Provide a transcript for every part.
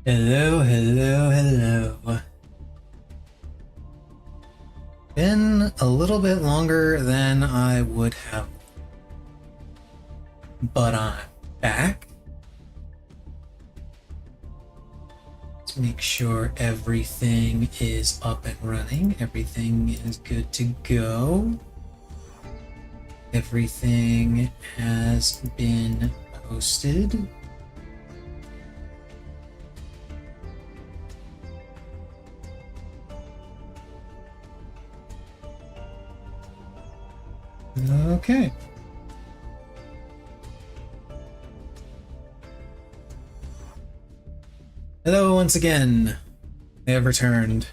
Hello, hello, hello. Been a little bit longer than I would have, but I'm back to make sure everything is up and running. Everything is good to go. Everything has been posted. Okay. Hello once again. I have returned.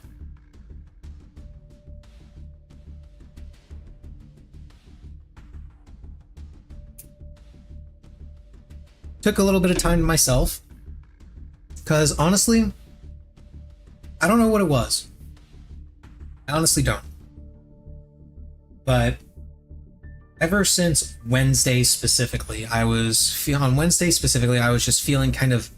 Took a little bit of time to myself, because honestly, I don't know what it was. I honestly don't. But ever since Wednesday specifically, I was just feeling kind of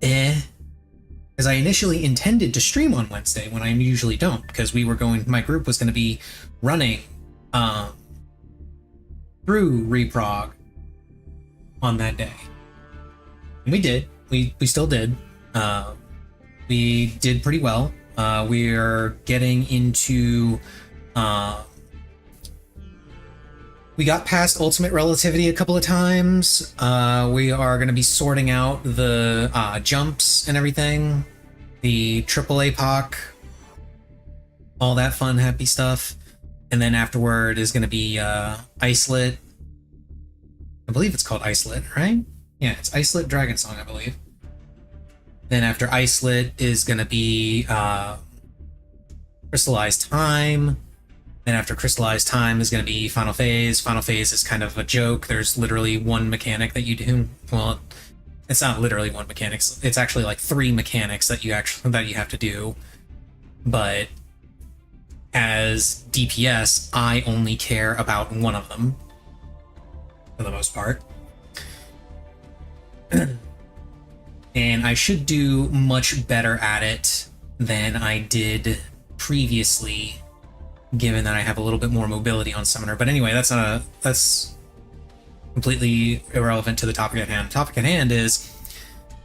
because I initially intended to stream on Wednesday when I usually don't, because my group was going to be running through Reprog on that day. And we did. We still did. We did pretty well. We're getting into we got past Ultimate Relativity a couple of times. We are going to be sorting out the jumps and everything. The triple APOC. All that fun, happy stuff. And then afterward is going to be Icelet. I believe it's called Icelet, right? Yeah, it's Icelet Dragon Song, I believe. Then after Icelet is going to be Crystallized Time. Then after Crystallized Time is going to be Final Phase. Final Phase is kind of a joke. There's literally one mechanic that you do. Well, it's not literally one mechanic. It's actually like 3 mechanics that you have to do. But as DPS, I only care about one of them for the most part. And I should do much better at it than I did previously, given that I have a little bit more mobility on Summoner. But anyway, that's completely irrelevant to the topic at hand. The topic at hand is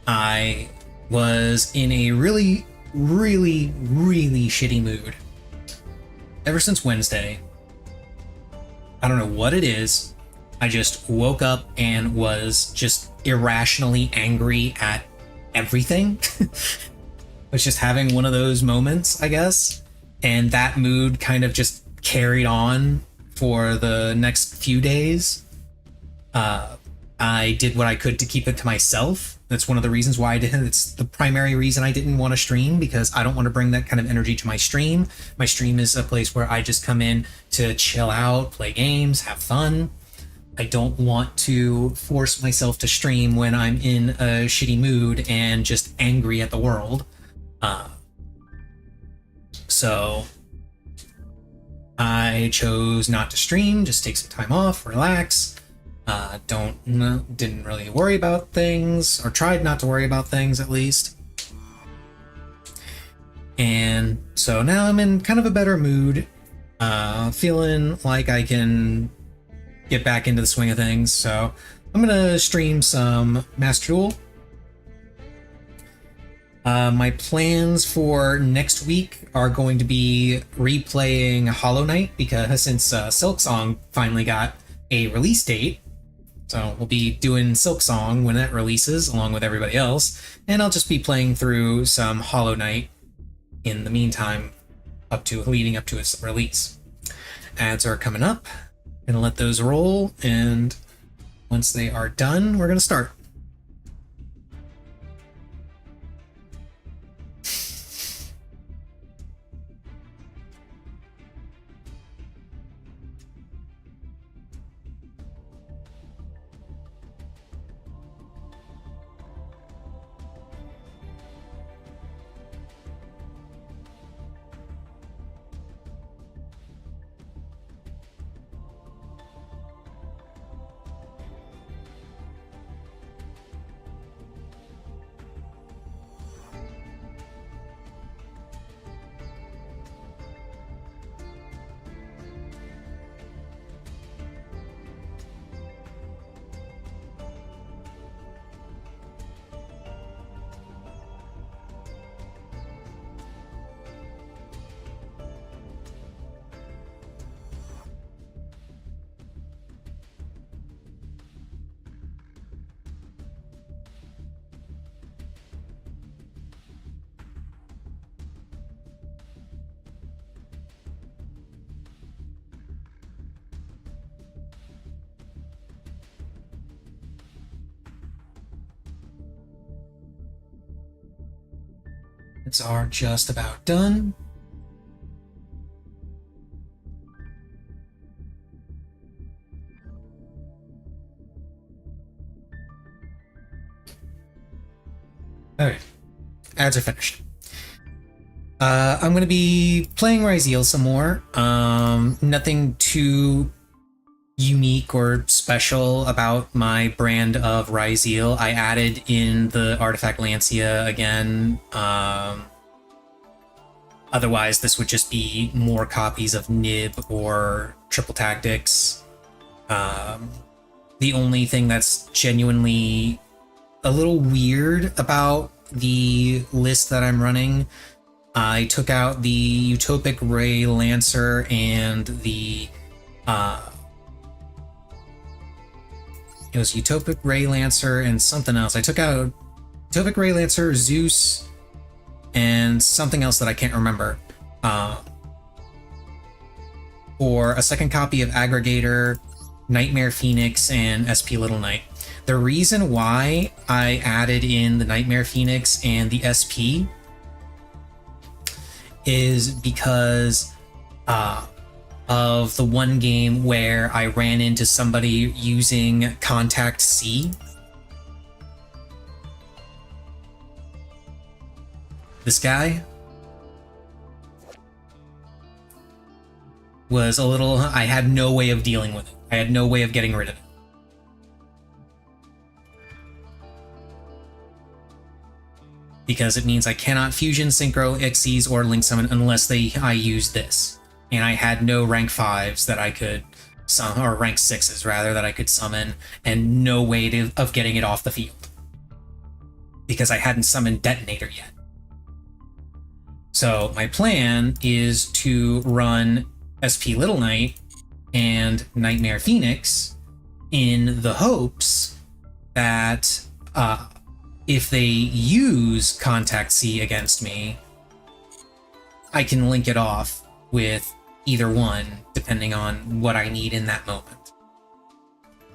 I was in a really, really, really shitty mood ever since Wednesday. I don't know what it is. I just woke up and was just irrationally angry at everything. Was just having one of those moments, I guess. And that mood kind of just carried on for the next few days. I did what I could to keep it to myself. That's one of the reasons why I didn't. It's the primary reason I didn't want to stream, because I don't want to bring that kind of energy to my stream. My stream is a place where I just come in to chill out, play games, have fun. I don't want to force myself to stream when I'm in a shitty mood and just angry at the world. So I chose not to stream, just take some time off, relax. Didn't really worry about things, or tried not to worry about things at least. And so now I'm in kind of a better mood, feeling like I can get back into the swing of things. So I'm gonna stream some Master Duel. My plans for next week are going to be replaying Hollow Knight, because since Silksong finally got a release date, so we'll be doing Silksong when that releases along with everybody else, and I'll just be playing through some Hollow Knight in the meantime, leading up to its release. Ads are coming up. Gonna let those roll, and once they are done, we're gonna start. It's are just about done. Okay, ads are finished. I'm going to be playing Ryzeal some more. Nothing too unique or special about my brand of Ryzeal. I added in the Artifact Lancia again. Otherwise, this would just be more copies of Nib or Triple Tactics. The only thing that's genuinely a little weird about the list that I'm running, I took out the Utopic Ray Lancer and the it was Utopic Ray Lancer and something else. I took out Utopic Ray Lancer, Zeus, and something else that I can't remember. For a second copy of Aggregator, Nightmare Phoenix, and SP Little Knight. The reason why I added in the Nightmare Phoenix and the SP is because of the one game where I ran into somebody using Contact C. This guy was a little... I had no way of dealing with it. I had no way of getting rid of it. Because it means I cannot fusion, synchro, Xyz, or link summon unless I use this. And I had no rank 5s that I could summon, or rank 6s rather, that I could summon, and no way of getting it off the field. Because I hadn't summoned Detonator yet. So my plan is to run SP Little Knight and Nightmare Phoenix in the hopes that if they use Contact C against me, I can link it off with either one, depending on what I need in that moment.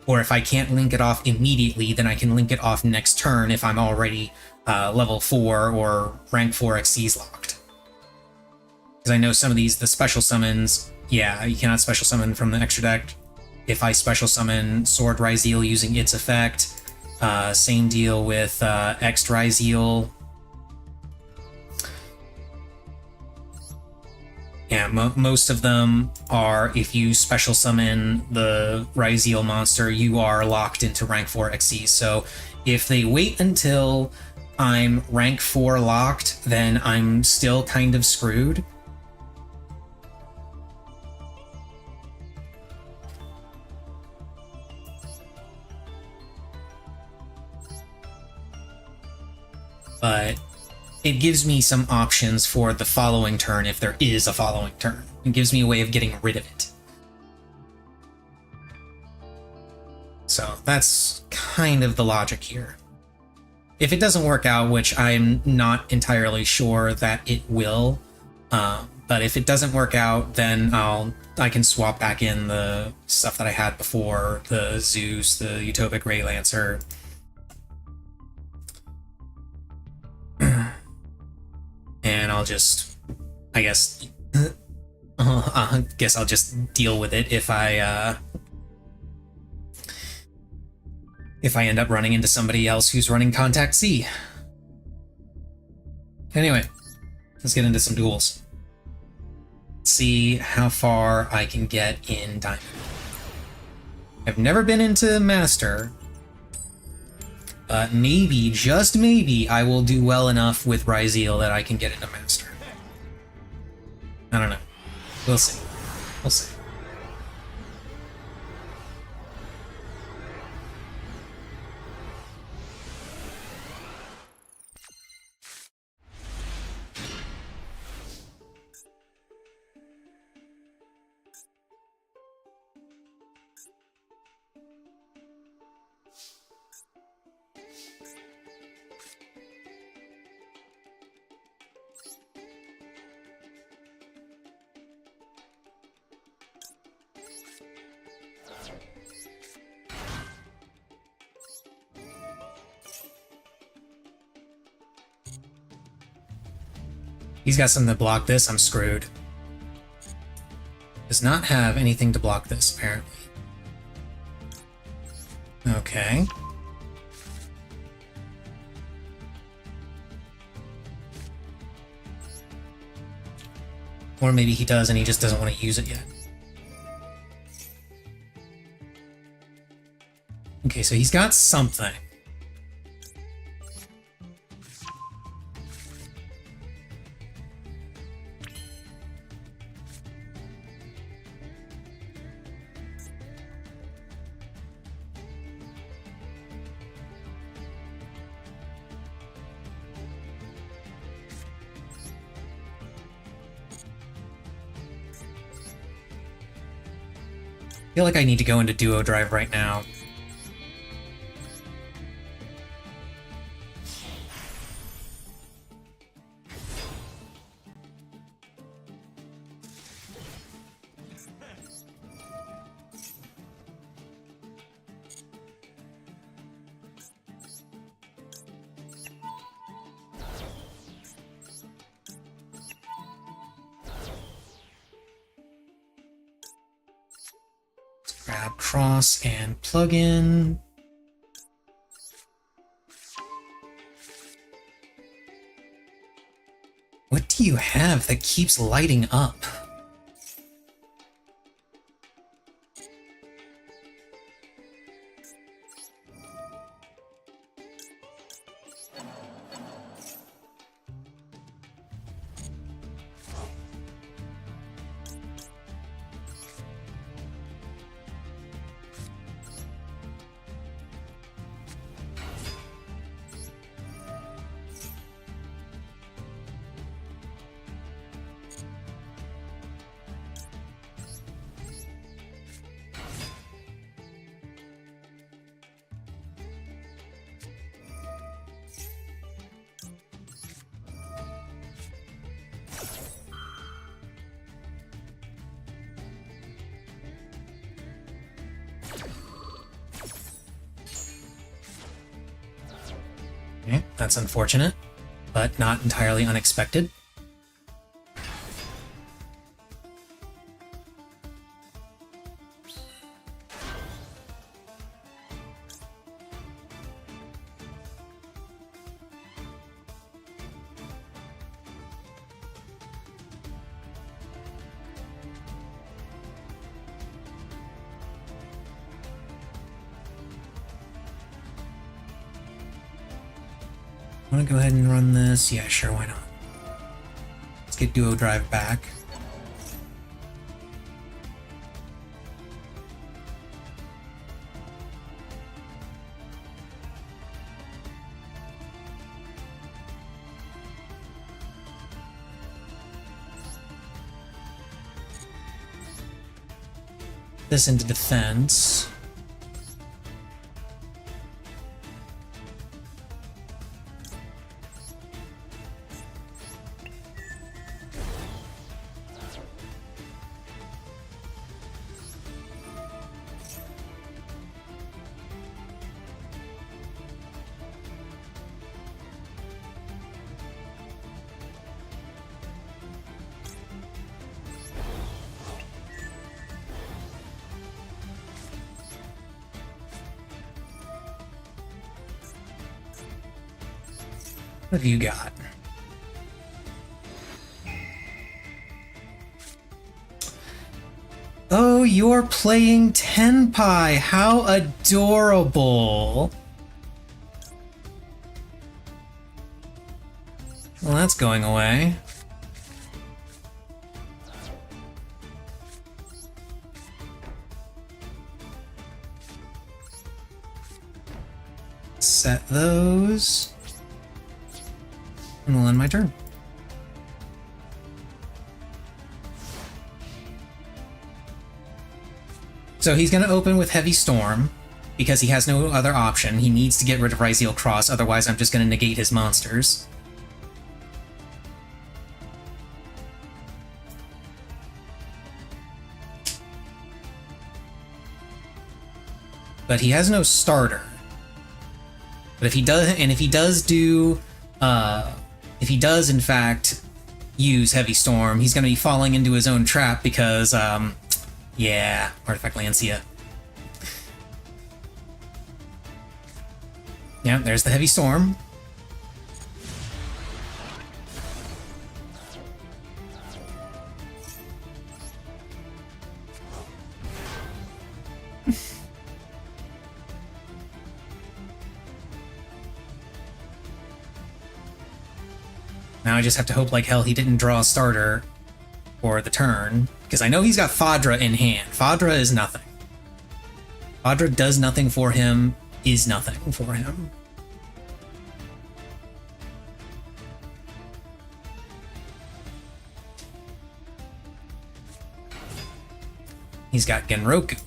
Or if I can't link it off immediately, then I can link it off next turn if I'm already level 4 or rank 4 Xyz locked. Because I know some of these, the special summons, yeah, you cannot special summon from the extra deck. If I special summon Sword Ryzeal using its effect, same deal with X Ryzeal. Yeah, most of them are, if you special summon the Ryzeal monster, you are locked into rank 4 Xyz. So if they wait until I'm rank 4 locked, then I'm still kind of screwed. But it gives me some options for the following turn if there is a following turn. It gives me a way of getting rid of it. So that's kind of the logic here. If it doesn't work out, which I'm not entirely sure that it will, but if it doesn't work out, then I can swap back in the stuff that I had before, the Zeus, the Utopic Ray Lancer. And I'll just, I guess I'll just deal with it if I end up running into somebody else who's running Contact C. Anyway, let's get into some duels. See how far I can get in Diamond. I've never been into Master, but maybe, just maybe, I will do well enough with Ryzeal that I can get into Master. I don't know. We'll see. We'll see. He's got something to block this, I'm screwed. Does not have anything to block this, apparently. Okay. Or maybe he does and he just doesn't want to use it yet. Okay, so he's got something. I feel like I need to go into Duo Drive right now. Grab cross and plug in. What do you have that keeps lighting up? Okay, that's unfortunate, but not entirely unexpected. I want to go ahead and run this. Yeah, sure, why not? Let's get Duo Drive back. This into defense. What have you got? Oh, you're playing Tenpai. How adorable. Well, that's going away. Set those. And we'll end my turn. So he's going to open with Heavy Storm, because he has no other option. He needs to get rid of Ryzeal Cross, otherwise I'm just going to negate his monsters. But he has no starter. But if he does, and if he does do, if he does in fact use Heavy Storm. He's going to be falling into his own trap because, yeah, Artifact Lancia. Yeah, there's the Heavy Storm. Now I just have to hope like hell he didn't draw a starter for the turn, because I know he's got Fadra in hand. Fadra is nothing. Fadra does nothing for him, is nothing for him. He's got Genroku.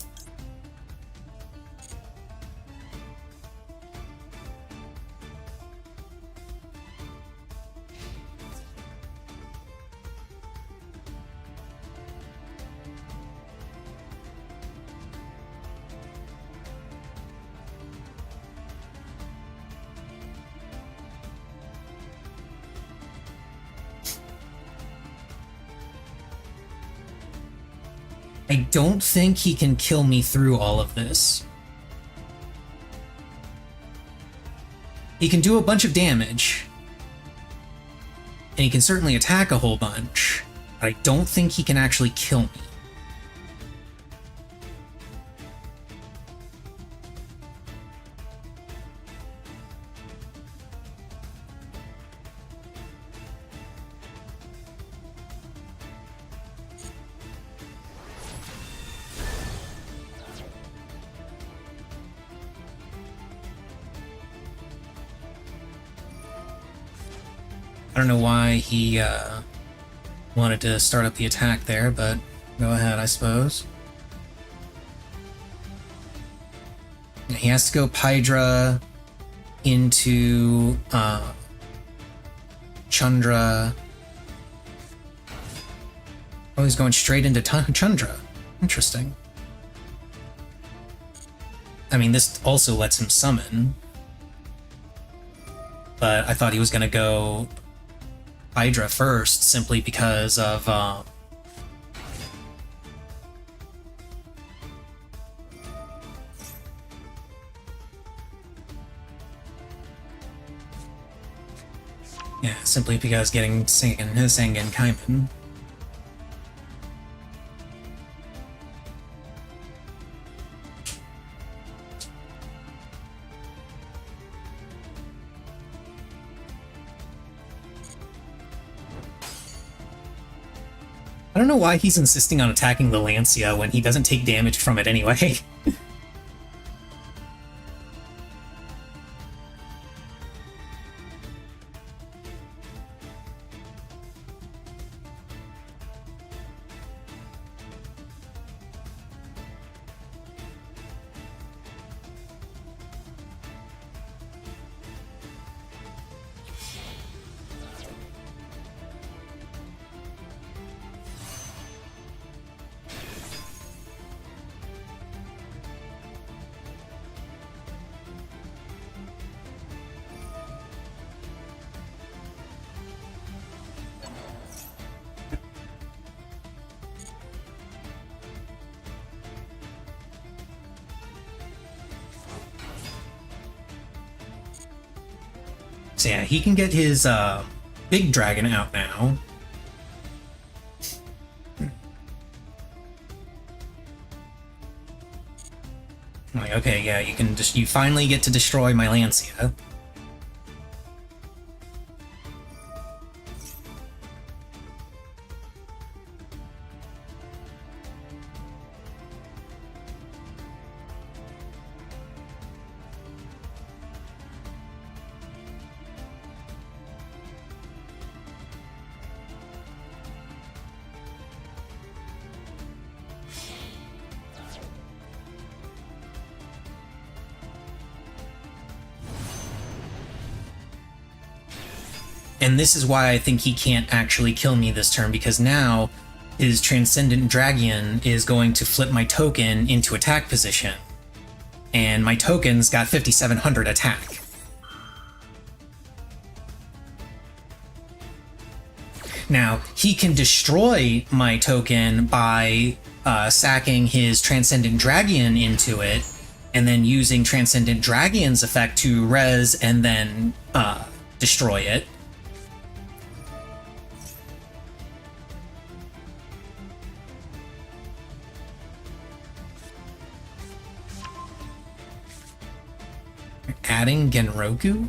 I don't think he can kill me through all of this. He can do a bunch of damage, and he can certainly attack a whole bunch, but I don't think he can actually kill me. I don't know why he wanted to start up the attack there, but go ahead, I suppose. He has to go Pydra into Chandra. Oh, he's going straight into Chandra. Interesting. I mean, this also lets him summon, but I thought he was going to go Hydra first, simply because of yeah, simply because getting Sengen Kaiman. I don't know why he's insisting on attacking the Lancia when he doesn't take damage from it anyway. So yeah, he can get his big dragon out now. I'm like, okay, yeah, you finally get to destroy my Lancia. And this is why I think he can't actually kill me this turn, because now his Transcendent Dragon is going to flip my token into attack position. And my token's got 5700 attack. Now, he can destroy my token by sacking his Transcendent Dragion into it, and then using Transcendent Dragion's effect to res and then destroy it. Adding Genroku?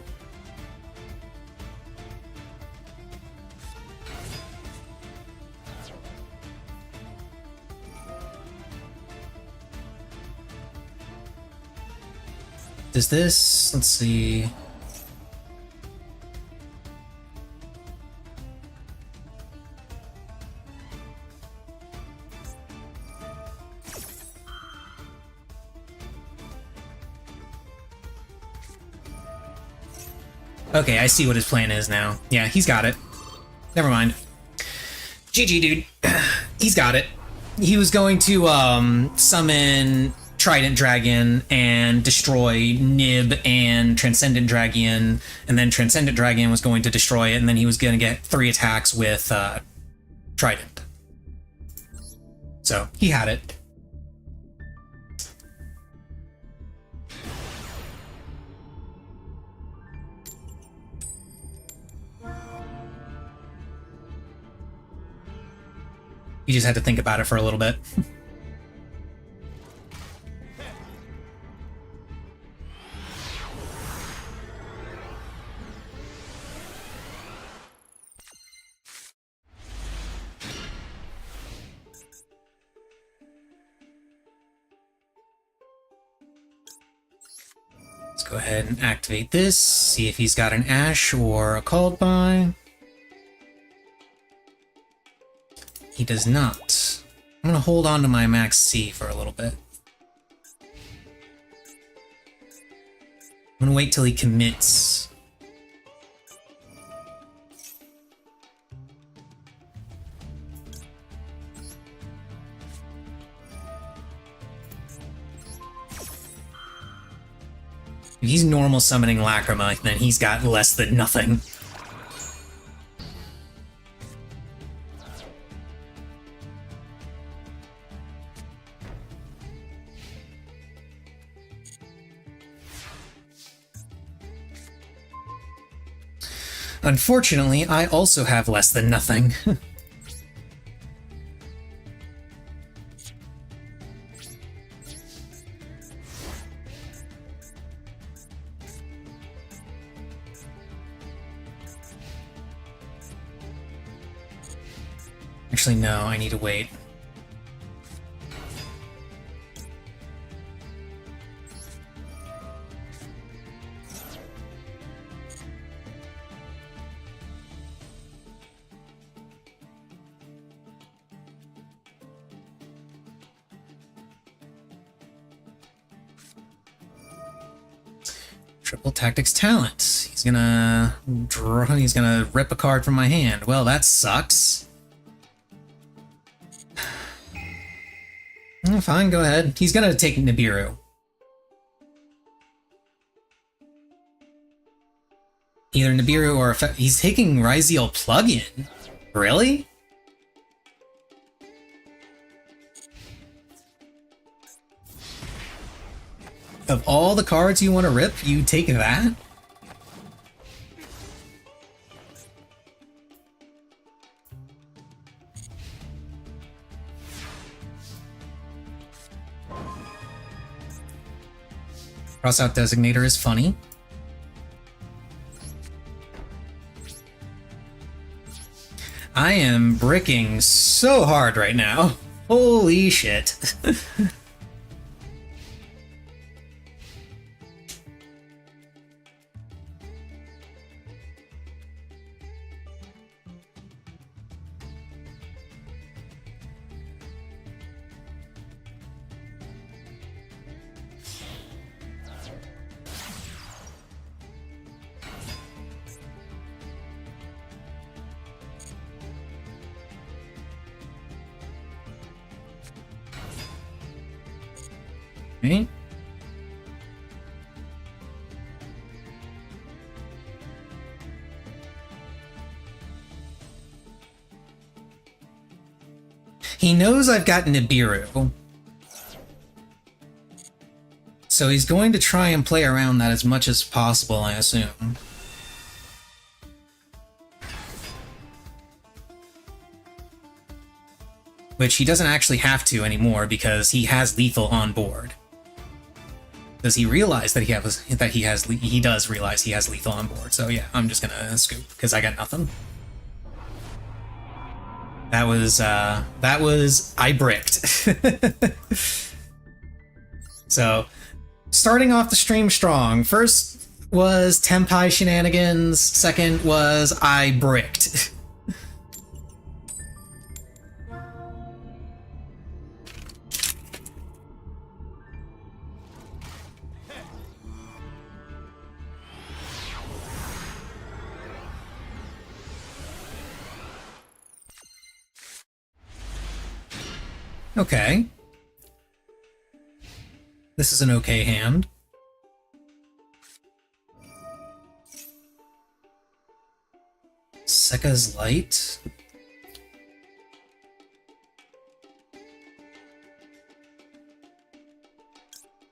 Does this, let's see. Okay, I see what his plan is now. Yeah, he's got it. Never mind. GG, dude. He's got it. He was going to summon Trident Dragon and destroy Nib and Transcendent Dragon, and then Transcendent Dragon was going to destroy it, and then he was going to get 3 attacks with Trident. So, he had it. You just had to think about it for a little bit. Let's go ahead and activate this, see if he's got an Ash or a Called By. He does not. I'm gonna hold on to my Max C for a little bit. I'm gonna wait till he commits. If he's normal summoning Lacrima, then he's got less than nothing. Unfortunately, I also have less than nothing. Actually, no, I need to wait. Triple Tactics Talent. He's gonna draw. He's gonna rip a card from my hand. Well, that sucks. Fine, go ahead. He's gonna take Nibiru. Either Nibiru or he's taking Ryziel plugin. Really? Of all the cards you want to rip, you take that? Crossout Designator is funny. I am bricking so hard right now. Holy shit. Okay. He knows I've got Nibiru. So he's going to try and play around that as much as possible, I assume. Which he doesn't actually have to anymore because he has lethal on board. Does he realize that he does realize he has lethal on board? So yeah, I'm just gonna scoop because I got nothing. That was I bricked. So, starting off the stream strong. First was Tempai shenanigans. Second was I bricked. Okay. This is an okay hand. Sekka's Light.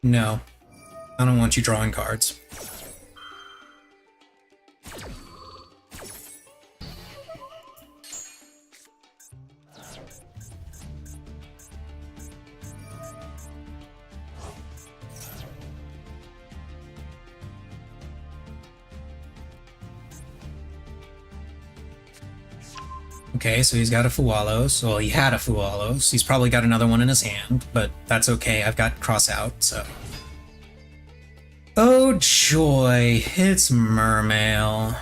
No. I don't want you drawing cards. Okay, so he's got a Fualos. Well, he had a Fualos. He's probably got another one in his hand, but that's okay. I've got Cross out, so... Oh joy, it's Mermail.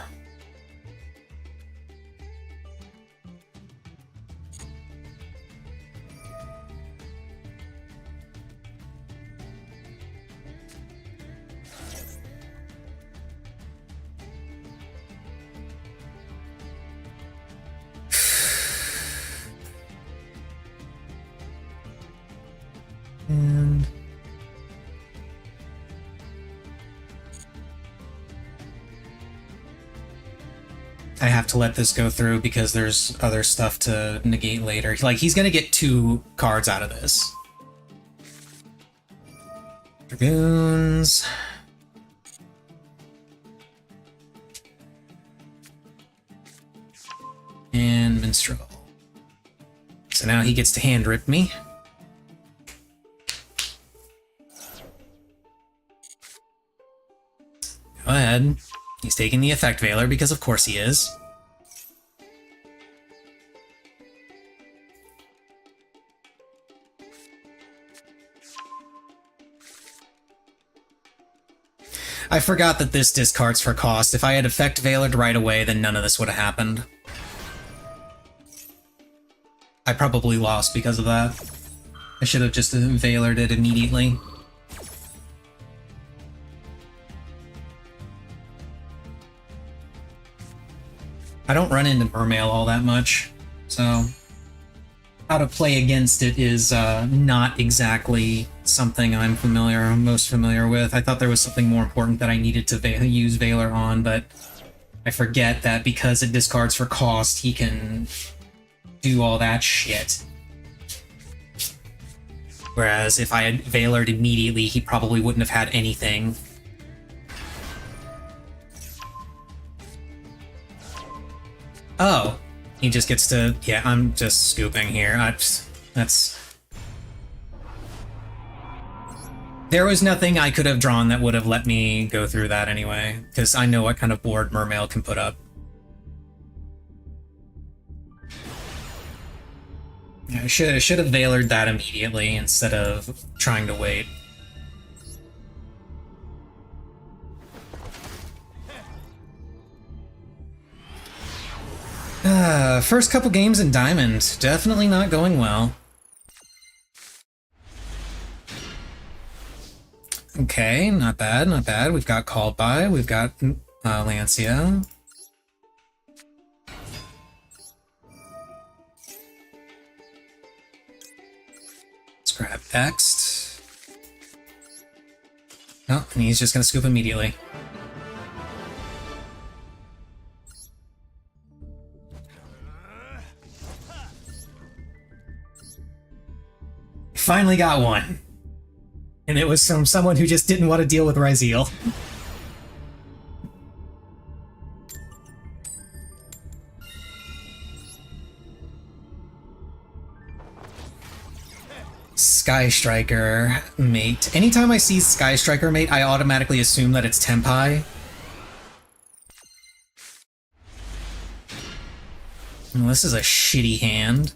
And I have to let this go through because there's other stuff to negate later. Like, he's gonna get 2 cards out of this. Dragoons. And Minstrel. So now he gets to hand rip me. Go ahead. He's taking the Effect Veiler because of course he is. I forgot that this discards for cost. If I had Effect Veilered right away, then none of this would have happened. I probably lost because of that. I should have just Veilered it immediately. I don't run into Mermail all that much, so how to play against it is not exactly something I'm most familiar with. I thought there was something more important that I needed to use Veiler on, but I forget that because it discards for cost, he can do all that shit. Whereas if I had Veilered immediately, he probably wouldn't have had anything. Oh, he just gets to... Yeah, I'm just scooping here. That's... There was nothing I could have drawn that would have let me go through that anyway, because I know what kind of board Mermail can put up. Yeah, I should have Veilered that immediately instead of trying to wait. First couple games in Diamond, definitely not going well. Okay, not bad, not bad. We've got Called By, we've got Lancia. Let's grab Ext. Oh, and he's just gonna scoop immediately. finally got one. And it was from someone who just didn't want to deal with Ryzeal. Sky Striker mate. Anytime I see Sky Striker mate, I automatically assume that it's Tenpai. Well, this is a shitty hand.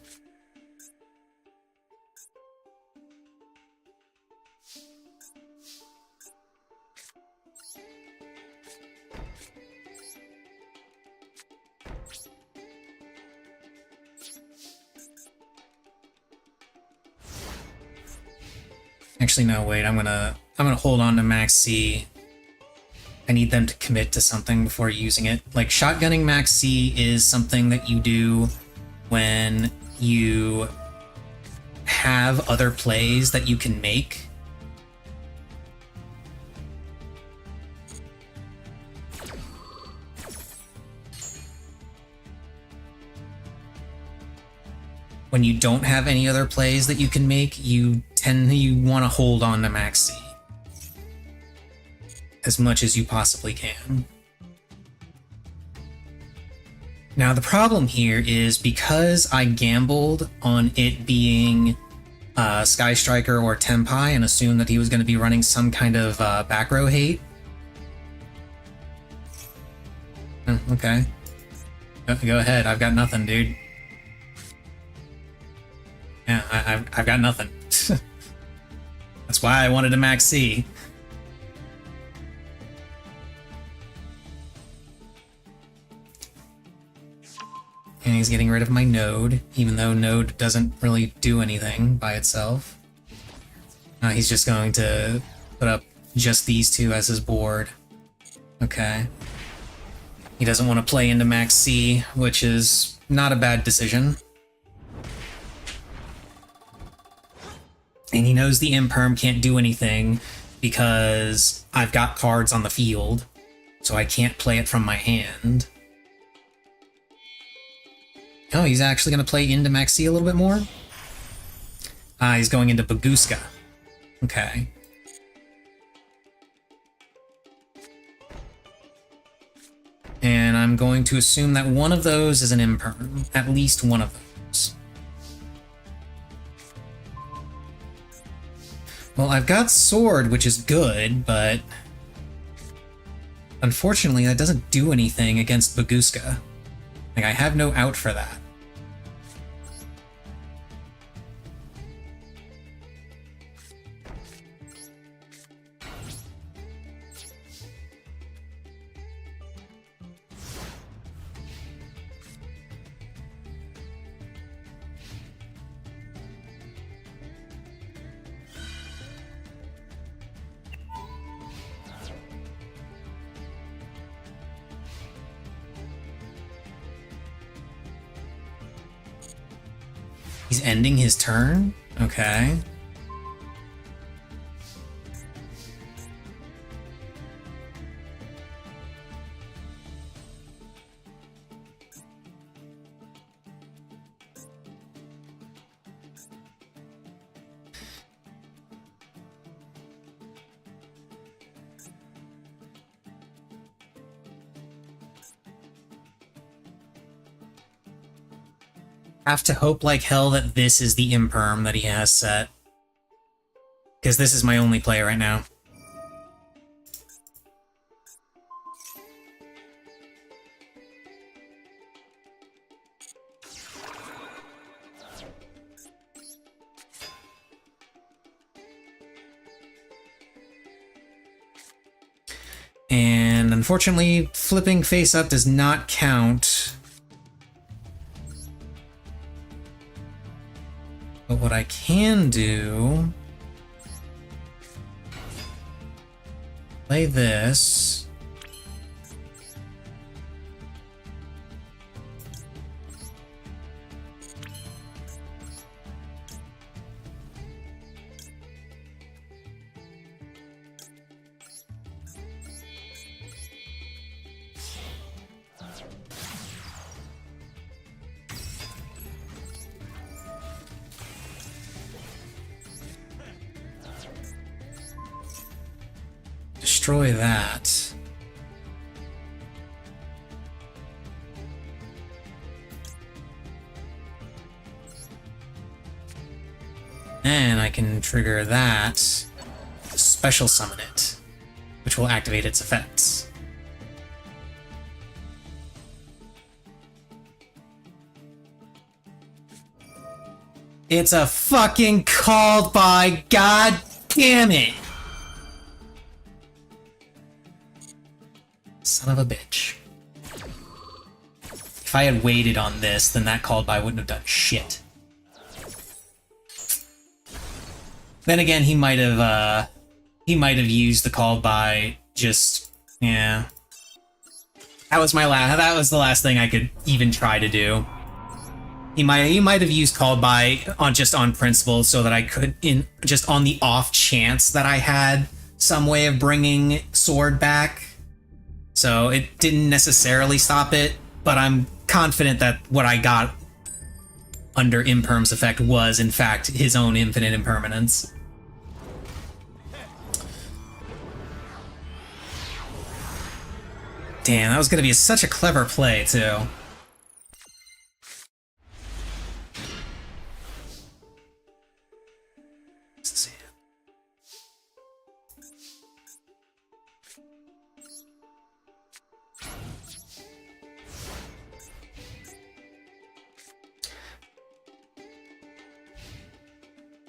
Actually, no, wait, I'm gonna hold on to Max C. I need them to commit to something before using it. Like, shotgunning Max C is something that you do when you have other plays that you can make. When you don't have any other plays that you can make, you want to hold on to Max C as much as you possibly can. Now the problem here is because I gambled on it being Sky Striker or Tenpai and assumed that he was going to be running some kind of back row hate. Oh, okay. Go ahead, I've got nothing, dude. Yeah, I've got nothing. That's why I wanted to Max C. And he's getting rid of my node, even though node doesn't really do anything by itself. He's just going to put up just these two as his board. Okay. He doesn't want to play into Max C, which is not a bad decision. And he knows the Imperm can't do anything because I've got cards on the field, so I can't play it from my hand. Oh, he's actually going to play into Max C a little bit more? He's going into Baguska. Okay. And I'm going to assume that one of those is an Imperm. At least one of those. Well, I've got Sword, which is good, but unfortunately that doesn't do anything against Baguska. Like, I have no out for that. He's ending his turn? Okay. Have to hope like hell that this is the Imperm that he has set. Because this is my only play right now. And unfortunately, flipping face up does not count. But what I can do... play this. destroy that. And I can trigger that, special summon it, which will activate its effects. It's a fucking called by, god damn it! Son of a bitch. If I had waited on this, then that called by wouldn't have done shit. Then again, he might have used the call by just, yeah. That was the last thing I could even try to do. He might have used called by on principle so that I could, just on the off chance that I had some way of bringing sword back. So it didn't necessarily stop it, but I'm confident that what I got under Imperm's effect was, in fact, his own infinite impermanence. Damn, that was going to be such a clever play, too.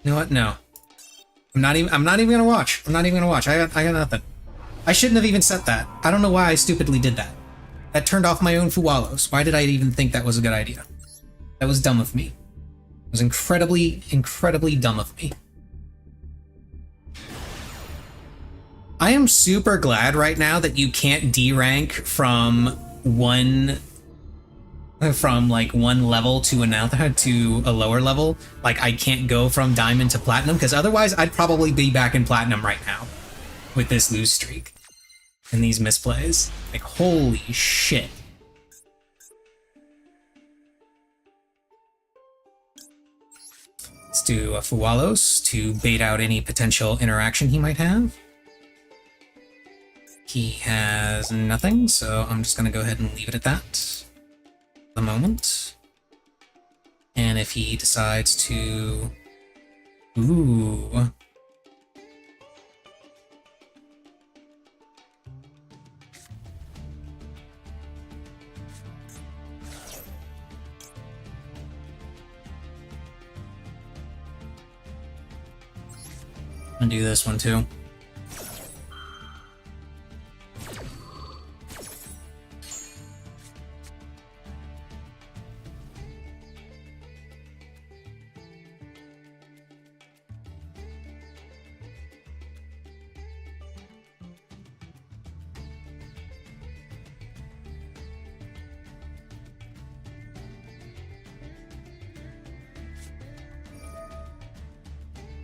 You know what? No. I'm not even gonna watch. I'm not even gonna watch. I got nothing. I shouldn't have even set that. I don't know why I stupidly did that. That turned off my own Fuwalos. Why did I even think that was a good idea? That was dumb of me. It was incredibly, incredibly dumb of me. I am super glad right now that you can't D-rank from like one level to another to a lower level. Like I can't go from diamond to platinum, because otherwise I'd probably be back in platinum right now with this lose streak and these misplays. Like holy shit. Let's do a Fuwalos to bait out any potential interaction he might have. He has nothing, so I'm just gonna go ahead and leave it at that the moment. And if he decides to... Ooh. I'm gonna do this one too.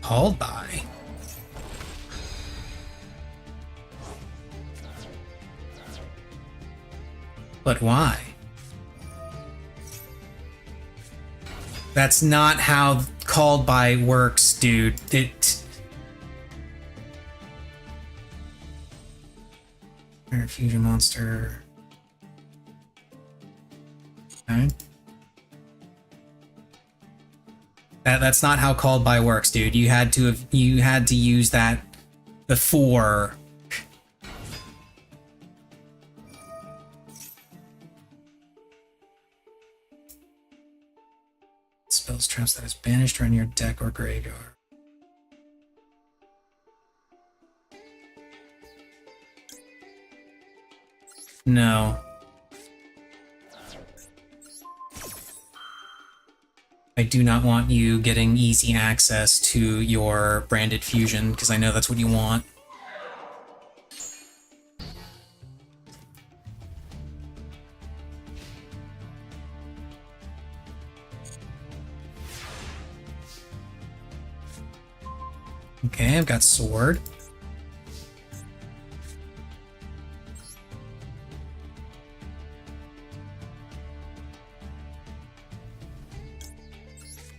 Called by. But why? That's not how called by works, dude. Fusion monster. Okay. That's not how called by works, dude. You had to use that before. Spells traps that is banished or in your deck or graveyard. No. I do not want you getting easy access to your branded fusion, because I know that's what you want. Okay, I've got sword.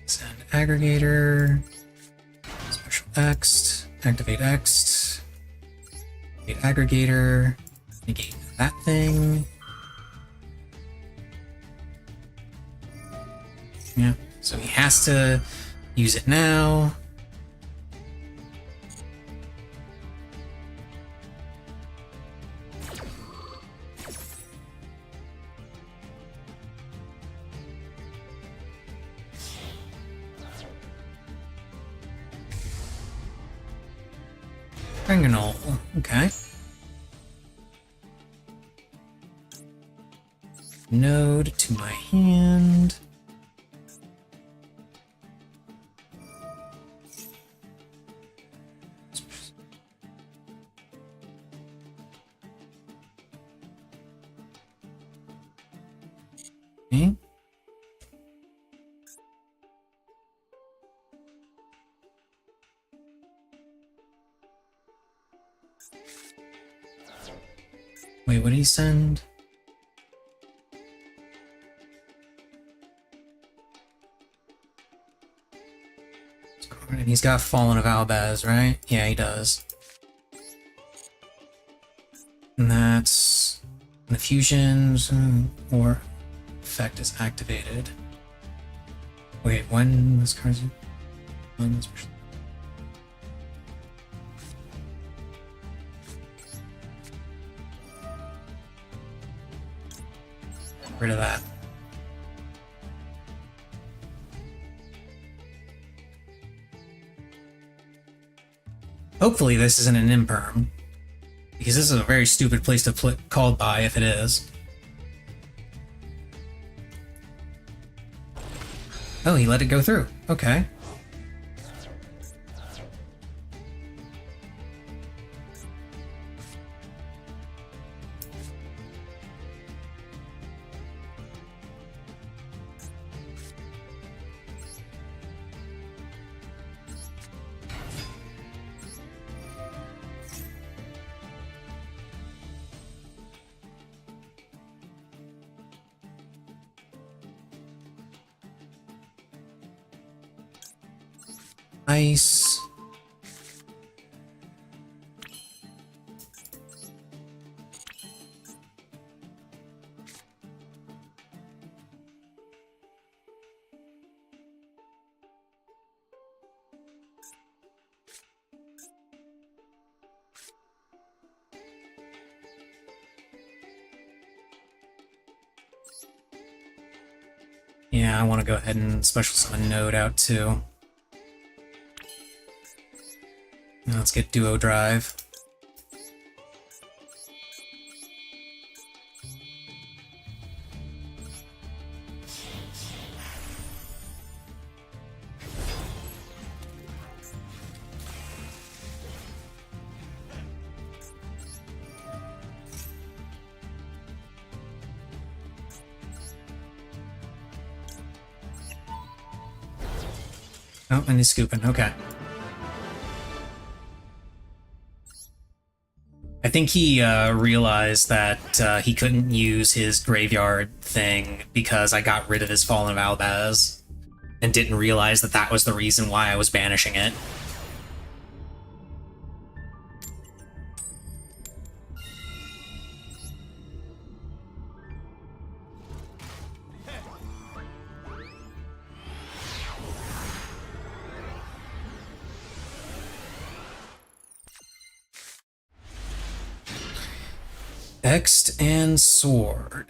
Send aggregator. Special X. Activate X. Negate aggregator. Negate that thing. Yeah, so he has to use it now. Trigonal, okay. Node to my hand. Okay. Wait, what did he send? And he's got Fallen of Albaz, right? Yeah, he does. And that's when the fusions or effect is activated. Wait, when this card's on this person. Rid of that. Hopefully this isn't an imperm, because this is a very stupid place to put called by if it is. Oh, he let it go through. Okay. Nice. Yeah, I want to go ahead and special summon Node out too. Now let's get Duo Drive. Oh, and he's scooping. Okay. I think he realized that he couldn't use his graveyard thing because I got rid of his Fallen of Albaz, and didn't realize that that was the reason why I was banishing it. Text and sword.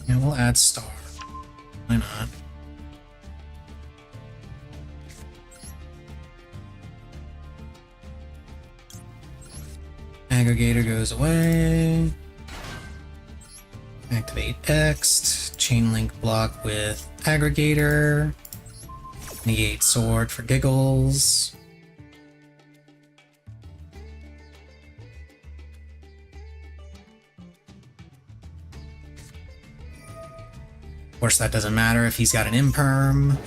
Yeah, we'll add star. Why not? Aggregator goes away. Activate X. Chain link block with aggregator. Negate sword for giggles. Of course, that doesn't matter if he's got an imperm.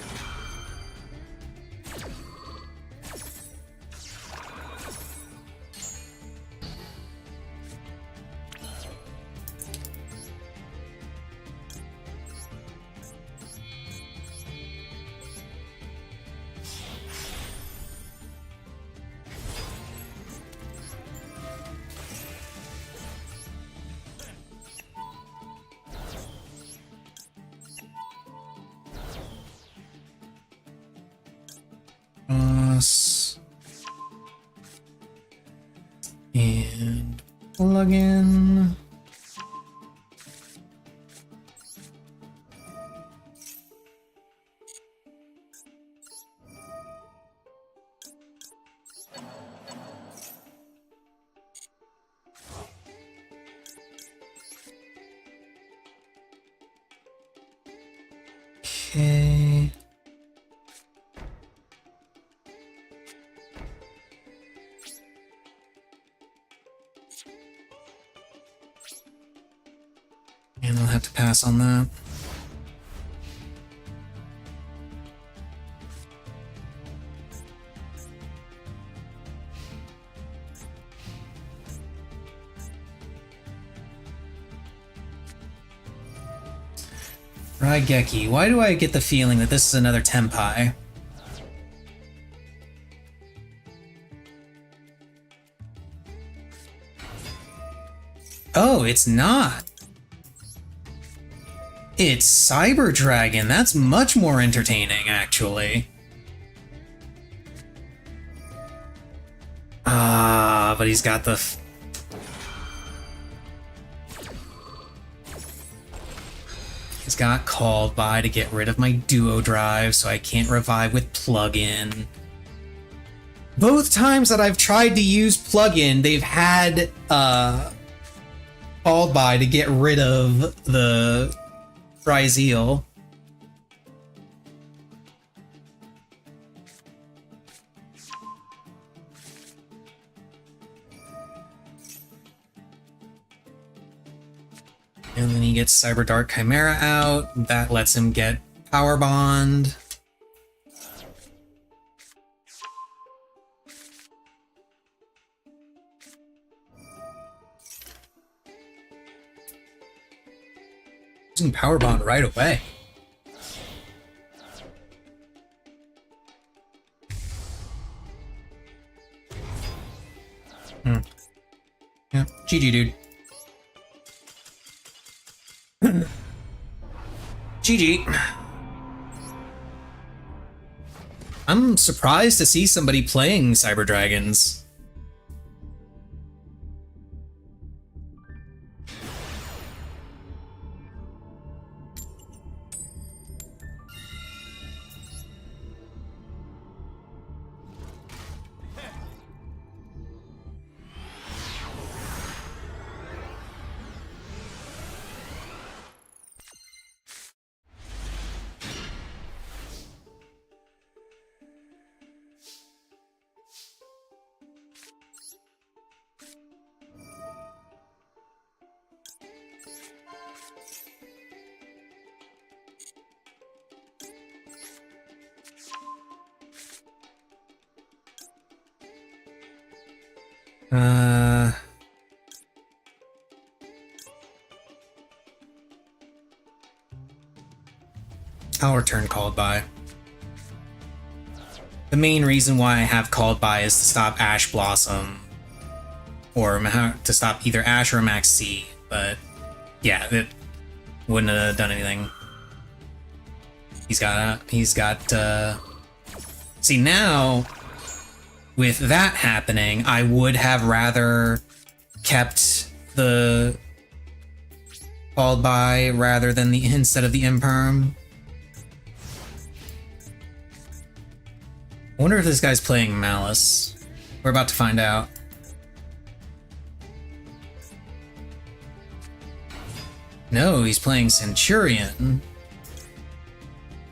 And plug in. Okay. And I'll have to pass on that. Raigeki, why do I get the feeling that this is another Tenpai? Oh, it's not. It's Cyber Dragon. That's much more entertaining, actually. But he's got the... He's got called by to get rid of my duo drive, so I can't revive with plugin. Both times that I've tried to use plugin, they've had called by to get rid of the Fryzeal. And then he gets Cyber Dark Chimera out. That lets him get Power Bond. Using Power Bond right away. Yeah, GG, dude. GG. I'm surprised to see somebody playing Cyber Dragons. I'll return called by. The main reason why I have called by is to stop Ash Blossom, or to stop either Ash or Max C, but yeah, it wouldn't have done anything. He's got, see now, with that happening, I would have rather kept the called by rather than instead of the imperm. I wonder if this guy's playing Malice. We're about to find out. No, he's playing Centurion.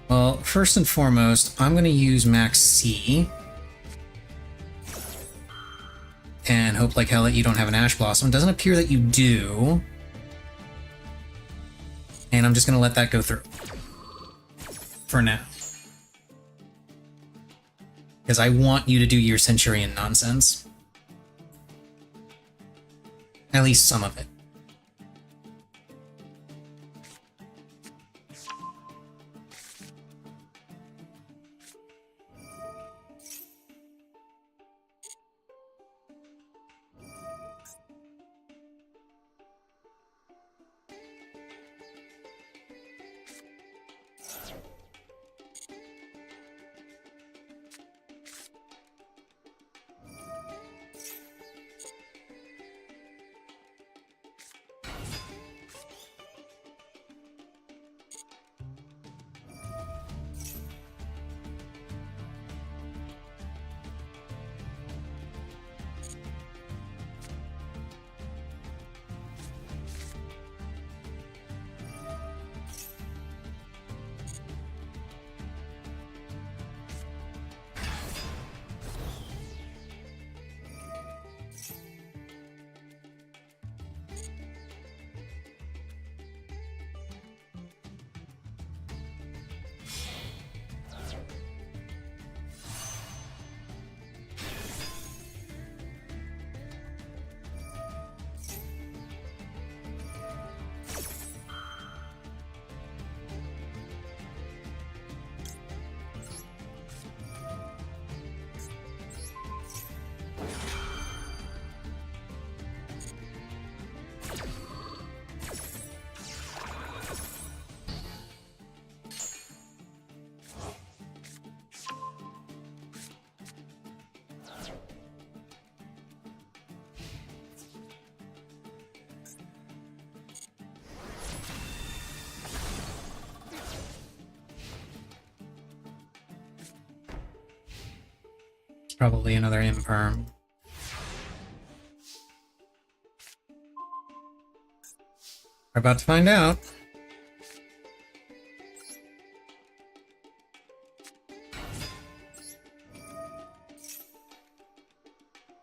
Well, first and foremost, I'm going to use Max C. And hope like hell that you don't have an Ash Blossom. Doesn't appear that you do. And I'm just going to let that go through. For now. Because I want you to do your Centurion nonsense. At least some of it. Probably another imperm. We're about to find out.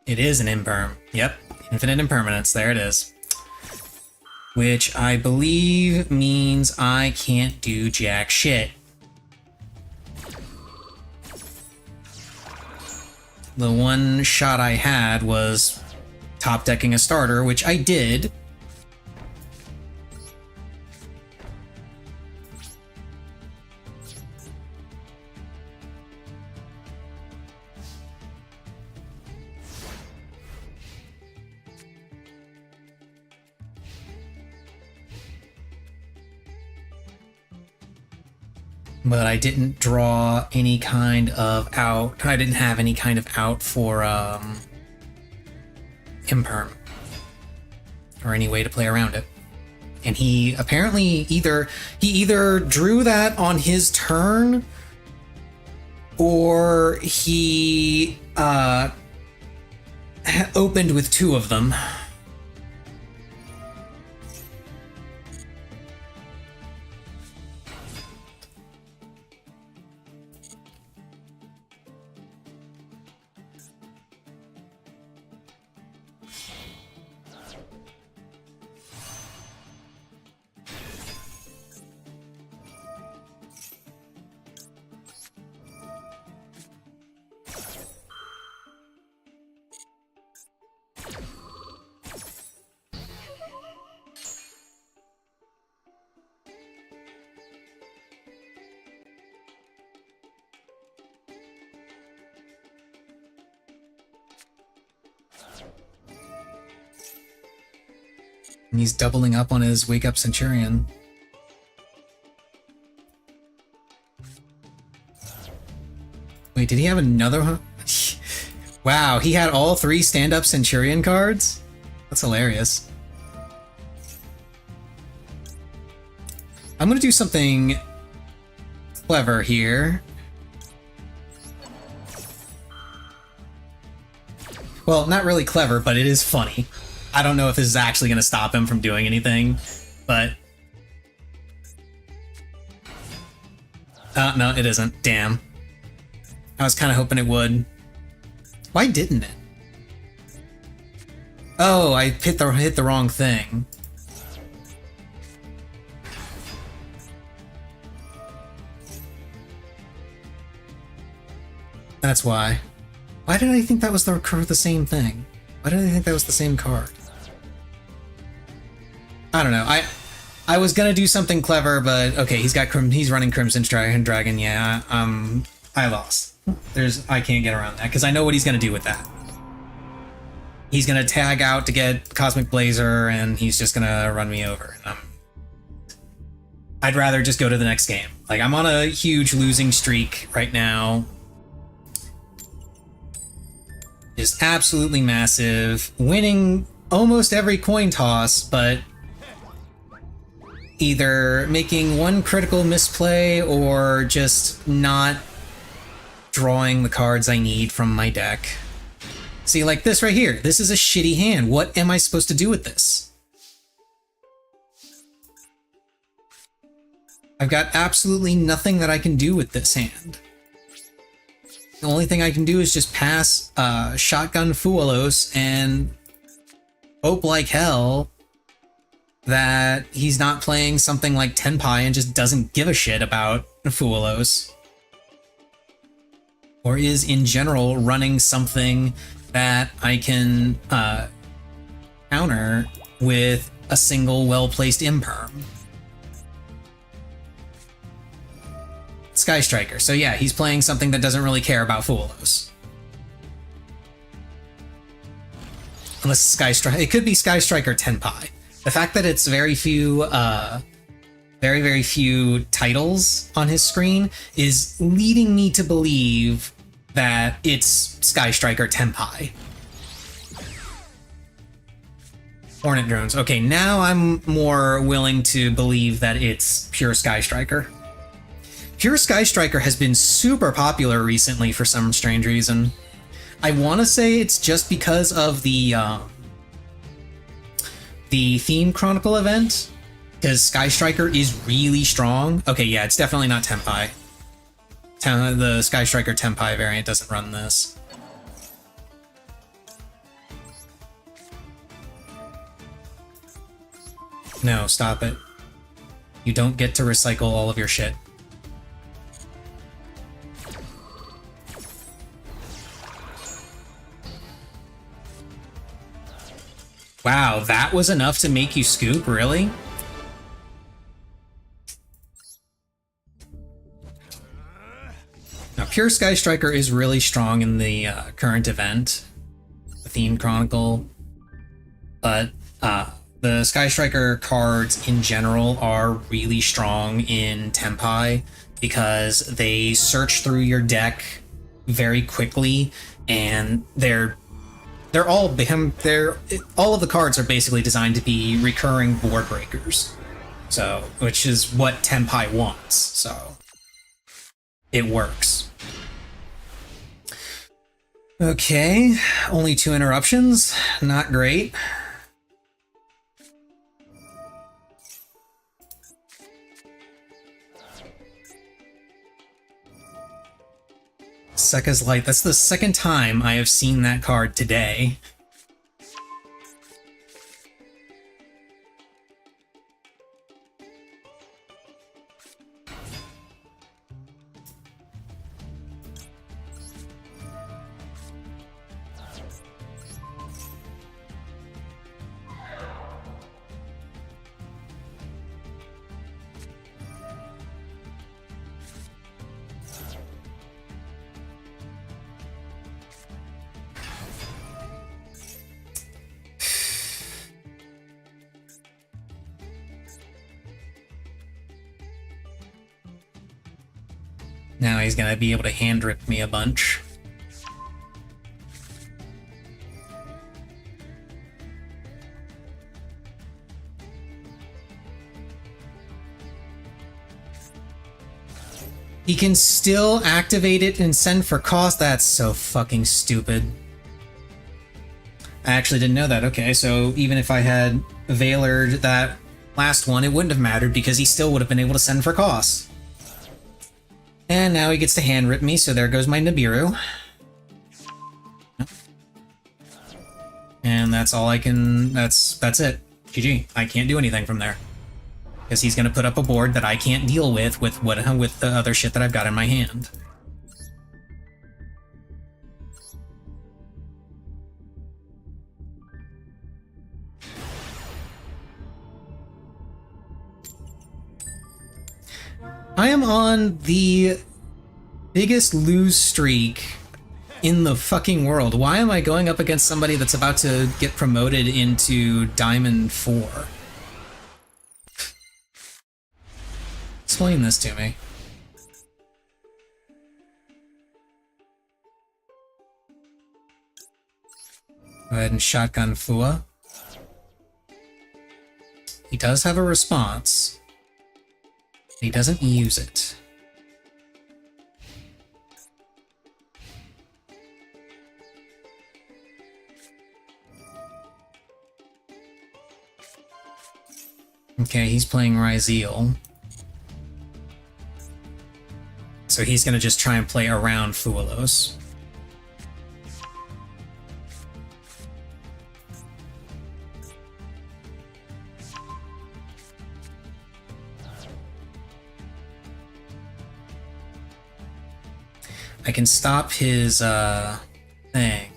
It is an imperm. Yep, infinite impermanence. There it is. Which I believe means I can't do jack shit. The one shot I had was top decking a starter, which I did. But I didn't draw any kind of out. I didn't have any kind of out for imperm or any way to play around it. And he apparently either drew that on his turn, or he opened with two of them. And he's doubling up on his Wake Up Centurion. Wait, did he have another one? Wow, he had all three stand-up Centurion cards? That's hilarious. I'm gonna do something clever here. Well, not really clever, but it is funny. I don't know if this is actually going to stop him from doing anything, but... no, it isn't. Damn. I was kind of hoping it would. Why didn't it? Oh, I hit the wrong thing. That's why. Why did I think that was the same thing? Why did I think that was the same card? I don't know. I was gonna do something clever, but okay, he's running Crimson's Dragon. Yeah, I lost. I can't get around that because I know what he's gonna do with that. He's gonna tag out to get Cosmic Blazer, and he's just gonna run me over. I'd rather just go to the next game. Like, I'm on a huge losing streak right now. Just absolutely massive, winning almost every coin toss, but either making one critical misplay or just not drawing the cards I need from my deck. See, like this right here. This is a shitty hand. What am I supposed to do with this? I've got absolutely nothing that I can do with this hand. The only thing I can do is just pass Shotgun Fuelos and hope like hell that he's not playing something like Tenpai and just doesn't give a shit about Fuelos. Or is, in general, running something that I can counter with a single well-placed Imperm. Sky Striker. So yeah, he's playing something that doesn't really care about Fuelos. Unless Sky Striker... It could be Sky Striker Tenpai. The fact that it's very few titles on his screen is leading me to believe that it's Sky Striker Tenpai. Hornet Drones. Okay, now I'm more willing to believe that it's pure Sky Striker. Pure Sky Striker has been super popular recently for some strange reason. I want to say it's just because of the Theme Chronicle event, because Sky Striker is really strong. Okay, yeah, it's definitely not Tenpai. The Sky Striker Tenpai variant doesn't run this. No, stop it. You don't get to recycle all of your shit. Wow, that was enough to make you scoop, really? Now, Pure Sky Striker is really strong in the current event, the Theme Chronicle, but the Sky Striker cards in general are really strong in Tenpai because they search through your deck very quickly, and all of the cards are basically designed to be recurring board breakers. So, which is what Tenpai wants. So, it works. Okay, only 2 interruptions. Not great. Sekka's Light. That's the second time I have seen that card today. Now he's gonna be able to hand rip me a bunch. He can still activate it and send for cost? That's so fucking stupid. I actually didn't know that. Okay, so even if I had Veilered that last one, it wouldn't have mattered because he still would have been able to send for cost. And now he gets to hand rip me, so there goes my Nibiru. And that's all I can... That's it. GG. I can't do anything from there. Because he's going to put up a board that I can't deal with the other shit that I've got in my hand. I am on the biggest lose streak in the fucking world. Why am I going up against somebody that's about to get promoted into Diamond 4? Explain this to me. Go ahead and shotgun Fua. He does have a response. He doesn't use it. Okay, he's playing Ryzeal. So he's gonna just try and play around Fualos. I can stop his thing.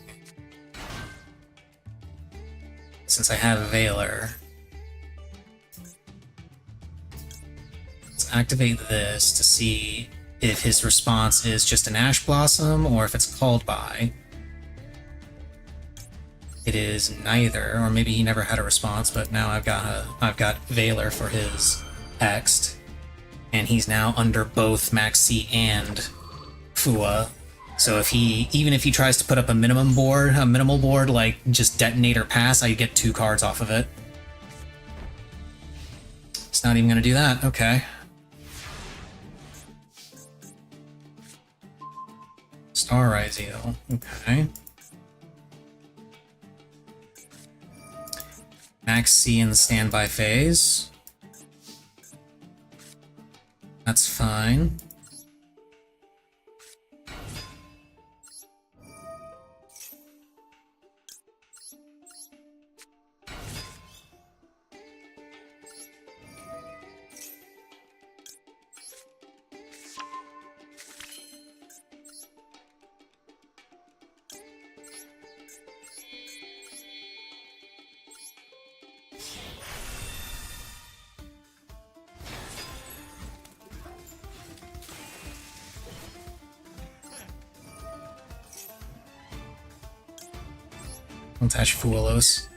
Since I have Veiler. Let's activate this to see if his response is just an Ash Blossom or if it's called by. It is neither, or maybe he never had a response, but now I've got Veiler for his Hext, and he's now under both Max C and Fua. So even if he tries to put up a minimal board like just Detonator Pass, I get 2 cards off of it. It's not even gonna do that. Okay. Star Ryzeal. Okay. Max C in the standby phase. That's fine. Don't touch Fualos.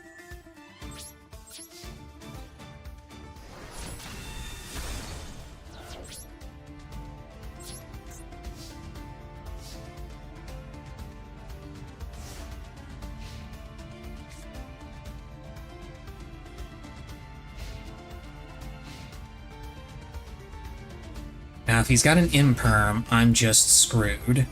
Now, if he's got an imperm, I'm just screwed.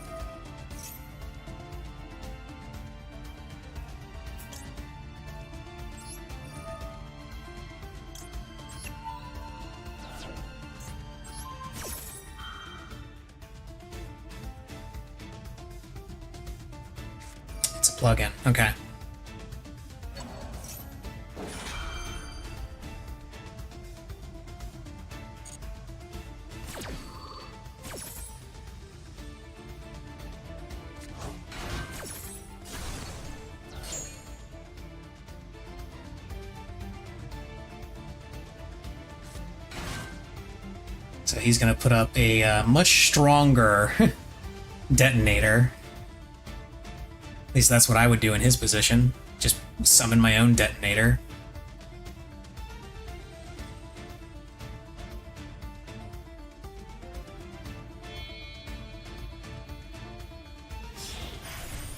It's a plugin. Okay. So he's going to put up a much stronger detonator. At least that's what I would do in his position. Just summon my own detonator.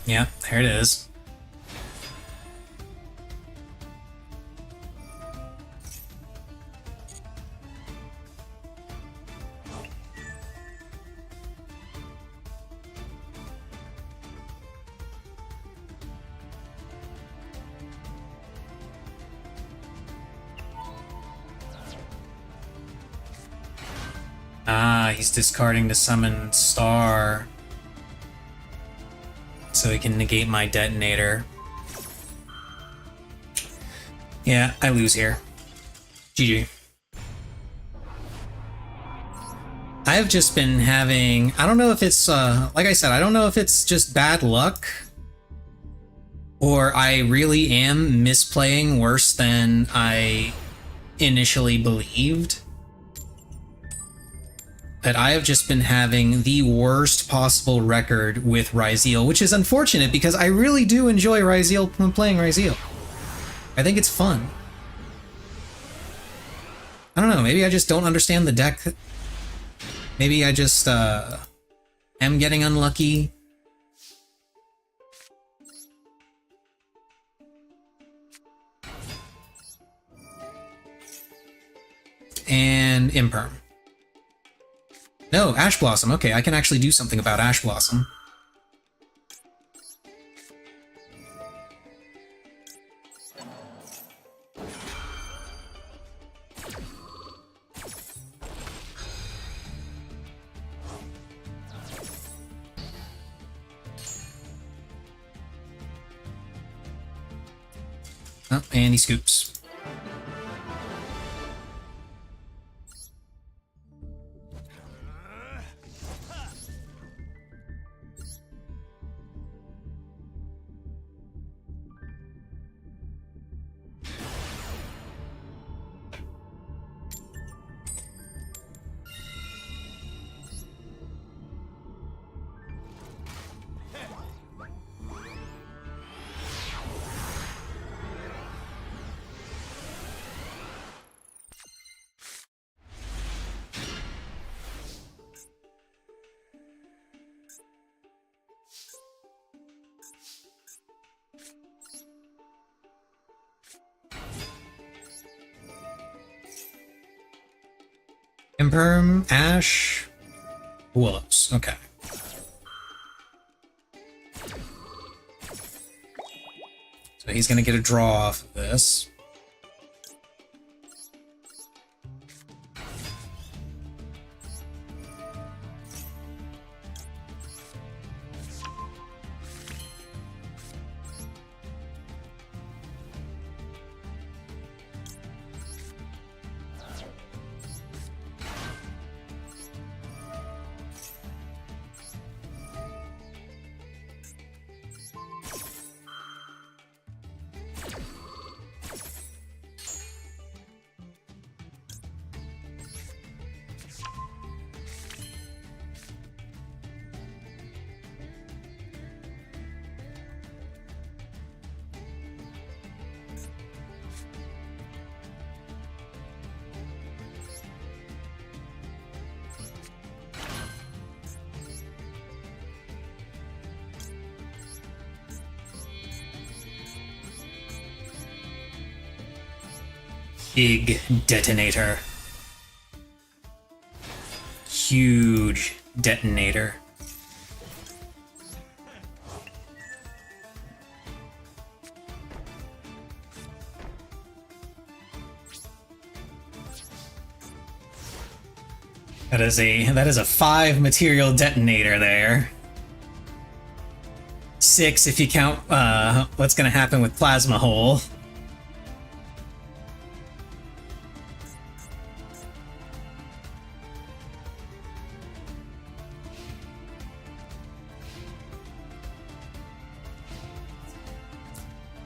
Yeah, there it is. Ah, he's discarding to summon Star. So he can negate my detonator. Yeah, I lose here. GG. I've just been having... I don't know if it's... like I said, I don't know if it's just bad luck, or I really am misplaying worse than I initially believed. that I have just been having the worst possible record with Ryzeal, which is unfortunate because I really do enjoy Ryzeal when playing Ryzeal. I think it's fun. I don't know, maybe I just don't understand the deck. Maybe I just am getting unlucky. And Imperm. No, Ash Blossom. Okay, I can actually do something about Ash Blossom. Oh, and he scoops. Imperm, Ash, Willows. Okay. So he's gonna get a draw off of this. Big detonator. Huge detonator. That is a 5 material detonator there. 6 if you count what's gonna happen with Plasma Hole.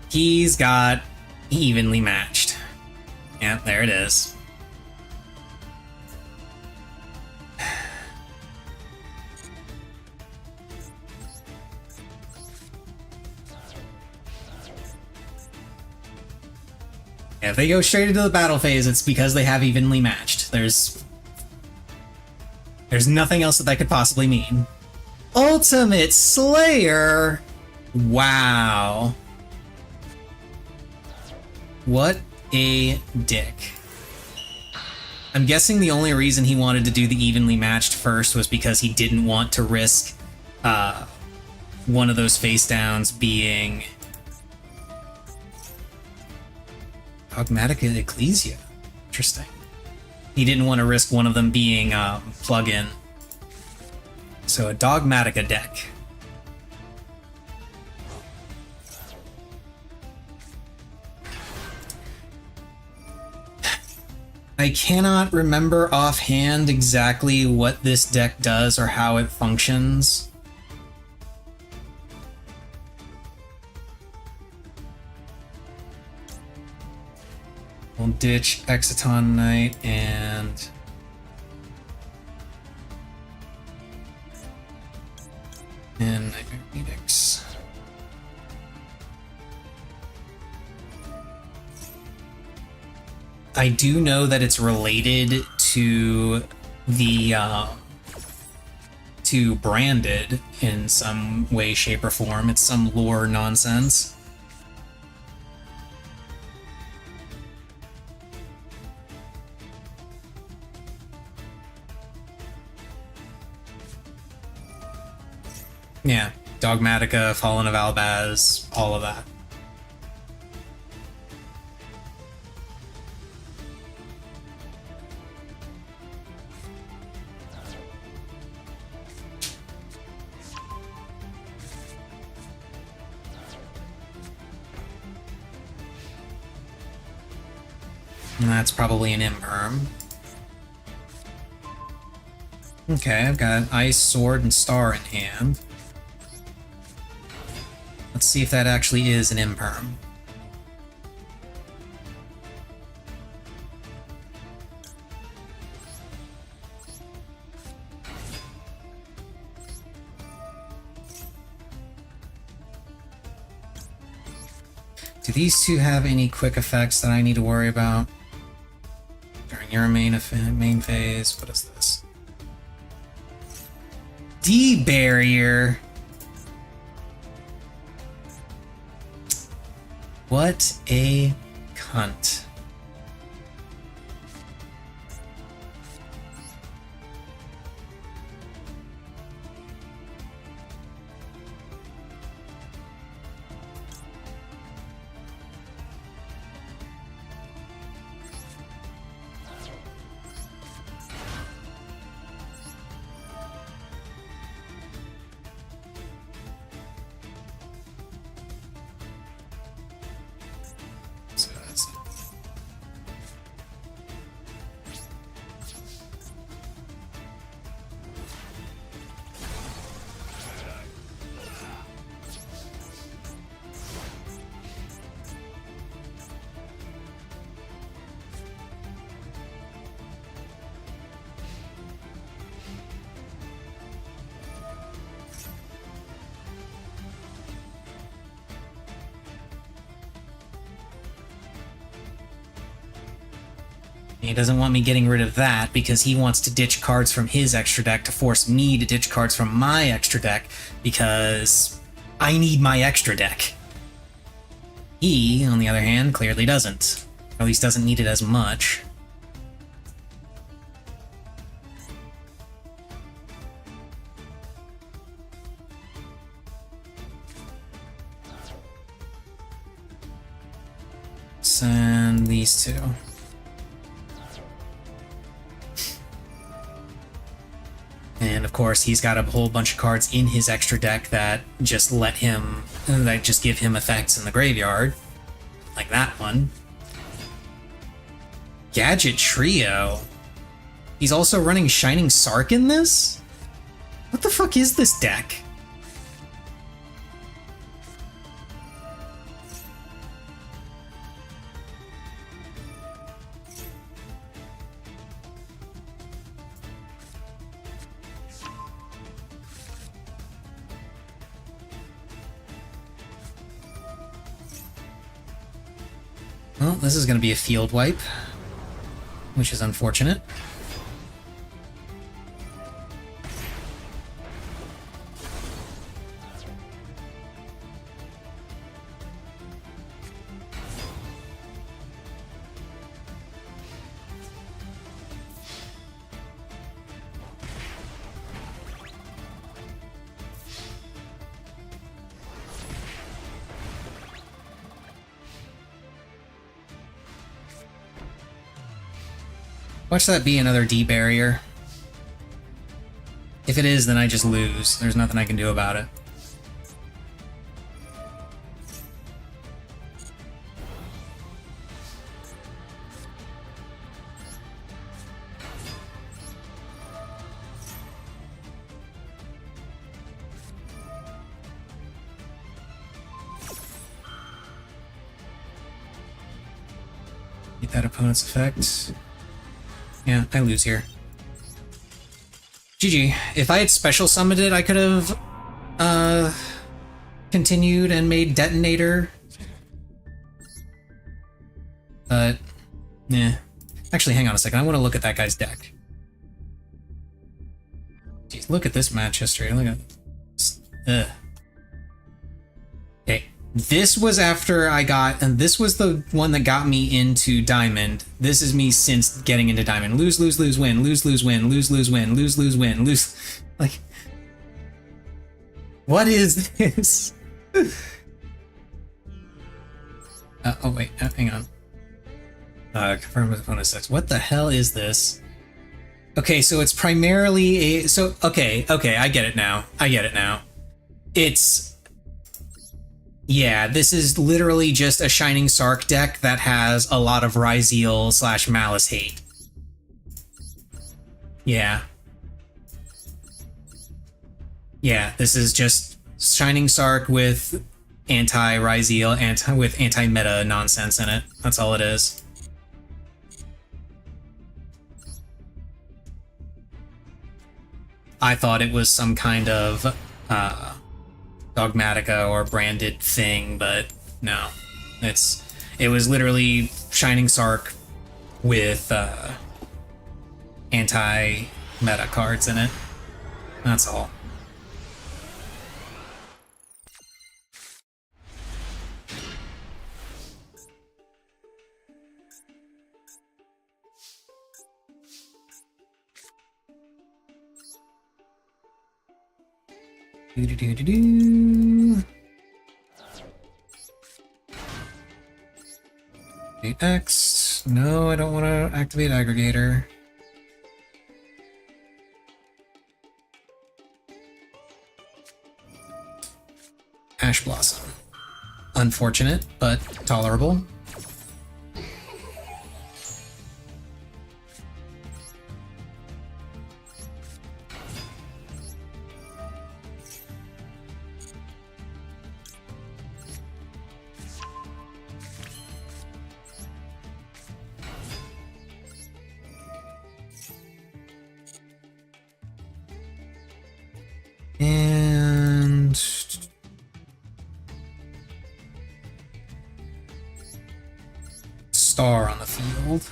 He's got evenly matched. Yeah, there it is. Yeah, if they go straight into the battle phase, it's because they have evenly matched. There's nothing else that could possibly mean. Ultimate Slayer! Wow. What a dick. I'm guessing the only reason he wanted to do the evenly matched first was because he didn't want to risk one of those face downs being Dogmatic Ecclesia. Interesting. He didn't want to risk one of them being plug-in. So a Dogmatica deck. I cannot remember offhand exactly what this deck does or how it functions. We'll ditch Exciton Knight and I do know that it's related to the to Branded in some way, shape, or form. It's some lore nonsense. Yeah, Dogmatica, Fallen of Albaz, all of that. And that's probably an imperm. Okay, I've got Ice, Sword, and Star in hand. Let's see if that actually is an imperm. Do these two have any quick effects that I need to worry about? During your main phase, what is this? D-barrier. What a cunt. He doesn't want me getting rid of that because he wants to ditch cards from his extra deck to force me to ditch cards from my extra deck because I need my extra deck. He, on the other hand, clearly doesn't. Or at least doesn't need it as much. Send these two. And of course, he's got a whole bunch of cards in his extra deck that just let him, that just give him effects in the graveyard. Like that one. Gadget Trio. He's also running Shining Sark in this? What the fuck is this deck? Well, this is going to be a field wipe, which is unfortunate. Watch that be another D barrier. If it is, then I just lose. There's nothing I can do about it. Get that opponent's effect. Yeah, I lose here. GG. If I had special summoned it, I could have continued and made Detonator. But Nah. Actually, hang on a second. I want to look at that guy's deck. Jeez, look at this match history. Look at... Ugh. Okay. This was after I got... And this was the one that got me into Diamond. This is me since getting into Diamond. Lose, lose, lose, win. Lose, lose, win. Lose, lose, win. Lose, lose, win. Lose... Like... What is this? Oh, wait. Hang on. Confirm with opponent 6. What the hell is this? Okay, so it's primarily a... So, okay, I get it now. It's... Yeah, this is literally just a Shining Sark deck that has a lot of Ryzeal / Malice hate. Yeah. Yeah, this is just Shining Sark with anti-Ryzeal, with anti-meta nonsense in it. That's all it is. I thought it was some kind of Dogmatica or branded thing, but no. It was literally Shining Sark with anti-meta cards in it. That's all. Do-do-do-do-do. X. No, I don't want to activate Aggregator. Ash Blossom. Unfortunate, but tolerable. And Star on the field.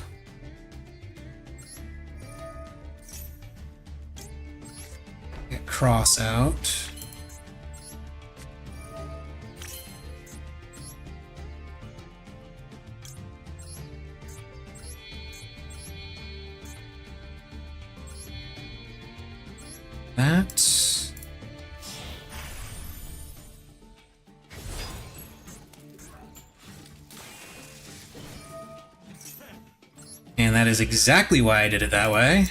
Get Cross out. That. And that is exactly why I did it that way.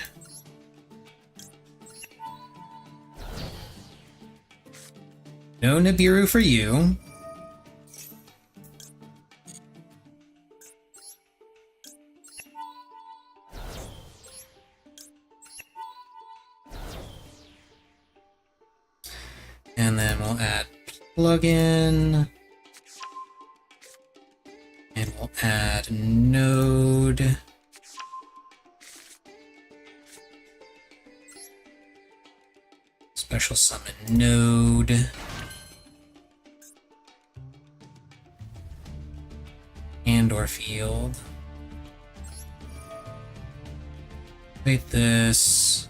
No Nibiru for you. And then we'll add plugin. And we'll add node. Special summon node. And/or field. Wait this.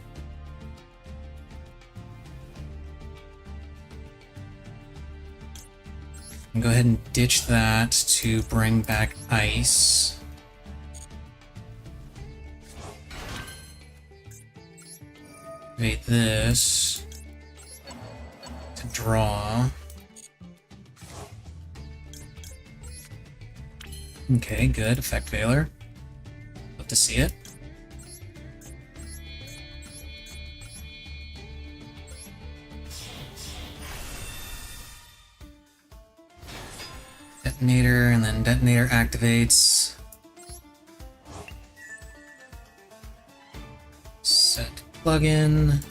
And go ahead and ditch that to bring back ice. Wait this. To draw. Okay, good. Effect Veiler. Love to see it. Detonator, and then Detonator activates. Set plugin.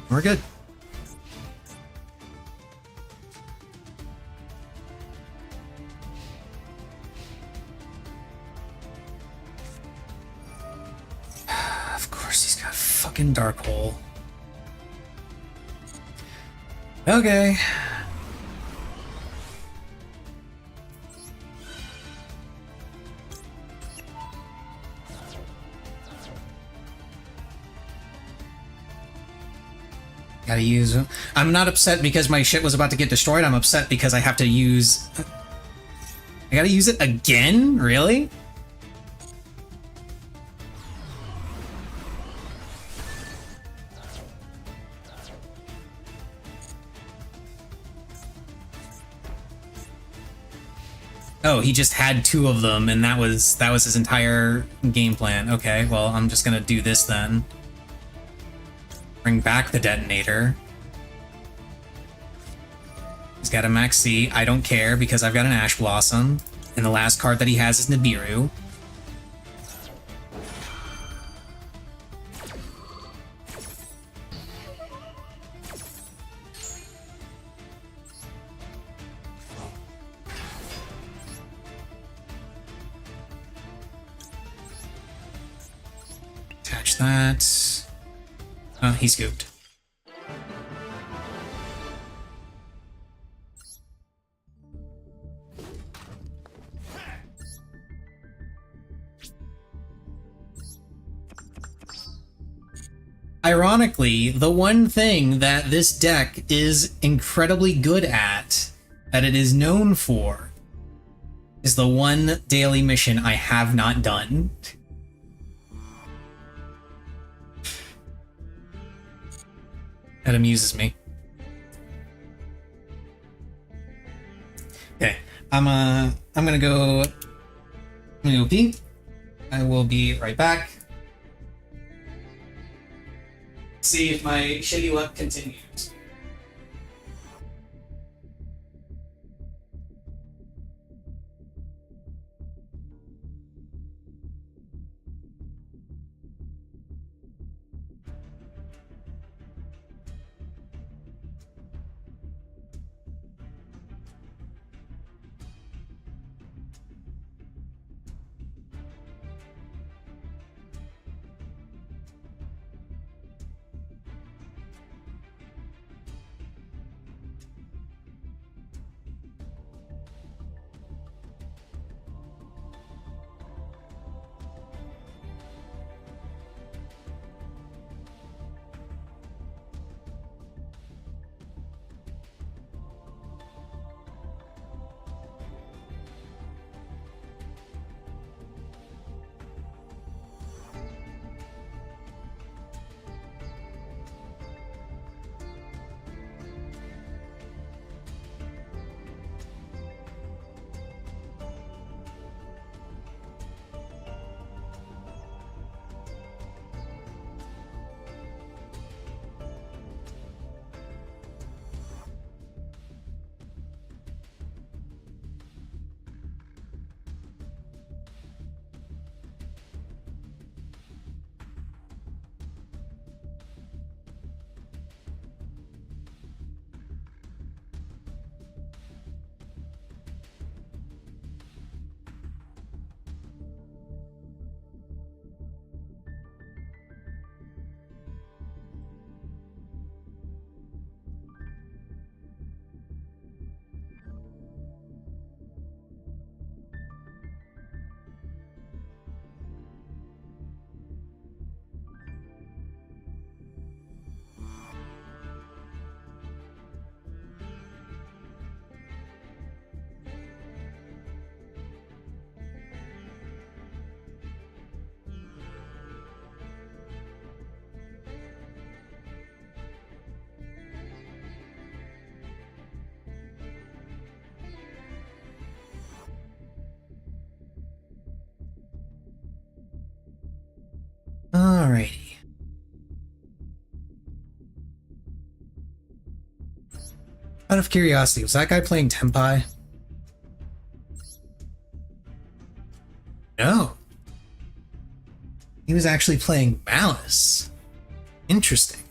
We're good. Of course he's got fucking Dark Hole. Okay. Gotta use... I'm not upset because my shit was about to get destroyed. I'm upset because I have to use... I gotta use it again? Really? Oh, he just had 2 of them, and that was his entire game plan. Okay, well, I'm just gonna do this then. Bring back the detonator. He's got a Max C. I don't care because I've got an Ash Blossom. And the last card that he has is Nibiru. Attach that. Oh, he scooped. Ironically, the one thing that this deck is incredibly good at, that it is known for, is the one daily mission I have not done. That amuses me. Okay, I'm gonna go pee. I will be right back. See if my shitty luck continues. Alrighty. Out of curiosity, was that guy playing Tenpai? No. He was actually playing Malice. Interesting.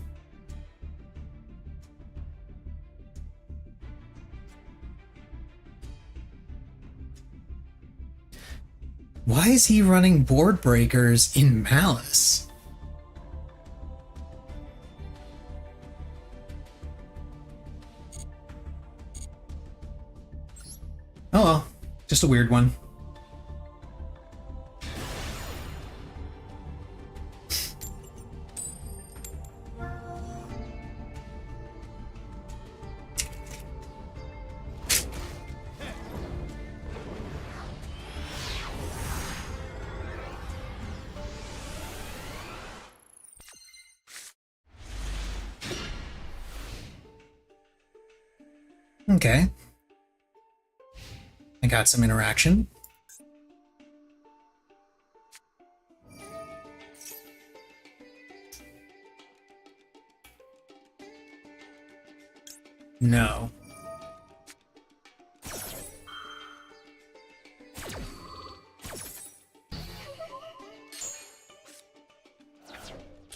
Why is he running board breakers in Malice? Oh well, just a weird one. Okay. I got some interaction. No.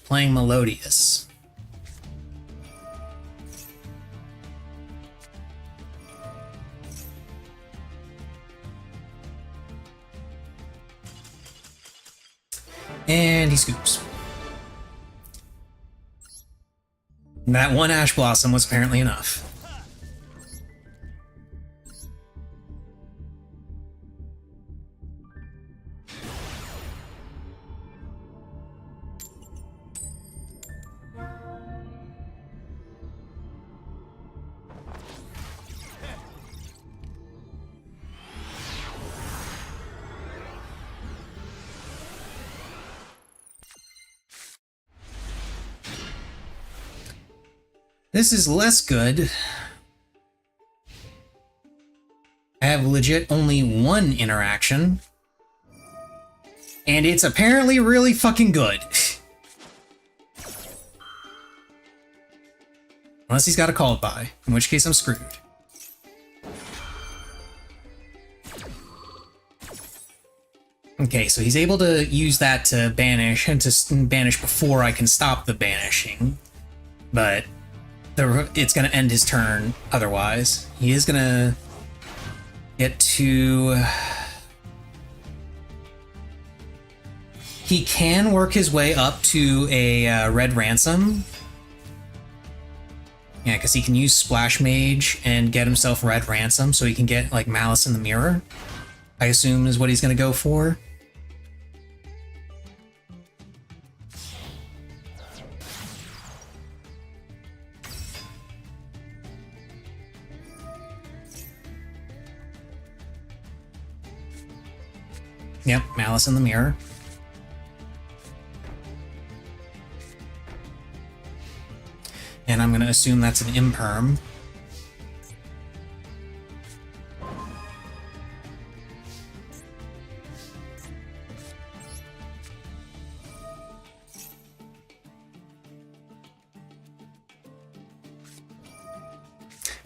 Playing Melodious. And he scoops. That one Ash Blossom was apparently enough. This is less good. I have legit only one interaction. And it's apparently really fucking good. Unless he's got a call by, in which case I'm screwed. Okay, so he's able to use that to banish, and to banish before I can stop the banishing. But it's going to end his turn otherwise. He is going to get to... He can work his way up to a Red Ransom. Yeah, because he can use Splash Mage and get himself Red Ransom, so he can get, like, Malice in the Mirror, I assume is what he's going to go for. Yep, Malice in the Mirror. And I'm going to assume that's an imperm.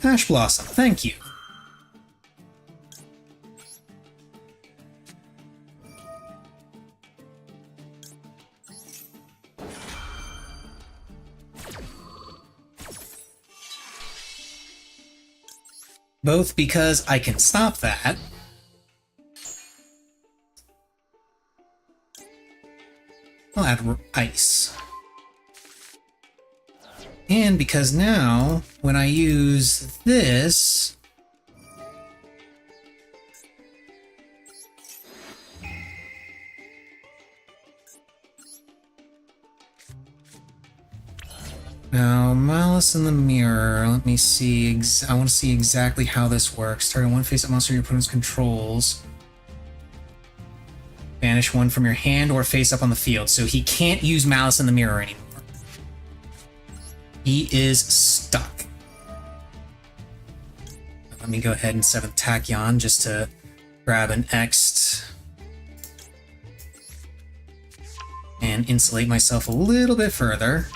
Ash Blossom, thank you. Both because I can stop that, I'll add ice. And because now, when I use this, now, Malice in the Mirror, let me see, I want to see exactly how this works. Target one face-up monster your opponent's controls. Banish one from your hand or face-up on the field. So he can't use Malice in the Mirror anymore. He is stuck. Let me go ahead and 7th Tachyon just to grab an Ext and insulate myself a little bit further.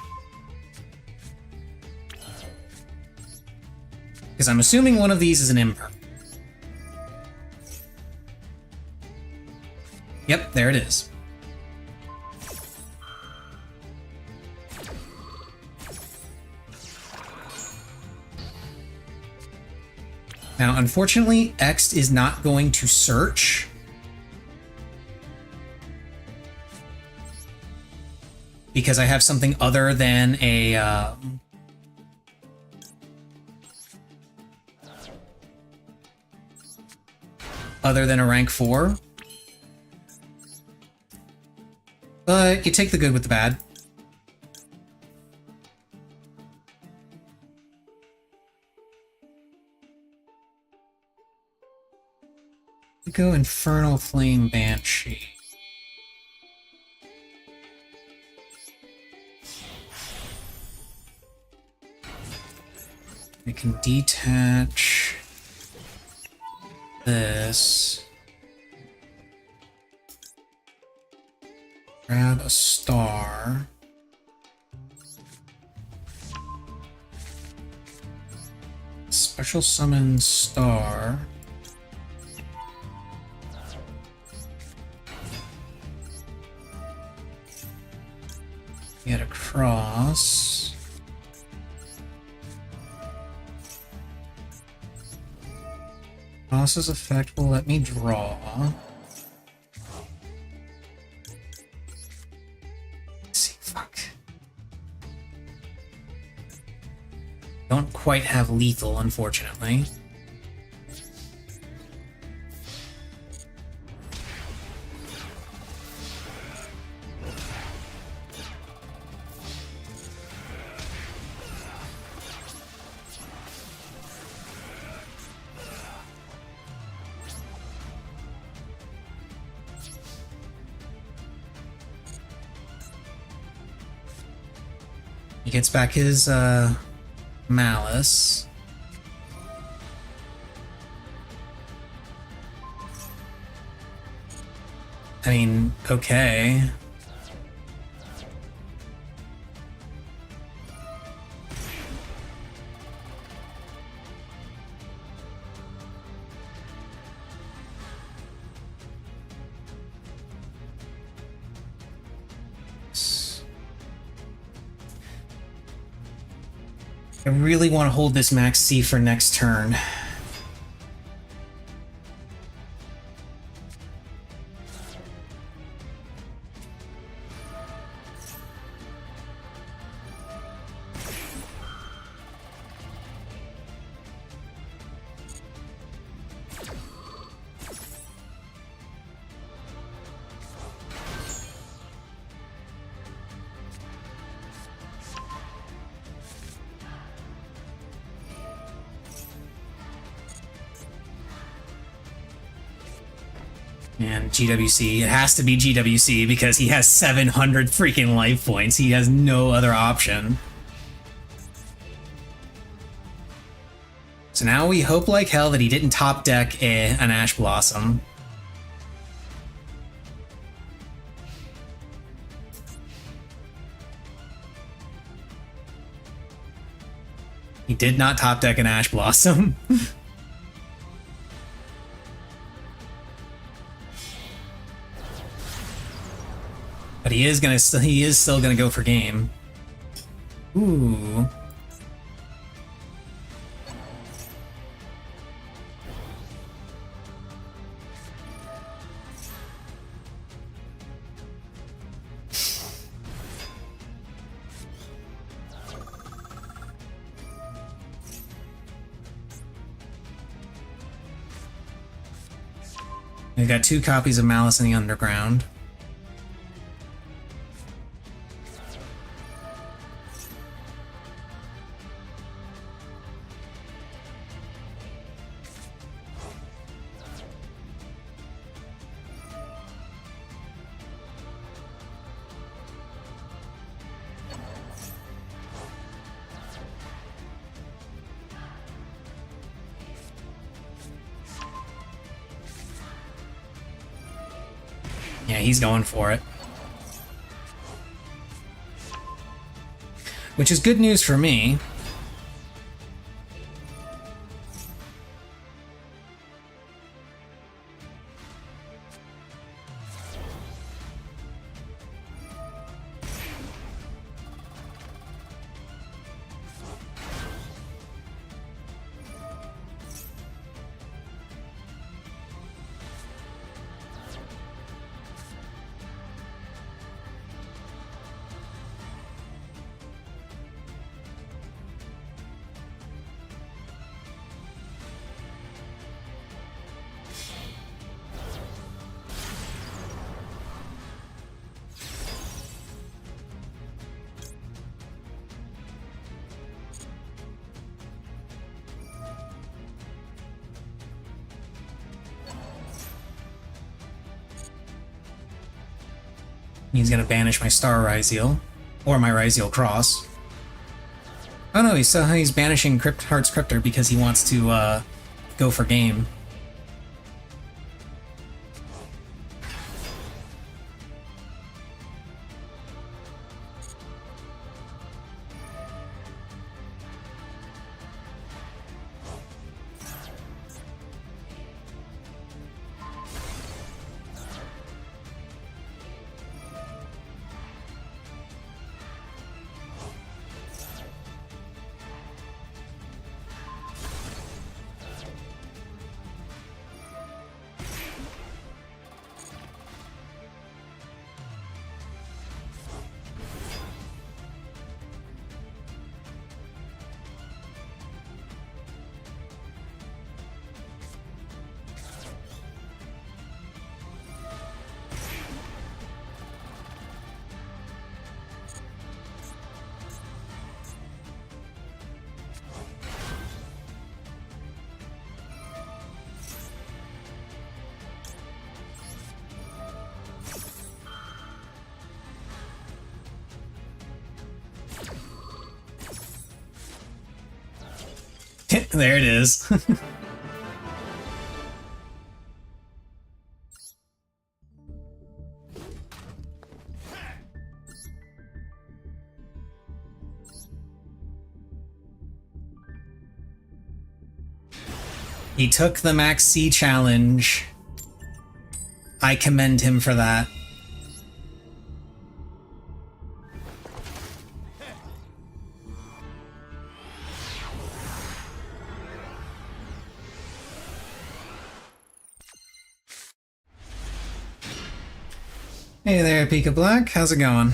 Because I'm assuming one of these is an imperm. Yep, there it is. Now, unfortunately, Ext is not going to search. Because I have something other than a... other than a rank 4. But you take the good with the bad. Go Infernal Flame Banshee. I can detach. this. Grab a star. Special summon star. Get across. Cross's effect will let me draw. Let's see, fuck. Don't quite have lethal, unfortunately. He gets back his malice. I mean, okay. I really want to hold this max C for next turn. And GWC, it has to be GWC because he has 700 freaking life points. He has no other option. So now we hope like hell that he didn't top deck an Ash Blossom. He did not top deck an Ash Blossom. But he is still gonna go for game. Ooh. We've got 2 copies of Malice in the Underground. Yeah, he's going for it. Which is good news for me. He's gonna banish my Star Ryzeal, or my Ryzeal Cross. Oh no, he's banishing Heart's Cryptor because he wants to go for game. There it is. He took the Max C challenge. I commend him for that. Hey there, Pika Black. How's it going?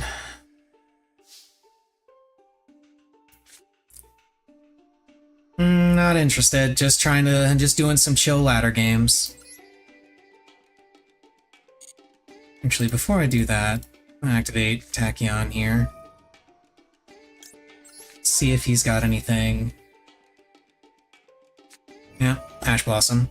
Not interested. Just doing some chill ladder games. Actually, before I do that, I'm gonna activate Tachyon here. See if he's got anything. Yeah, Ash Blossom.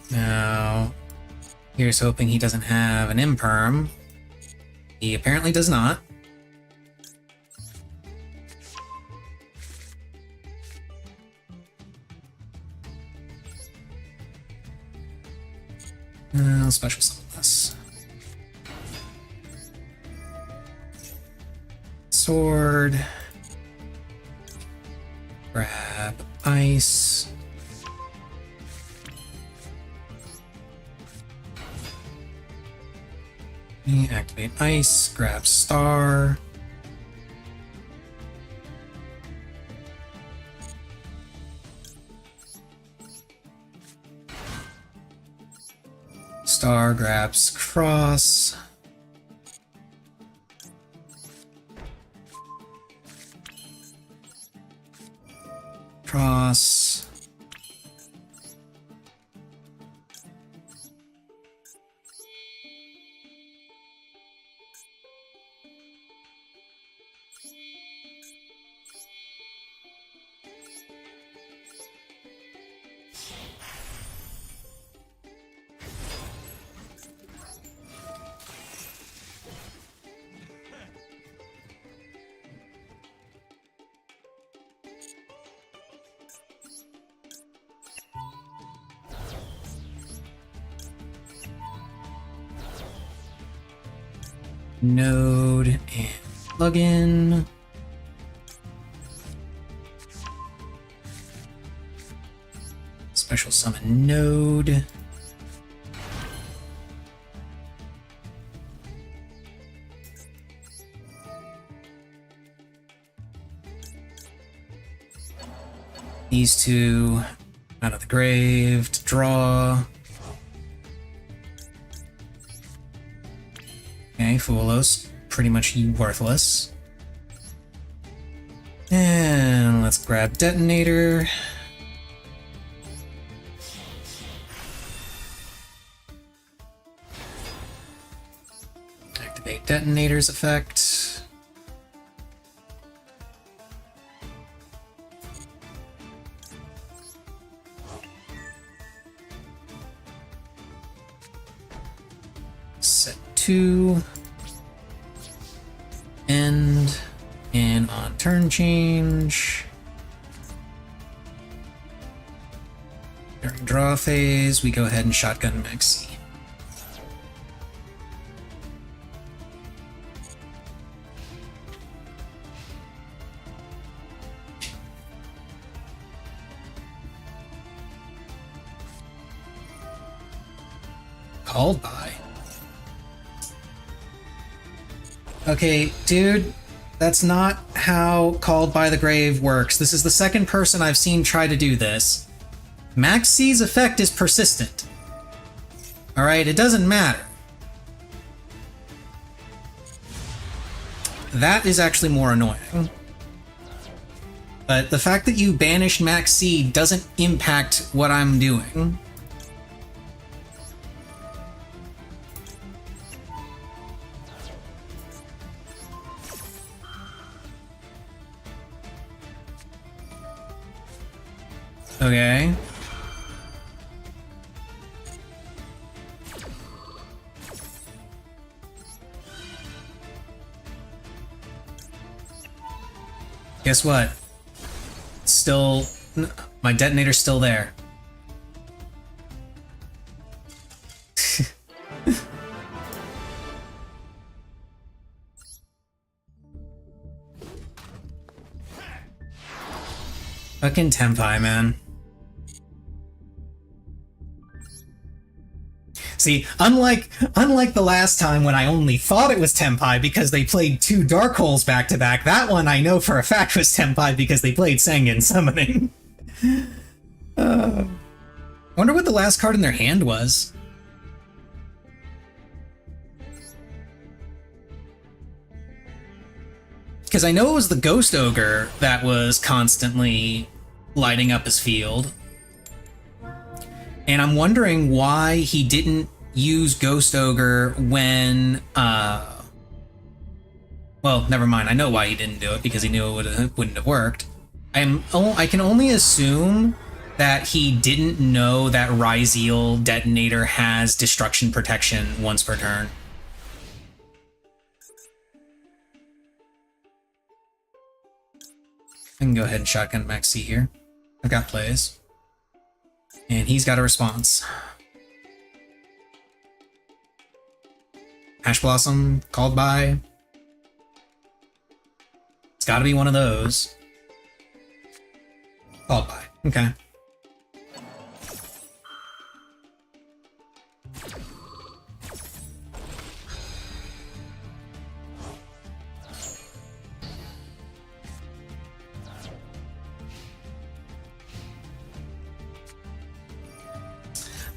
Now, here's hoping he doesn't have an Imperm. He apparently does not. I'll special summon this. Sword. Grab ice. Activate ice, grab star. Star grabs cross. Cross. Node and plugin. Special summon node. These two out of the grave to draw. Okay, Foolos, pretty much worthless. And let's grab Detonator. Activate Detonator's effect. Set 2. End. And on turn change. During draw phase, we go ahead and shotgun Maxi. Called by. Okay, dude, that's not how Called by the Grave works. This is the second person I've seen try to do this. Max C's effect is persistent. Alright, it doesn't matter. That is actually more annoying. But the fact that you banished Max C doesn't impact what I'm doing. Okay. Guess what? Still, my detonator's still there. Fucking Tenpai, man. See, unlike the last time when I only thought it was Tenpai because they played 2 Dark Holes back to back, that one I know for a fact was Tenpai because they played Sengen Summoning. I wonder what the last card in their hand was. Because I know it was the Ghost Ogre that was constantly lighting up his field. And I'm wondering why he didn't use Ghost Ogre when, well, never mind. I know why he didn't do it, because he knew it wouldn't have worked. I can only assume that he didn't know that Ryzeal Detonator has Destruction Protection once per turn. I can go ahead and shotgun Max C here. I've got plays. And he's got a response. Ash Blossom, called by. It's gotta be one of those. Called by, okay.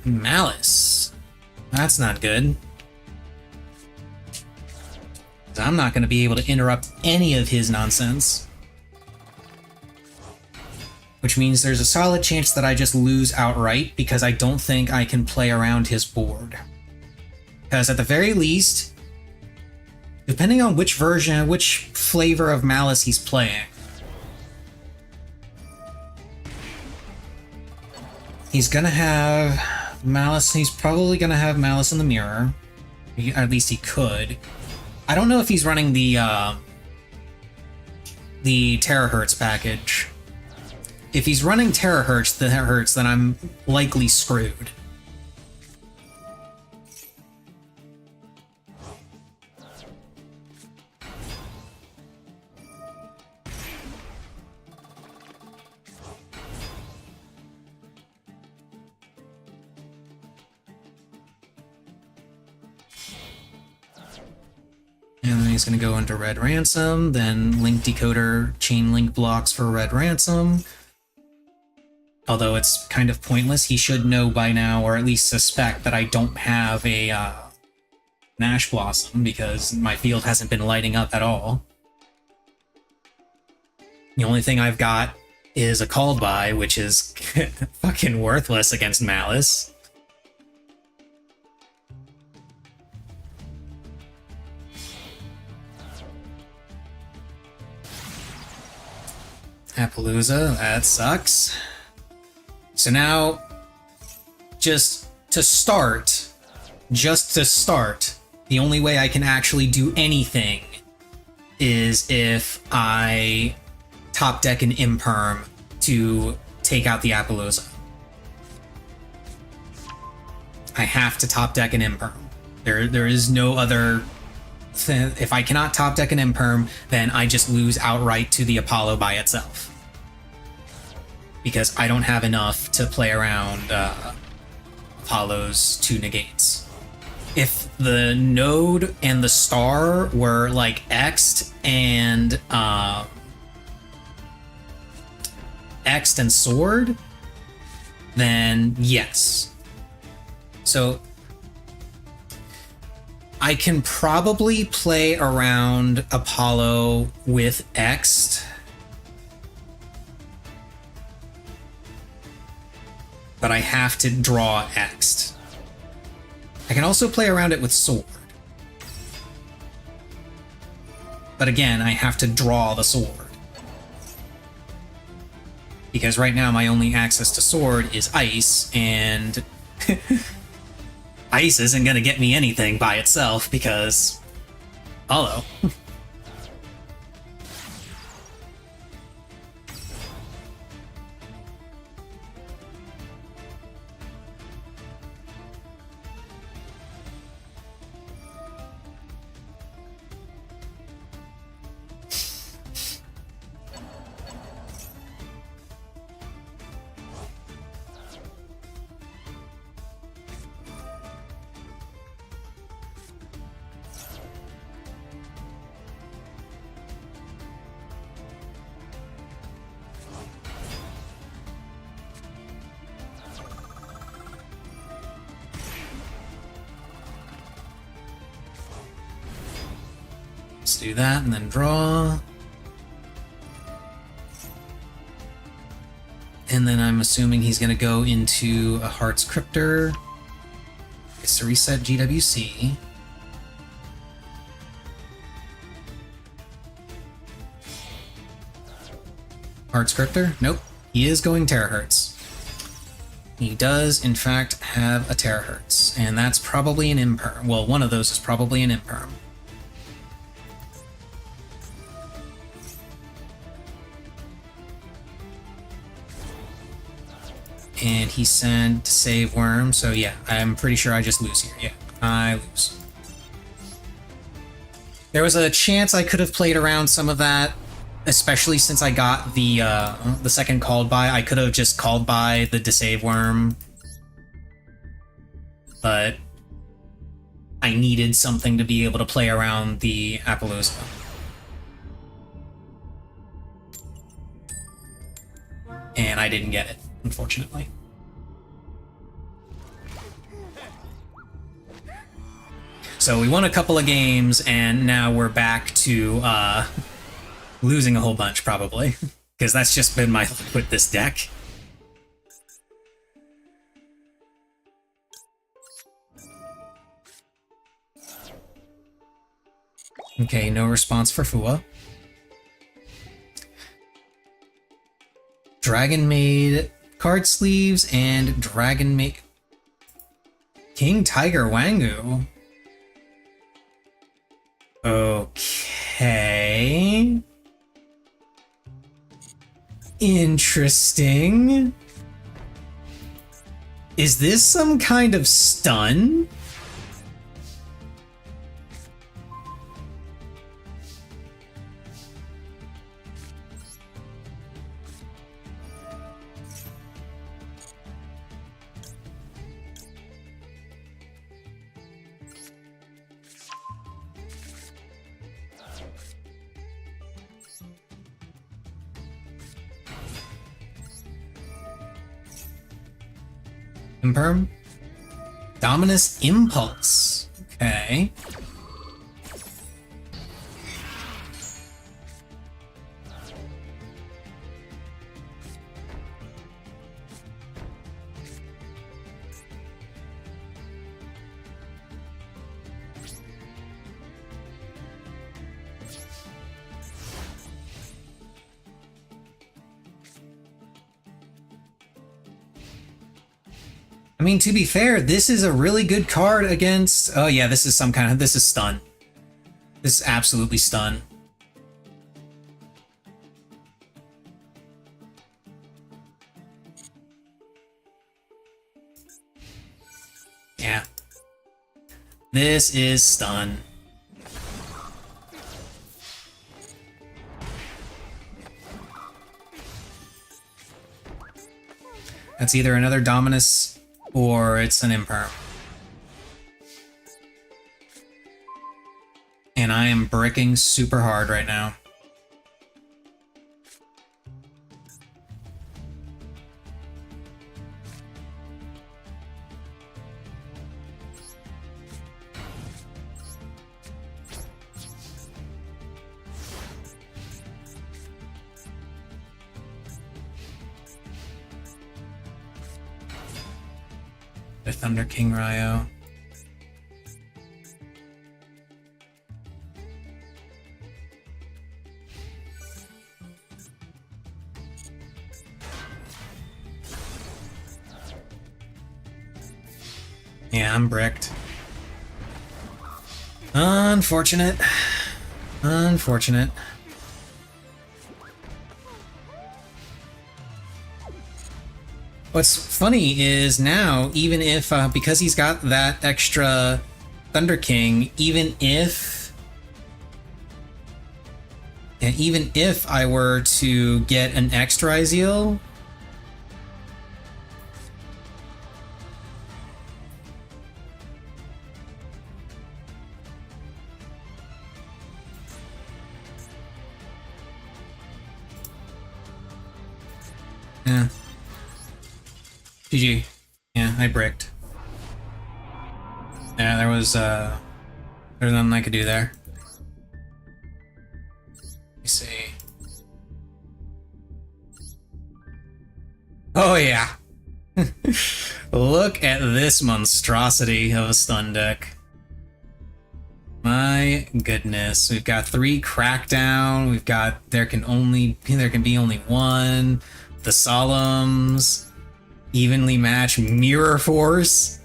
Malice. That's not good. I'm not going to be able to interrupt any of his nonsense. Which means there's a solid chance that I just lose outright because I don't think I can play around his board. Because at the very least, depending on which version, which flavor of Malice he's playing, he's gonna have Malice. He's probably gonna have Malice in the Mirror. At least he could. I don't know if he's running the Terahertz package. If he's running Terahertz, then I'm likely screwed. And then he's going to go into Red Ransom, then Link Decoder, Chain Link blocks for Red Ransom. Although it's kind of pointless, he should know by now, or at least suspect, that I don't have a Ash Blossom, because my field hasn't been lighting up at all. The only thing I've got is a Called By, which is fucking worthless against Malice. Appaloosa, that sucks. So now, just to start, the only way I can actually do anything is if I top deck an Imperm to take out the Appaloosa. I have to top deck an Imperm. There is no other. If I cannot top deck an Imperm, then I just lose outright to the Apollo by itself. Because I don't have enough to play around Apollo's 2 negates. If the node and the star were like X'd and sword, then yes. So I can probably play around Apollo with X'd, but I have to draw X'd. I can also play around it with sword. But again, I have to draw the sword. Because right now my only access to sword is ice, and ice isn't gonna get me anything by itself because... Hello. Let's do that and then draw. And then I'm assuming he's going to go into a Heart's Cryptor. It's to reset GWC. Heart's Cryptor? Nope. He is going Terahertz. He does, in fact, have a Terahertz. And that's probably an Imperm. Well, one of those is probably an Imperm. And he sent Save Worm, so yeah, I'm pretty sure I just lose here. Yeah, I lose. There was a chance I could have played around some of that, especially since I got the second called by. I could have just called by the Save Worm, but I needed something to be able to play around the Appaloosa. And I didn't get it, unfortunately. So we won a couple of games, and now we're back to losing a whole bunch, probably. Because that's just been my luck with this deck. Okay, no response for Fua. Dragon Maid card sleeves and Dragon Maid... King Tiger Wangu. Okay. Interesting. Is this some kind of stun? Imperm? Dominus Impulse. Okay. I mean, to be fair, this is a really good card against... Oh yeah, this is some kind of... This is stun. This is absolutely stun. Yeah. This is stun. That's either another Dominus or it's an Imperm. And I am bricking super hard right now. The Thunder King Ryo. Yeah, I'm bricked. Unfortunate. Unfortunate. What's funny is now, even if, because he's got that extra Thunder King, even if I were to get an extra Izeal, yeah. GG. Yeah, I bricked. Yeah, there's nothing I could do there. Let me see. Oh yeah. Look at this monstrosity of a stun deck. My goodness. We've got 3 Crackdown, we've got there can be only 1. The Solemns. Evenly match Mirror Force.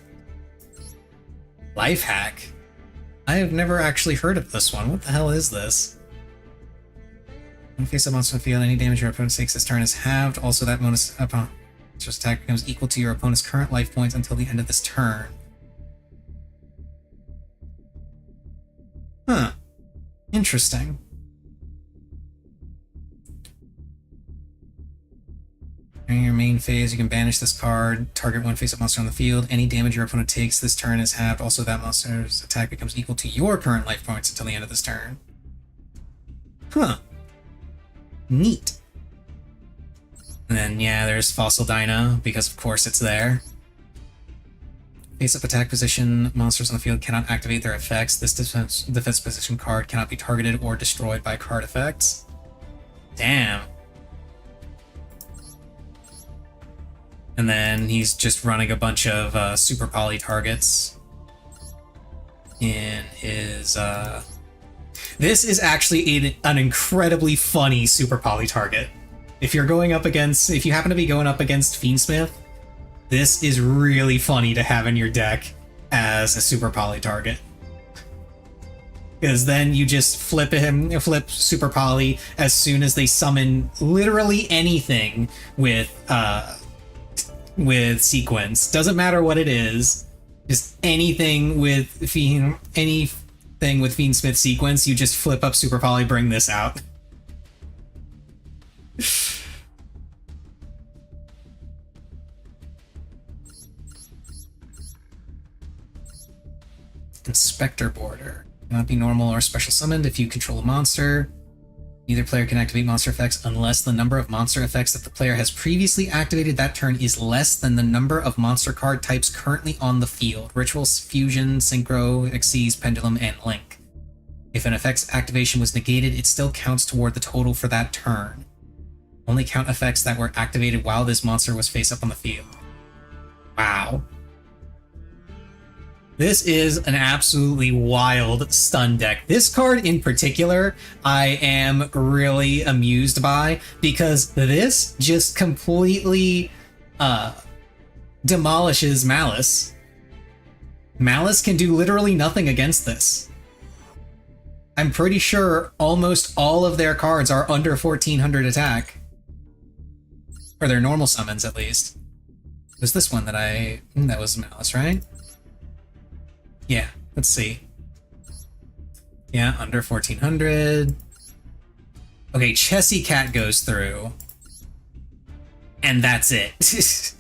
Life Hack. I have never actually heard of this one. What the hell is this? When face up monster on the field, any damage your opponent takes this turn is halved. Also, that bonus upon monster's attack becomes equal to your opponent's current life points until the end of this turn. Huh. Interesting. During your main phase, you can banish this card, target one face-up monster on the field. Any damage your opponent takes this turn is halved. Also, that monster's attack becomes equal to your current life points until the end of this turn. Huh. Neat. And then, yeah, there's Fossil Dyna, because of course it's there. Face-up attack position, monsters on the field cannot activate their effects. This defense position card cannot be targeted or destroyed by card effects. Damn. And then he's just running a bunch of super poly targets in his... This is actually an incredibly funny super poly target. If you happen to be going up against Fiendsmith, this is really funny to have in your deck as a super poly target. Because then you just flip super poly as soon as they summon literally anything with sequence. Doesn't matter what it is, just anything with Fiendsmith sequence, you just flip up super poly, bring this out. Inspector Border. Cannot be normal or special summoned if you control a monster. Neither player can activate monster effects unless the number of monster effects that the player has previously activated that turn is less than the number of monster card types currently on the field. Ritual, Fusion, Synchro, Xyz, Pendulum, and Link. If an effect's activation was negated, it still counts toward the total for that turn. Only count effects that were activated while this monster was face up on the field. Wow. This is an absolutely wild stun deck. This card in particular, I am really amused by, because this just completely demolishes Malice. Malice can do literally nothing against this. I'm pretty sure almost all of their cards are under 1400 attack. Or their normal summons, at least. It was this one that was Malice, right? Yeah, let's see. Yeah, under 1400. Okay, Chessy Cat goes through. And that's it.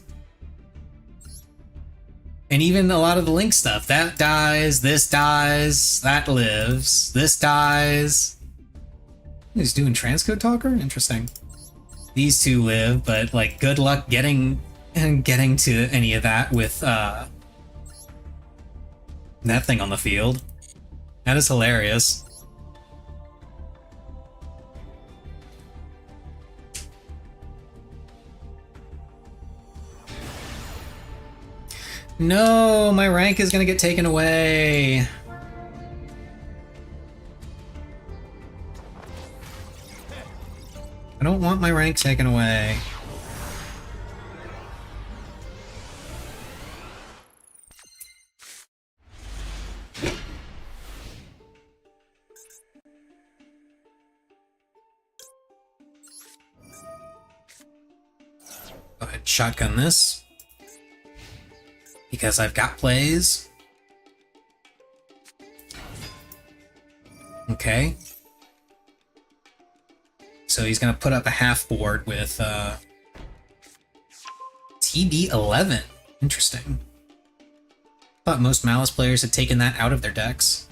And even a lot of the Link stuff. That dies, this dies, that lives, this dies. He's doing Transcode Talker? Interesting. These two live, but like good luck getting to any of that with that thing on the field. That is hilarious. No, my rank is gonna get taken away. I don't want my rank taken away. Go ahead, shotgun this. Because I've got plays. Okay. So he's gonna put up a half board with TB11. Interesting. Thought most Malice players had taken that out of their decks.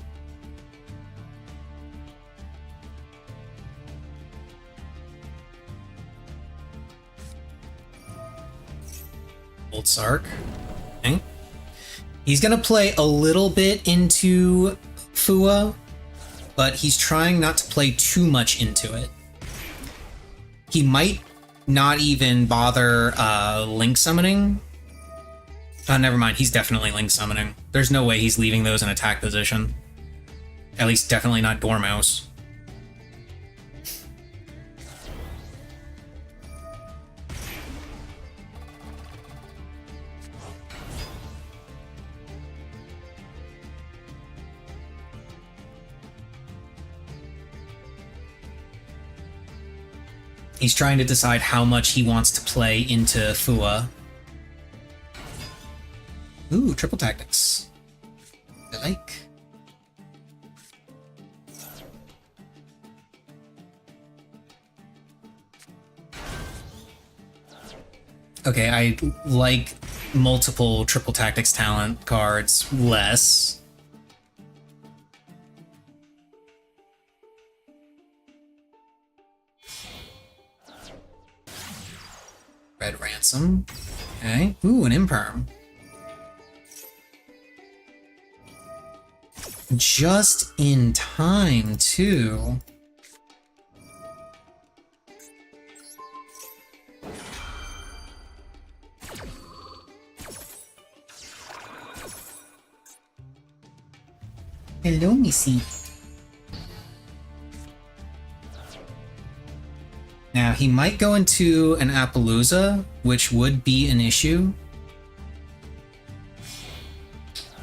Old Sark. Okay. He's gonna play a little bit into Fua, but he's trying not to play too much into it. He might not even bother Link summoning. Oh, never mind. He's definitely Link summoning. There's no way he's leaving those in attack position. At least definitely not Dormouse. He's trying to decide how much he wants to play into Fua. Ooh, triple tactics. I like. Okay, I like multiple triple tactics talent cards less. Red Ransom. Okay. Ooh, an Imperm. Just in time, too. Hello, Missy. Now, he might go into an Appaloosa, which would be an issue.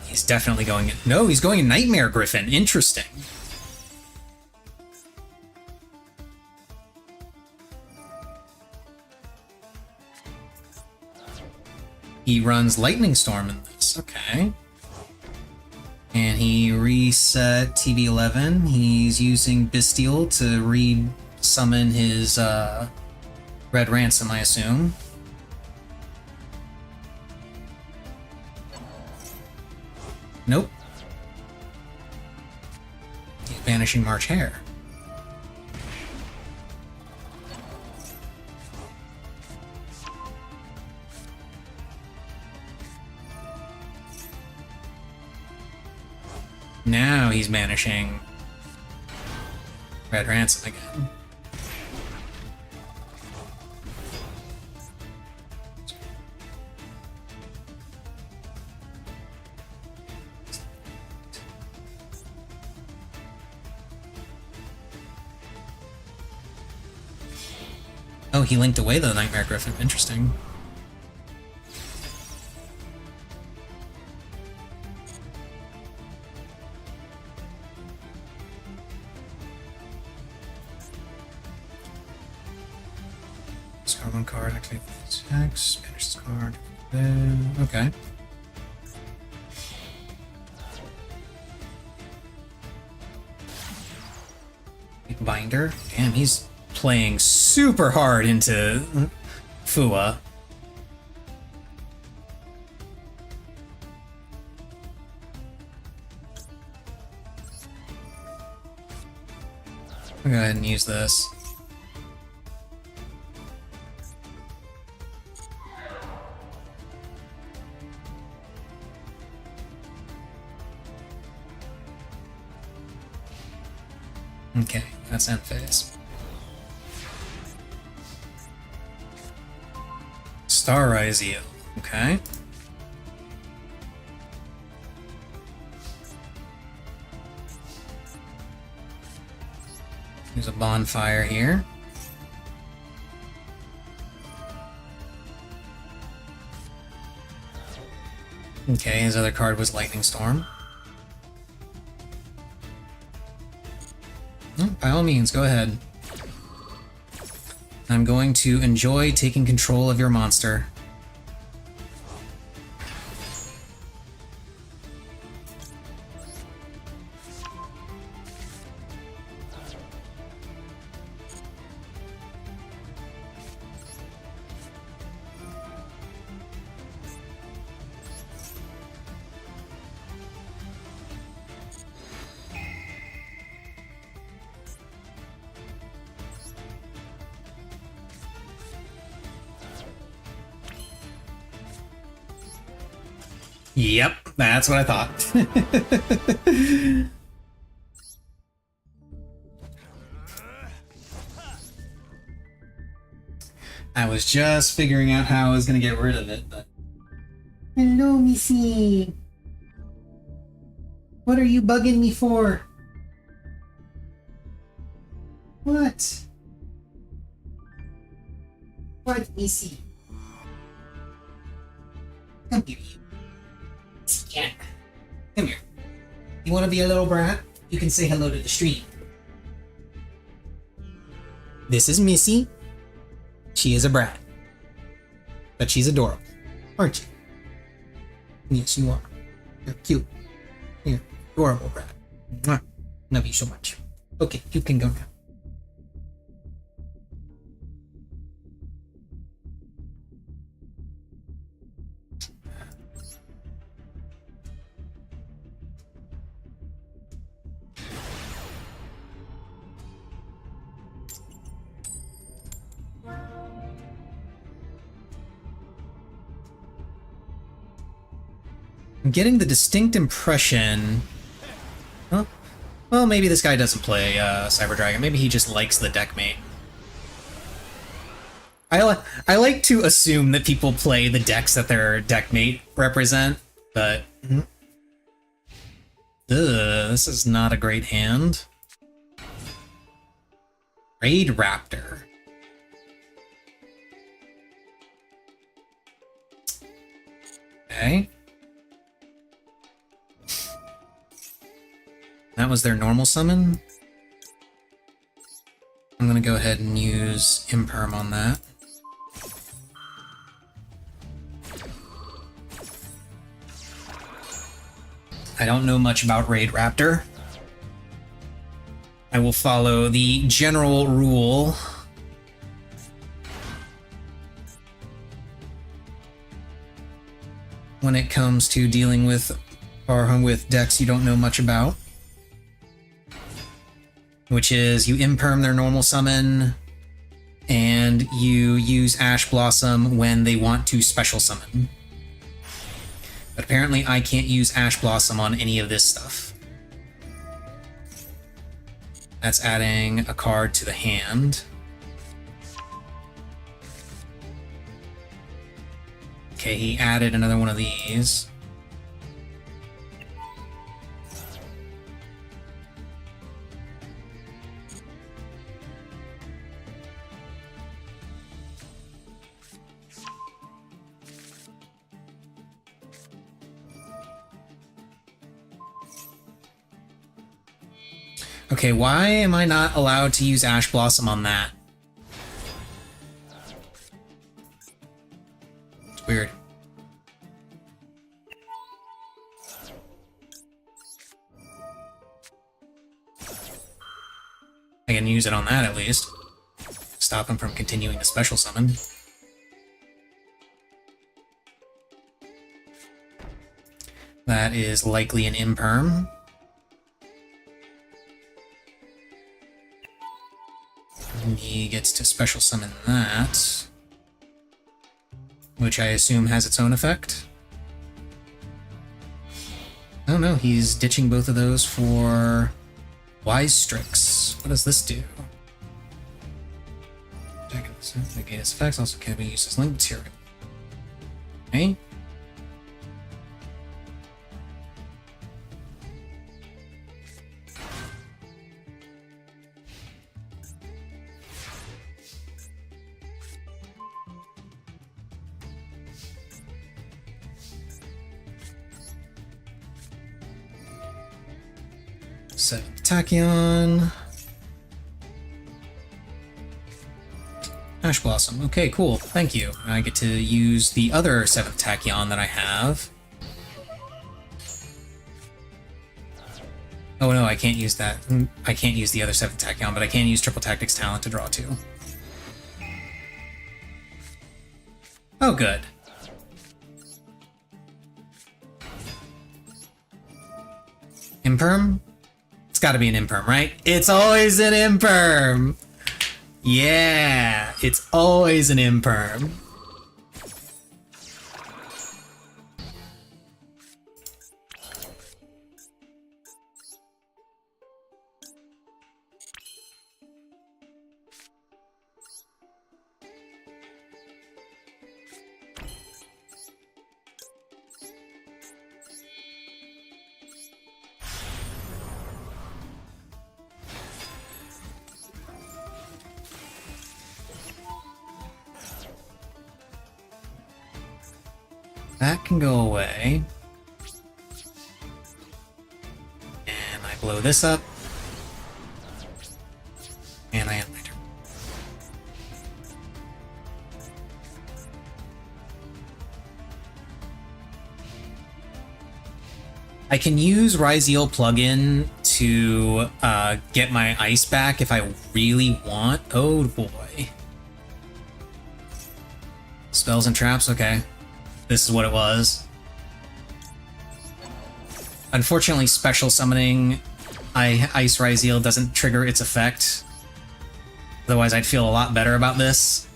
He's definitely going... No, he's going Nightmare Griffin. Interesting. He runs Lightning Storm in this. Okay. And he reset TV11. He's using Bestial to re-summon his Red Ransom, I assume. Nope. He's banishing March Hare. Now he's banishing Red Ransom again. Oh, he linked away the Nightmare Griffin. Interesting. Discard one card, activate this X, banish this card. Okay. Binder. Damn, he's playing super hard into Fua. I'll go ahead and use this. Okay, that's end phase. Starrise Eel. Okay. There's a bonfire here. Okay, his other card was Lightning Storm. By all means, go ahead. I'm going to enjoy taking control of your monster. Yep, that's what I thought. I was just figuring out how I was gonna get rid of it, but... Hello, Missy. What are you bugging me for? What? What, Missy? Come here, you. Cat. Come here. You want to be a little brat? You can say hello to the stream. This is Missy. She is a brat. But she's adorable. Aren't you? Yes, you are. You're cute. You're adorable brat. Mwah. Love you so much. Okay, you can go now. I'm getting the distinct impression... Huh? Well, maybe this guy doesn't play Cyber Dragon. Maybe he just likes the deckmate. I like to assume that people play the decks that their deckmate represent, but... this is not a great hand. Raid Raptor. Okay. That was their normal summon. I'm gonna go ahead and use Imperm on that. I don't know much about Raid Raptor. I will follow the general rule. When it comes to dealing with decks you don't know much about. Which is you imperm their normal summon, and you use Ash Blossom when they want to special summon. But apparently I can't use Ash Blossom on any of this stuff. That's adding a card to the hand. Okay, he added another one of these. Okay, why am I not allowed to use Ash Blossom on that? It's weird. I can use it on that at least. Stop him from continuing to special summon. That is likely an imperm. And he gets to special summon that, which I assume has its own effect. Oh no, he's ditching both of those for Wise Strix. What does this do? Negate its effects, also can be used as link material. Okay. Seventh Tachyon. Ash Blossom. Okay, cool. Thank you. I get to use the other 7th Tachyon that I have. Oh no, I can't use that. I can't use the other 7th Tachyon, but I can use Triple Tactics Talent to draw 2. Oh, good. Imperm? It's gotta be an Imperm, right? It's always an Imperm! Yeah, it's always an Imperm. That can go away. And I blow this up. And I end my turn. I can use Ryzeal plugin to get my ice back if I really want. Oh boy. Spells and traps, okay. This is what it was. Unfortunately, special summoning Ice Ryzeal doesn't trigger its effect. Otherwise, I'd feel a lot better about this.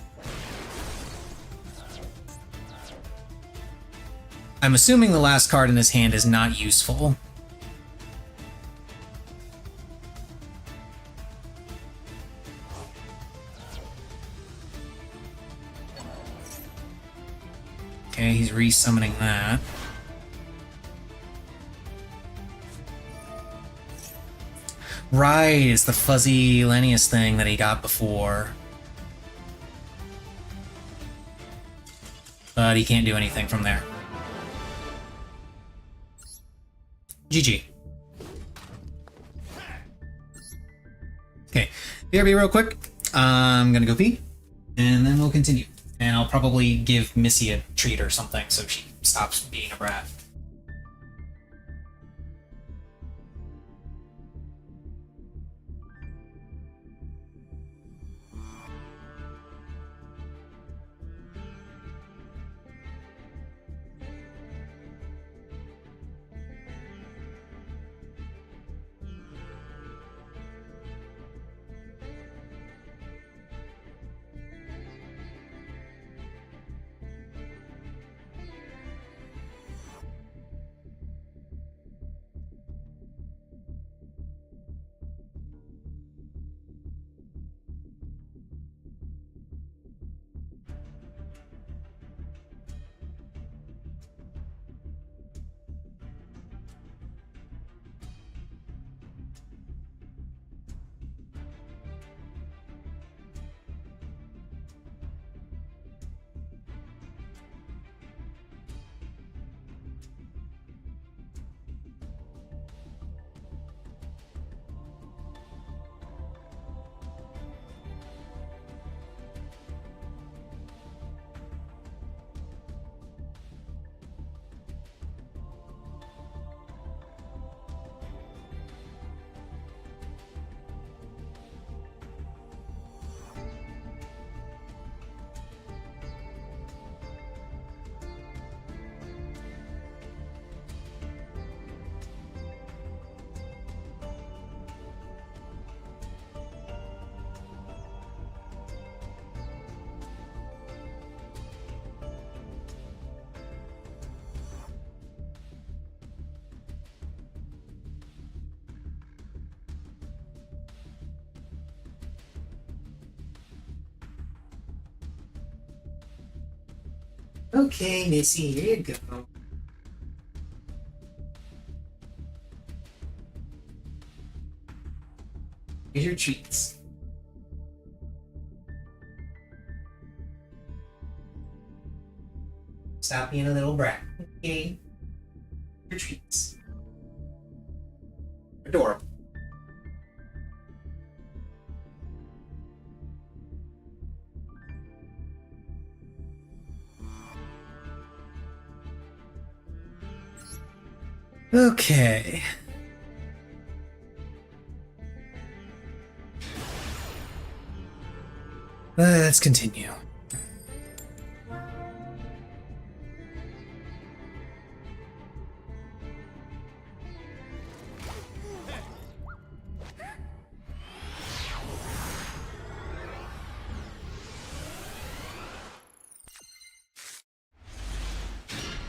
I'm assuming the last card in his hand is not useful. Okay, he's re-summoning that. Right, it's the fuzzy Lanius thing that he got before. But he can't do anything from there. GG. Okay, BRB real quick. I'm gonna go pee, and then we'll continue. And I'll probably give Missy a treat or something so she stops being a brat. Okay, Missy, here you go. Here's your treats. Stop being a little brat. Okay. Your treats. Adorable. Okay. Let's continue.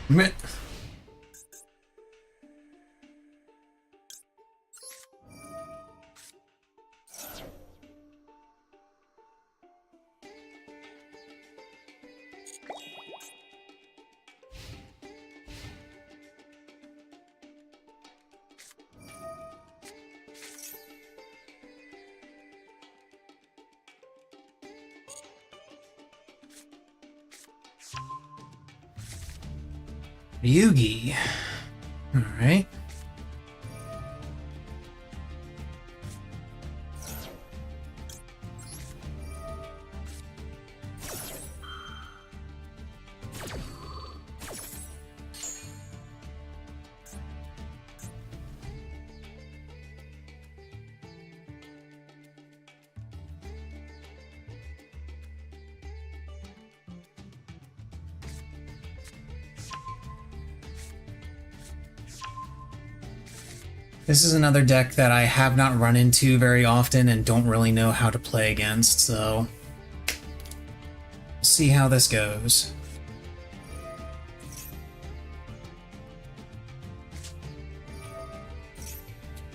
Meh. Yugi. Alright. This is another deck that I have not run into very often and don't really know how to play against, so we'll see how this goes.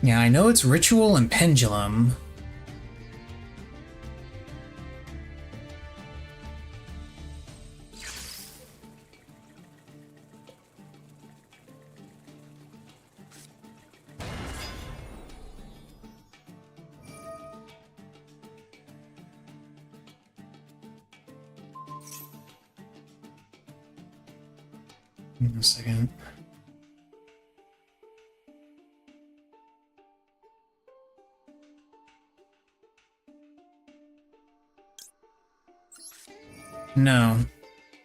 Yeah, I know it's Ritual and Pendulum. Give me a second. No,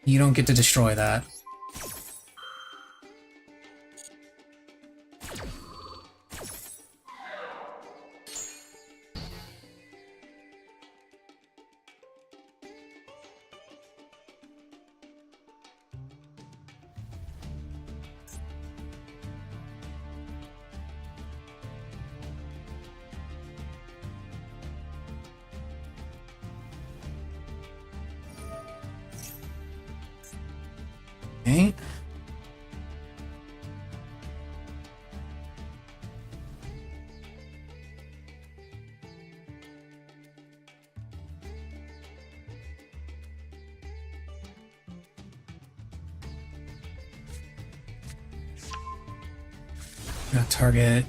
you don't get to destroy that. Okay. Gonna target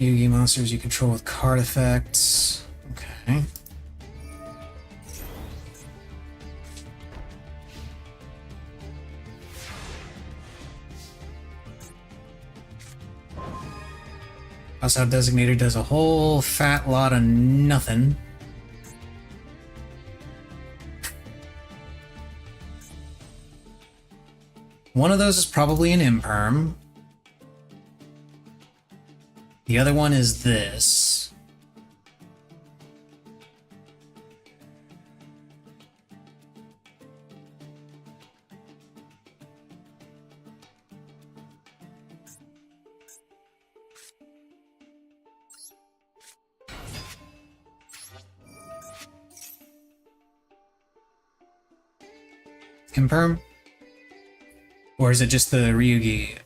Yugi monsters you control with card effects. Okay. Also, Designator does a whole fat lot of nothing. One of those is probably an imperm. The other one is this. Imperm? Or is it just the Ryugi?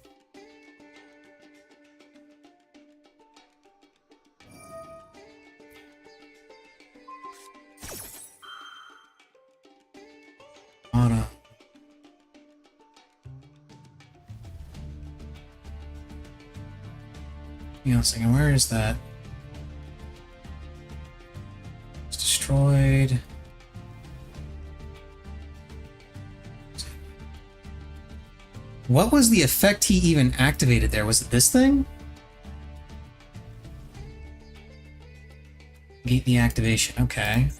Anna. Hang on a second, where is that? It's destroyed. What was the effect he even activated there? Was it this thing? Gate the activation, okay.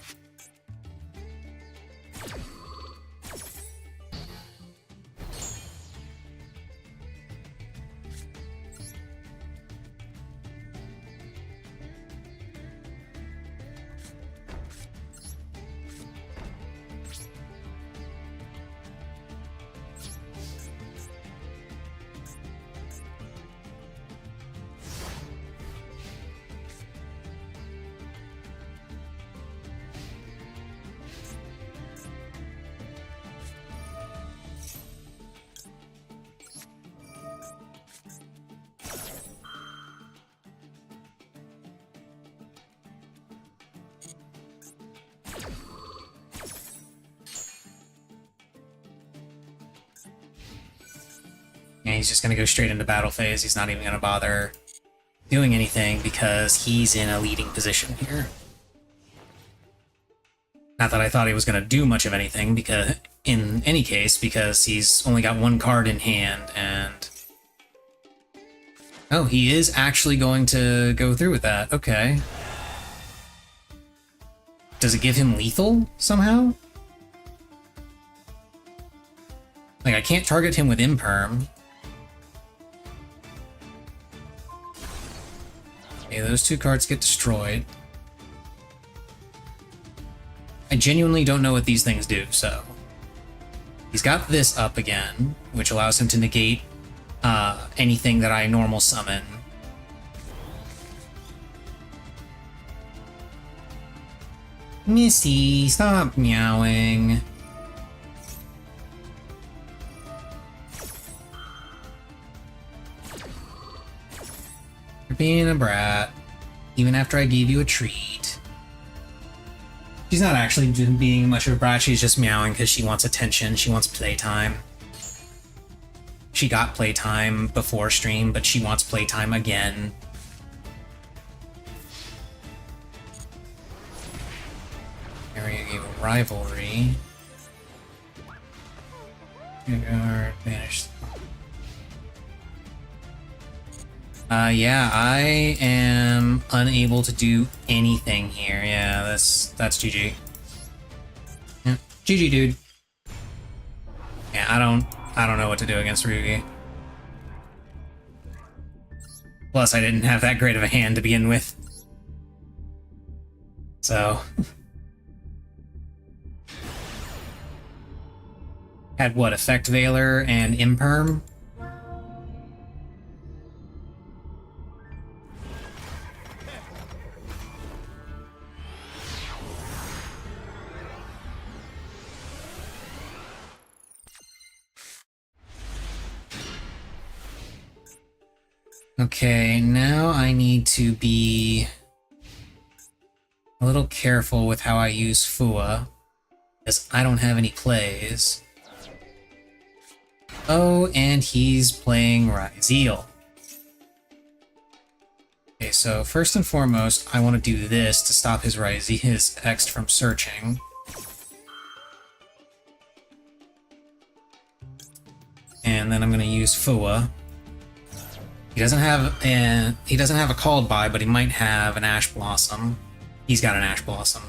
he's just going to go straight into battle phase. He's not even going to bother doing anything because he's in a leading position here. Not that I thought he was going to do much of anything, because in any case, because he's only got one card in hand, and... Oh, he is actually going to go through with that. Okay. Does it give him lethal, somehow? Like, I can't target him with Imperm. Okay, those two cards get destroyed. I genuinely don't know what these things do, so... He's got this up again, which allows him to negate anything that I normal summon. Missy, stop meowing. You're being a brat, even after I gave you a treat. She's not actually being much of a brat, she's just meowing because she wants attention, she wants playtime. She got playtime before stream, but she wants playtime again. Area gave a rivalry. Vanished. Yeah, I am unable to do anything here. Yeah, that's GG. Yeah, GG, dude. Yeah, I don't know what to do against Ryugi. Plus, I didn't have that great of a hand to begin with. So... Had what, Effect Veiler and Imperm? Okay, now I need to be a little careful with how I use Fua, because I don't have any plays. Oh, and he's playing Ryzeal. Okay, so first and foremost, I want to do this to stop his X from searching. And then I'm going to use Fua. He doesn't have a called by, but he might have an Ash Blossom. He's got an Ash Blossom.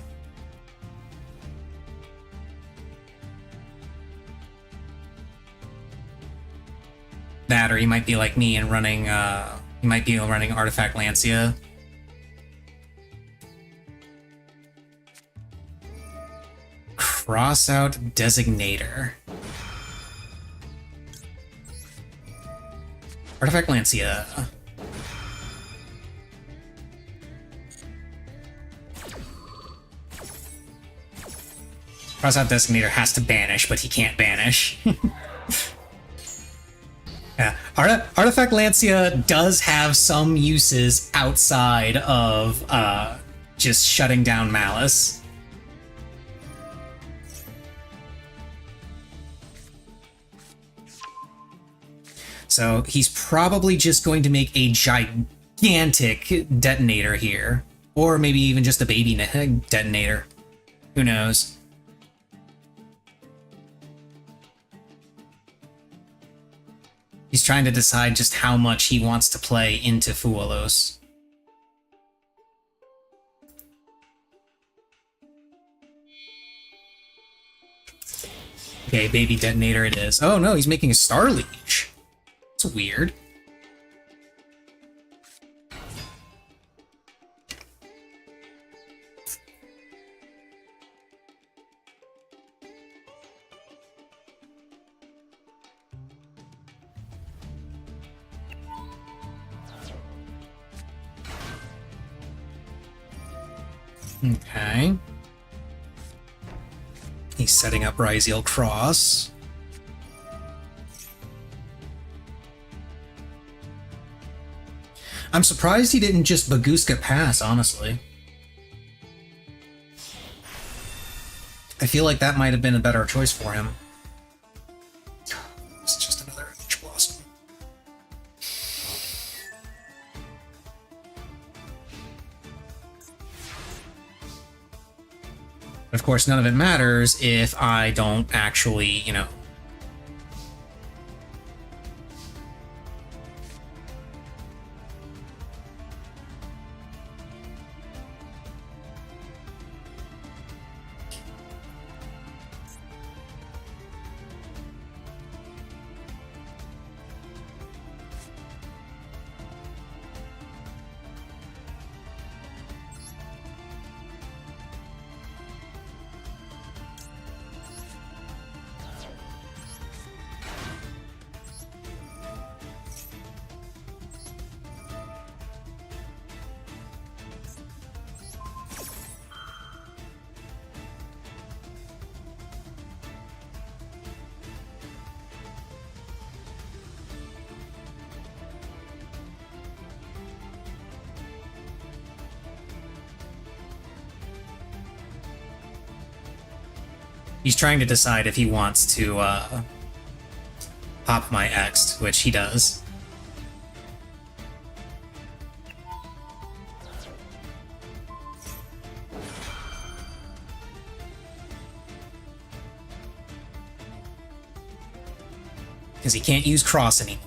That, or he might be like me and running, he might be running Artifact Lancia. Cross out Designator. Artifact Lancia. Cross out Designator has to banish, but he can't banish. Yeah, Artifact Lancia does have some uses outside of just shutting down Malice. So he's probably just going to make a gigantic detonator here. Or maybe even just a baby detonator. Who knows? He's trying to decide just how much he wants to play into Fuelos. Okay, baby detonator it is. Oh no, he's making a Star Leech. That's weird. Okay. He's setting up Ryzeal Cross. I'm surprised he didn't just Baguska Pass, honestly. I feel like that might have been a better choice for him. It's just another H Blossom. Of course, none of it matters if I don't actually, you know... He's trying to decide if he wants to pop my X, which he does. Because he can't use cross anymore.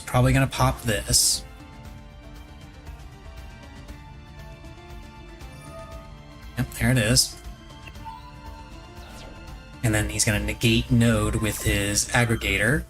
Probably gonna pop this. Yep, there it is. And then he's gonna negate node with his aggregator.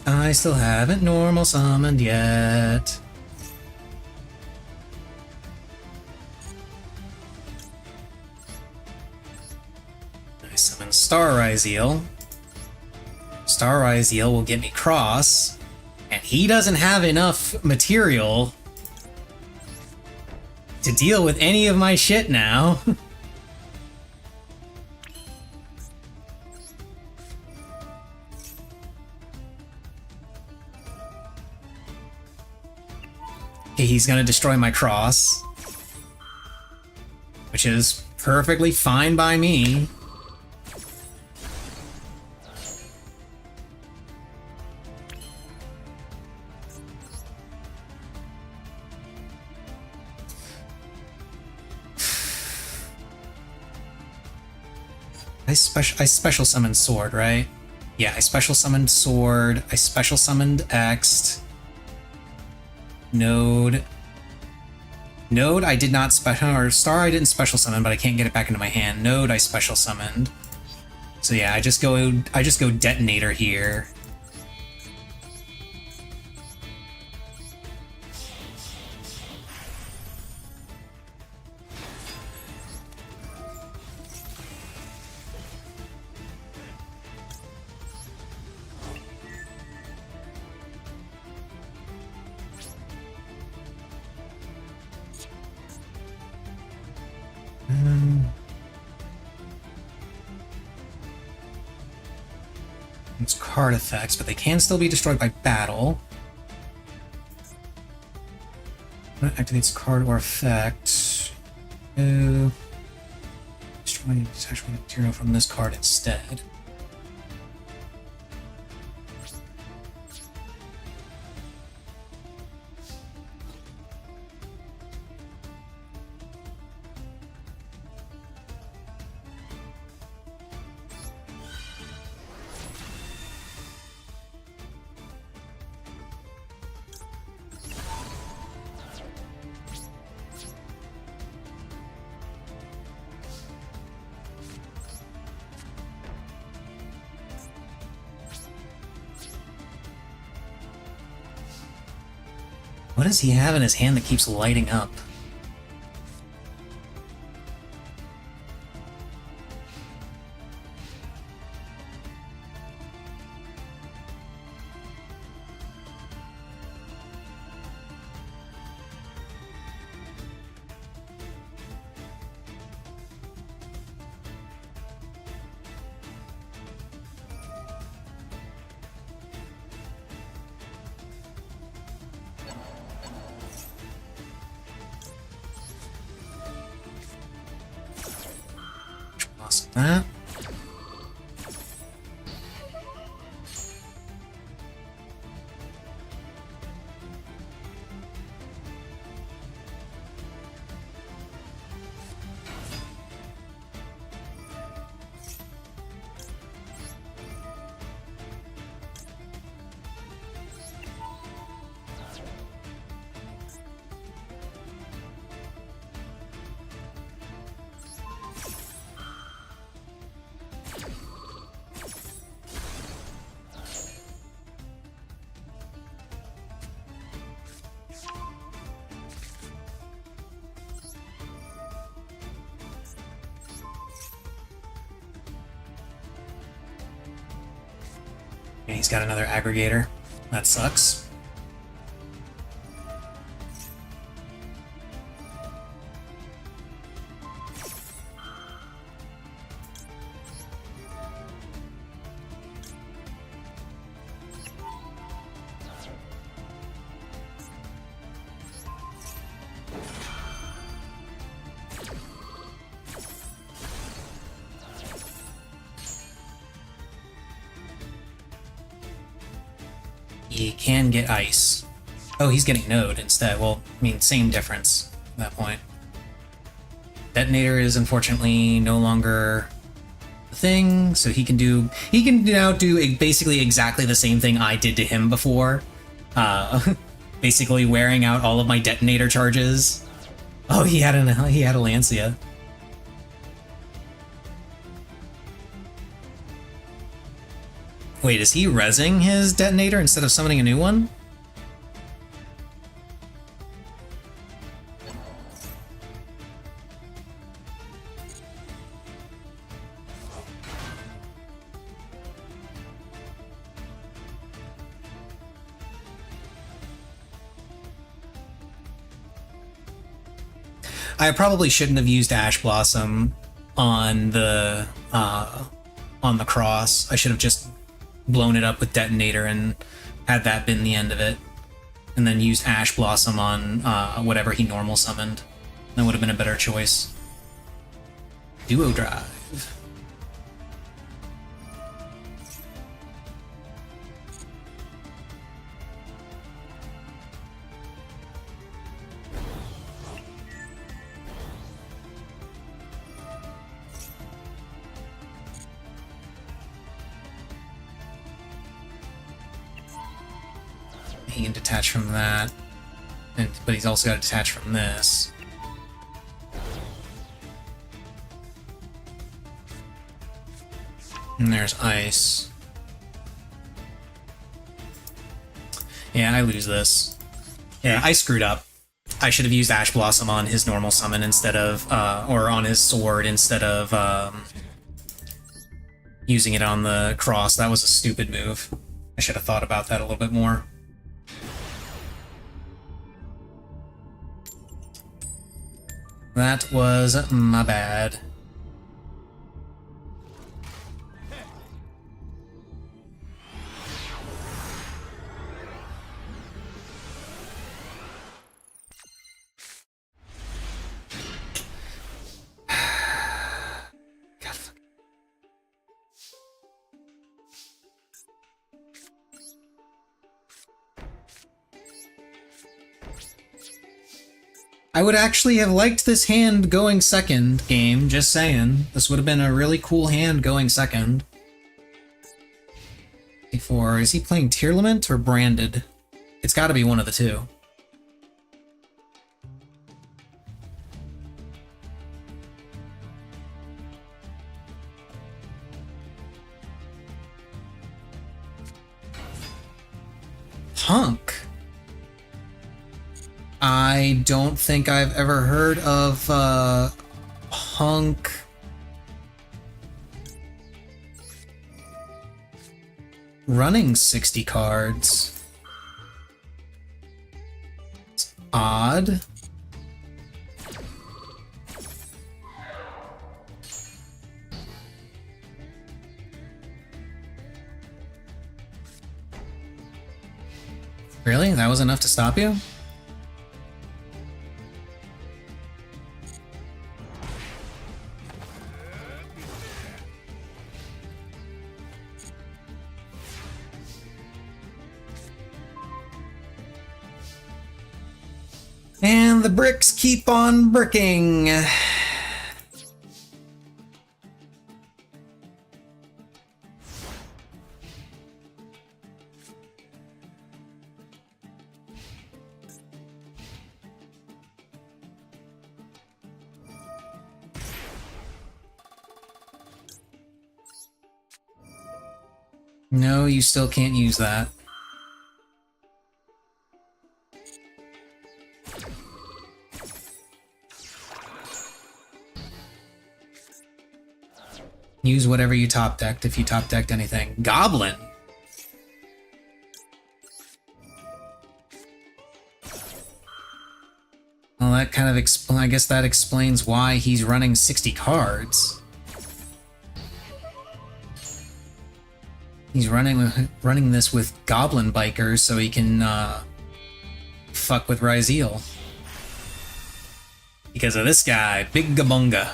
I still haven't normal summoned yet. I summon Star Ryzeal. Star Ryzeal will get me cross, and he doesn't have enough material to deal with any of my shit now. Okay, he's gonna destroy my cross, which is perfectly fine by me. I special summoned Sword, right? Yeah, I special summoned Sword, I special summoned X'd. Node I did not special, or Star I didn't special summon, but I can't get it back into my hand. Node I special summoned. So yeah, I just go Detonator here. It's card effects, but they can still be destroyed by battle. When it activates card or effect, destroy detach material from this card instead. What does he have in his hand that keeps lighting up? That. And he's got another aggregator. That sucks. He can get ice. Oh, he's getting node instead. Well, I mean, same difference at that point. Detonator is unfortunately no longer a thing, so he can now do basically exactly the same thing I did to him before. Basically wearing out all of my detonator charges. Oh, he had a Lancia. Wait, is he rezzing his detonator instead of summoning a new one? I probably shouldn't have used Ash Blossom on the cross. I should have just blown it up with Detonator and had that been the end of it. And then used Ash Blossom on whatever he normal summoned. That would have been a better choice. Duo Drive. He can detach from that, but he's also got to detach from this. And there's ice. Yeah, I lose this. Yeah, I screwed up. I should have used Ash Blossom on his normal summon instead of, or on his sword instead of using it on the cross. That was a stupid move. I should have thought about that a little bit more. That was my bad. God. I would actually have liked this hand going second, game, just saying. This would have been a really cool hand going second. Before, is he playing Tearlament or Branded? It's gotta be one of the two. Hunk? I don't think I've ever heard of Hunk. Running 60 cards. It's odd. Really? That was enough to stop you? And the bricks keep on bricking. No, you still can't use that. Use whatever you top decked if you top decked anything. Goblin! Well, that kind of I guess that explains why he's running 60 cards. He's running this with Goblin Bikers so he can fuck with Ryzeal. Because of this guy, Big Gabunga.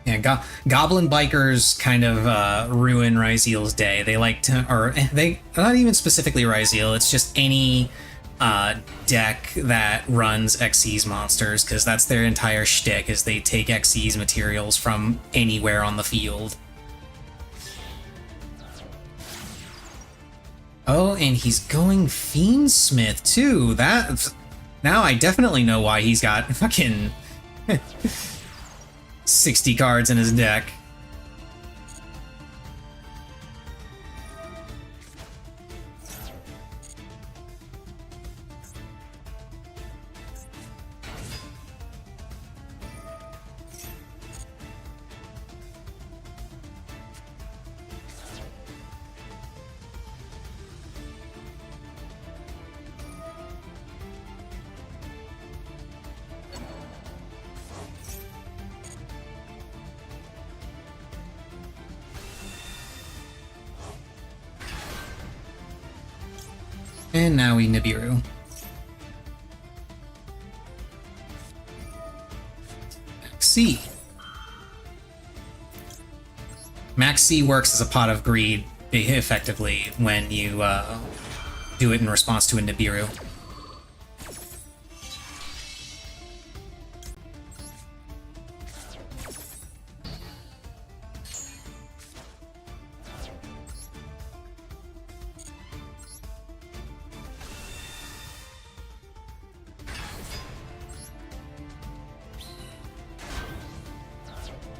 Yeah, Goblin Bikers kind of ruin Ryzeal's day. They like to, or they, not even specifically Ryzeal, it's just any deck that runs Xyz monsters, because that's their entire shtick, is they take Xyz materials from anywhere on the field. Oh, and he's going Fiendsmith too. Now I definitely know why he's got fucking 60 cards in his deck. And now we Nibiru. Max C. Max C works as a pot of greed effectively when you do it in response to a Nibiru.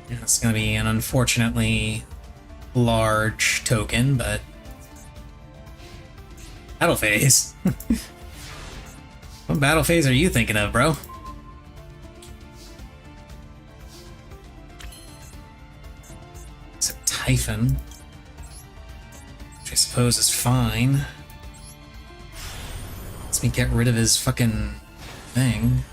It's going to be an unfortunately large token, but battle phase. What battle phase are you thinking of, bro? It's a Typhon, which I suppose is fine. Lets me get rid of his fucking thing.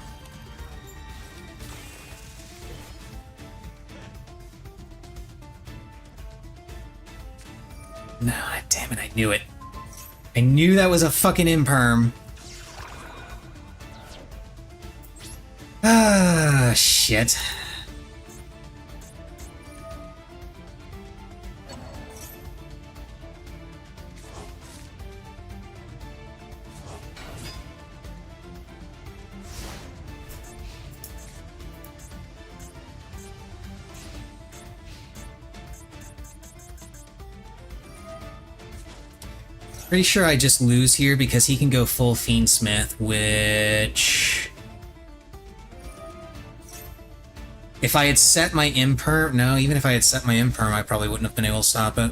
No, damn it, I knew it. I knew that was a fucking imperm. Ah, shit. Pretty sure I just lose here because he can go full Fiendsmith, which If I had set my imperm... No, even if I had set my imperm, I probably wouldn't have been able to stop it.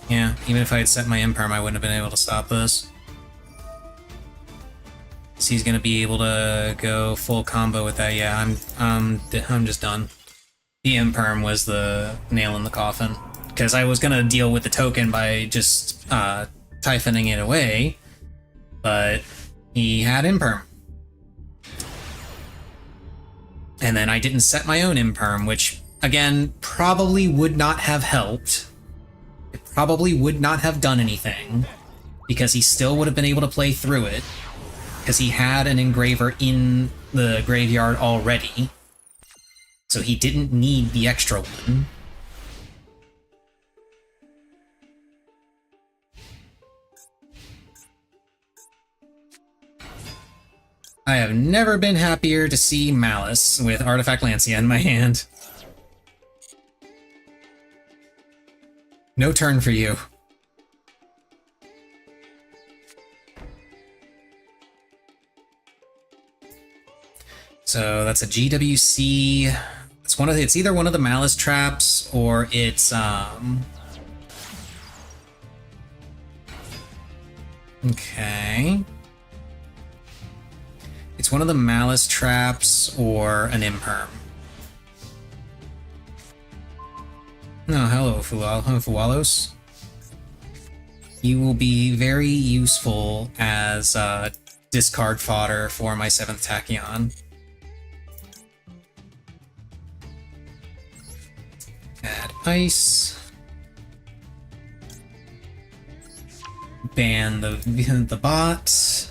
Yeah, even if I had set my imperm, I wouldn't have been able to stop this. So he's gonna be able to go full combo with that. Yeah, I'm just done. The imperm was the nail in the coffin. Because I was gonna deal with the token by just typhoning it away, but he had imperm. And then I didn't set my own imperm, which, again, probably would not have helped. It probably would not have done anything, because he still would have been able to play through it, because he had an engraver in the graveyard already, so he didn't need the extra one. I have never been happier to see Malice with Artifact Lancia in my hand. No turn for you. So that's a GWC. It's either one of the Malice traps or it's okay. It's one of the Malice traps or an imperm. No, hello, Fualos. You will be very useful as discard fodder for my 7th Tachyon. Add ice. Ban the bot.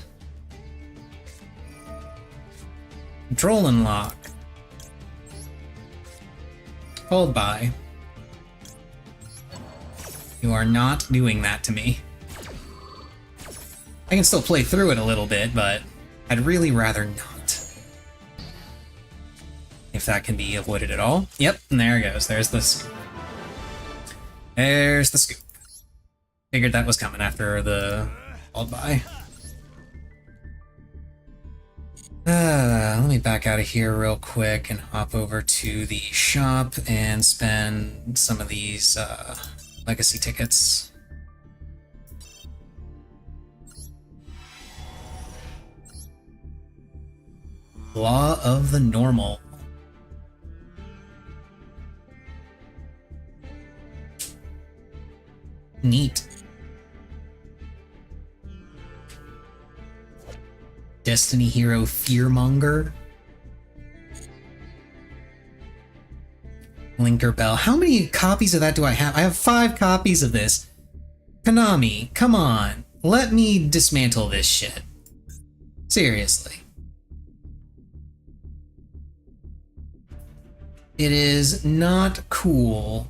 Control and lock. Hold by. You are not doing that to me. I can still play through it a little bit, but I'd really rather not. If that can be avoided at all. Yep, and there it goes. There's the scoop. There's the scoop. Figured that was coming after the hold by. Let me back out of here real quick and hop over to the shop and spend some of these legacy tickets. Law of the Normal. Neat. Destiny Hero Fearmonger. Linker Bell. How many copies of that do I have? I have 5 copies of this. Konami, come on. Let me dismantle this shit. Seriously. It is not cool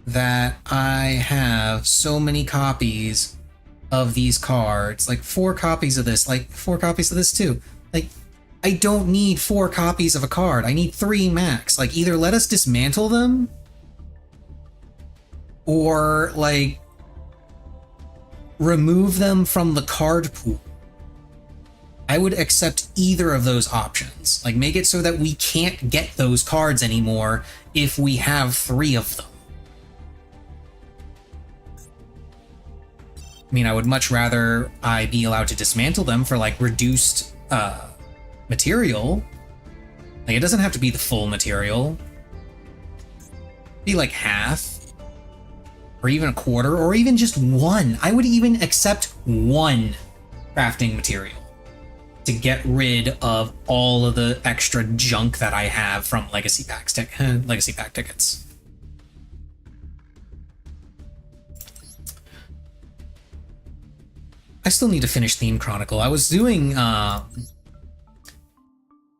that I have so many copies of these cards. Like 4 copies of this, like 4 copies of this too. Like, I don't need 4 copies of a card. I need 3 max. Like, either let us dismantle them, or, like, remove them from the card pool. I would accept either of those options. Like, make it so that we can't get those cards anymore if we have 3 of them. I mean, I would much rather I be allowed to dismantle them for, like, reduced material. Like, it doesn't have to be the full material. Be like half, or even a quarter, or even just 1. I would even accept 1 crafting material to get rid of all of the extra junk that I have from Legacy Pack tickets. I still need to finish Theme Chronicle. I was doing, I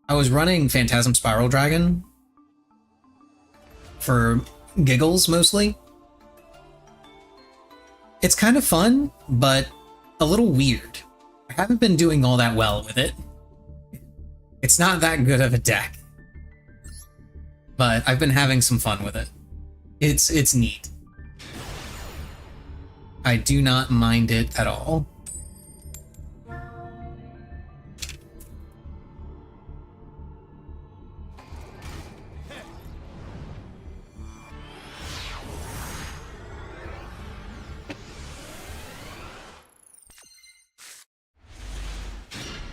was running Phantasm Spiral Dragon for giggles, mostly. It's kind of fun, but a little weird. I haven't been doing all that well with it. It's not that good of a deck, but I've been having some fun with it. It's neat. I do not mind it at all.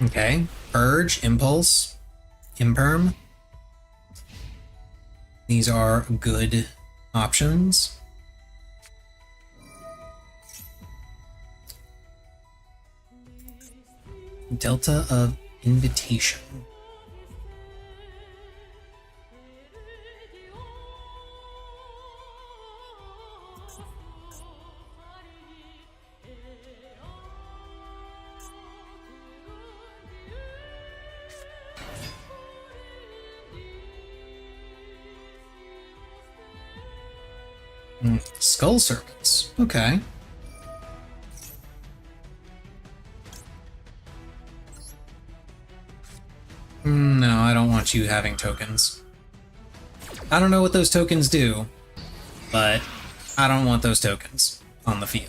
Okay, Urge, Impulse, Imperm. These are good options. Delta of Invitation. Skull Serpents. Okay. No, I don't want you having tokens. I don't know what those tokens do, but I don't want those tokens on the field.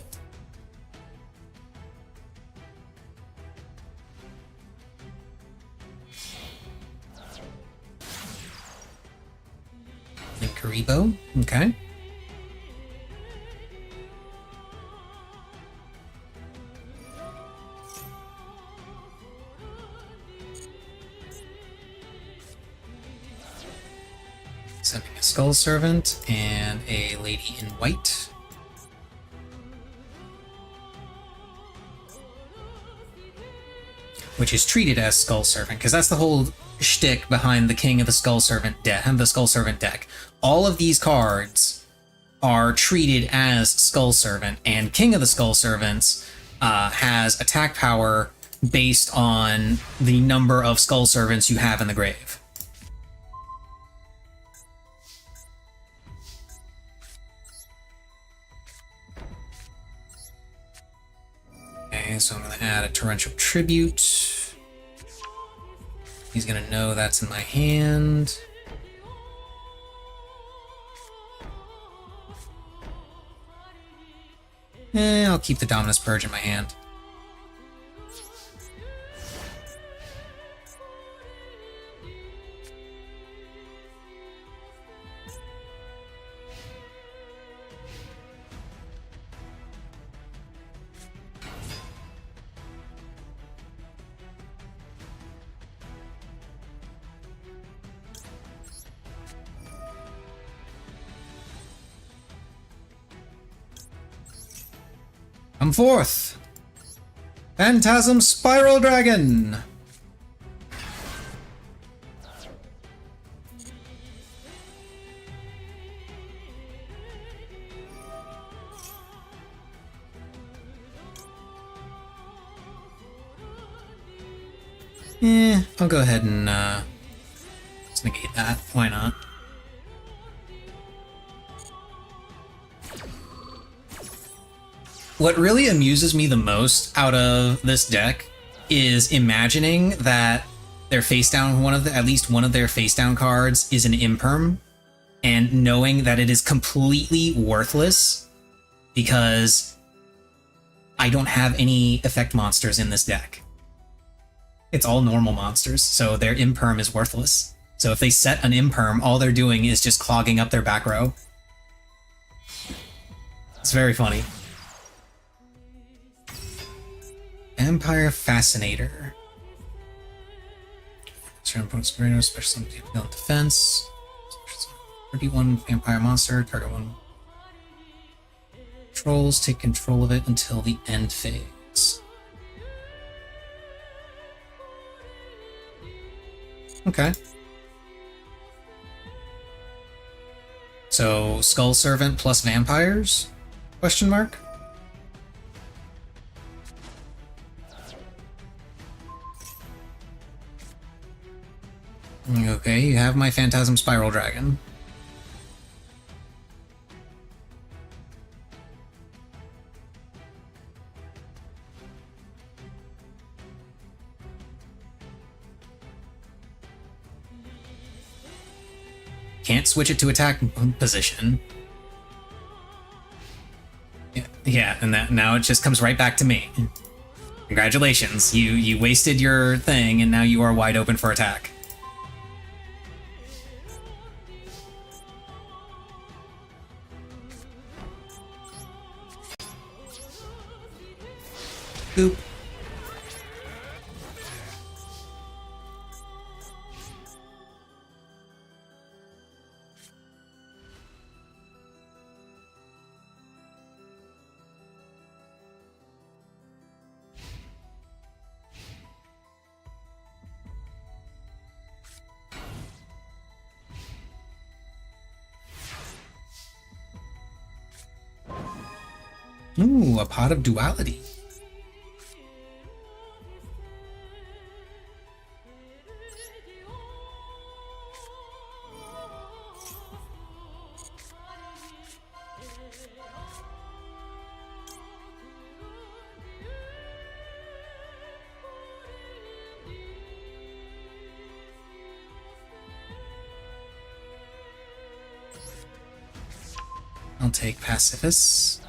Karibo. Okay. Sending a Skull Servant and a Lady in White. Which is treated as Skull Servant, because that's the whole shtick behind the King of the Skull Servant deck, the Skull Servant deck. All of these cards are treated as Skull Servant, and King of the Skull Servants has attack power based on the number of Skull Servants you have in the grave. Okay, so I'm going to add a Torrential Tribute. He's going to know that's in my hand. I'll keep the Dominus Purge in my hand. Come forth! Phantasm Spiral Dragon! I'll go ahead and let's negate that. Why not? What really amuses me the most out of this deck is imagining that their face down, at least one of their face down cards is an Imperm, and knowing that it is completely worthless because I don't have any effect monsters in this deck. It's all normal monsters, so their Imperm is worthless. So if they set an Imperm, all they're doing is just clogging up their back row. It's very funny. Vampire Fascinator. Certain points of special defense. 31 vampire monster, target one. Controls take control of it until the end phase. Okay. So Skull Servant plus vampires? Question mark? Okay, you have my Phantasm Spiral Dragon. Can't switch it to attack position. Yeah, Yeah, and that now it just comes right back to me. Congratulations, you wasted your thing, and now you are wide open for attack. Boop. Ooh, a pot of duality. I'll take Pacifist.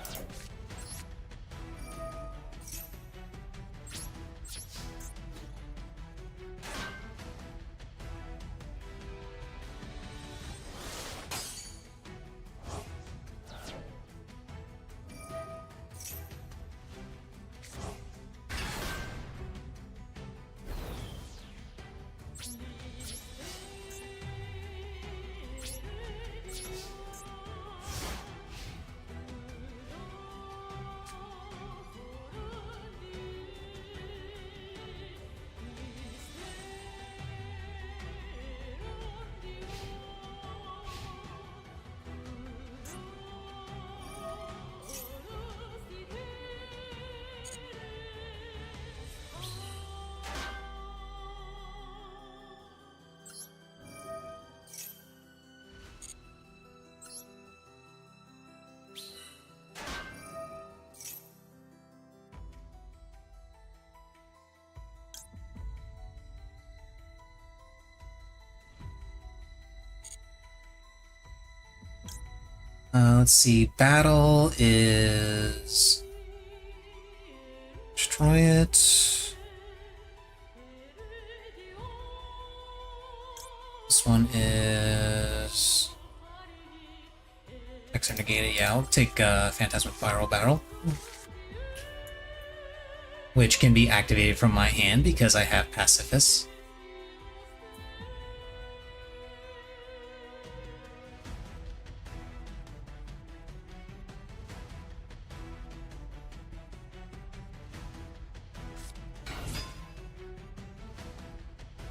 Let's see. Battle is destroy it. This one is X negate it. Yeah, I'll take Phantasmic Viral Battle, which can be activated from my hand because I have Pacifist.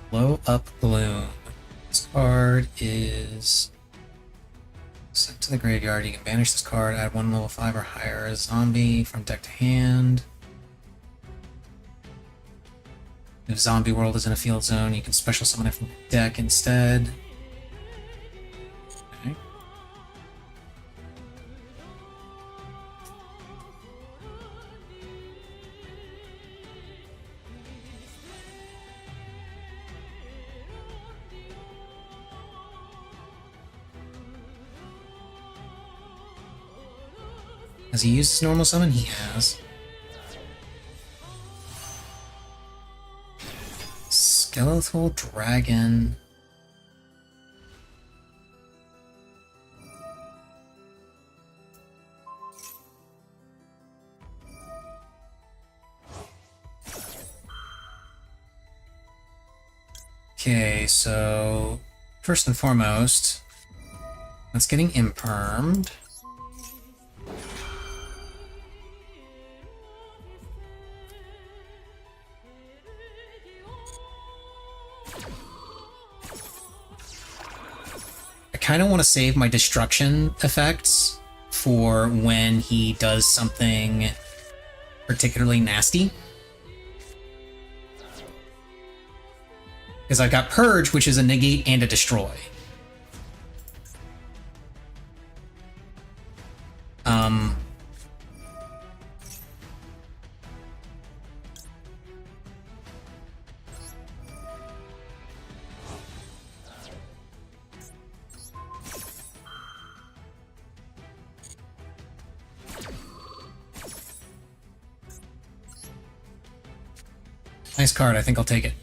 Blow up Gloom. This card is sent to the graveyard. You can banish this card, add 1 level 5 or higher zombie from deck to hand. If Zombie World is in a field zone, you can special summon it from deck instead. Okay. Has he used his normal summon? He has. Skeletal Dragon. Okay, so first and foremost, that's getting impermed. I kind of want to save my destruction effects for when he does something particularly nasty. Because I've got Purge, which is a negate and a destroy. Nice card, I think I'll take it.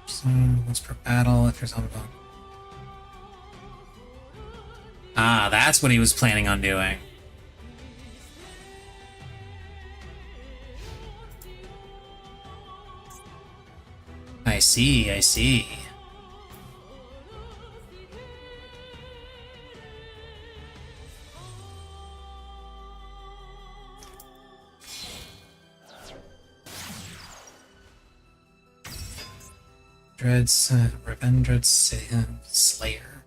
So, once per battle, if you're zombie bug. Ah, that's what he was planning on doing. I see, I see. Revendred Slayer.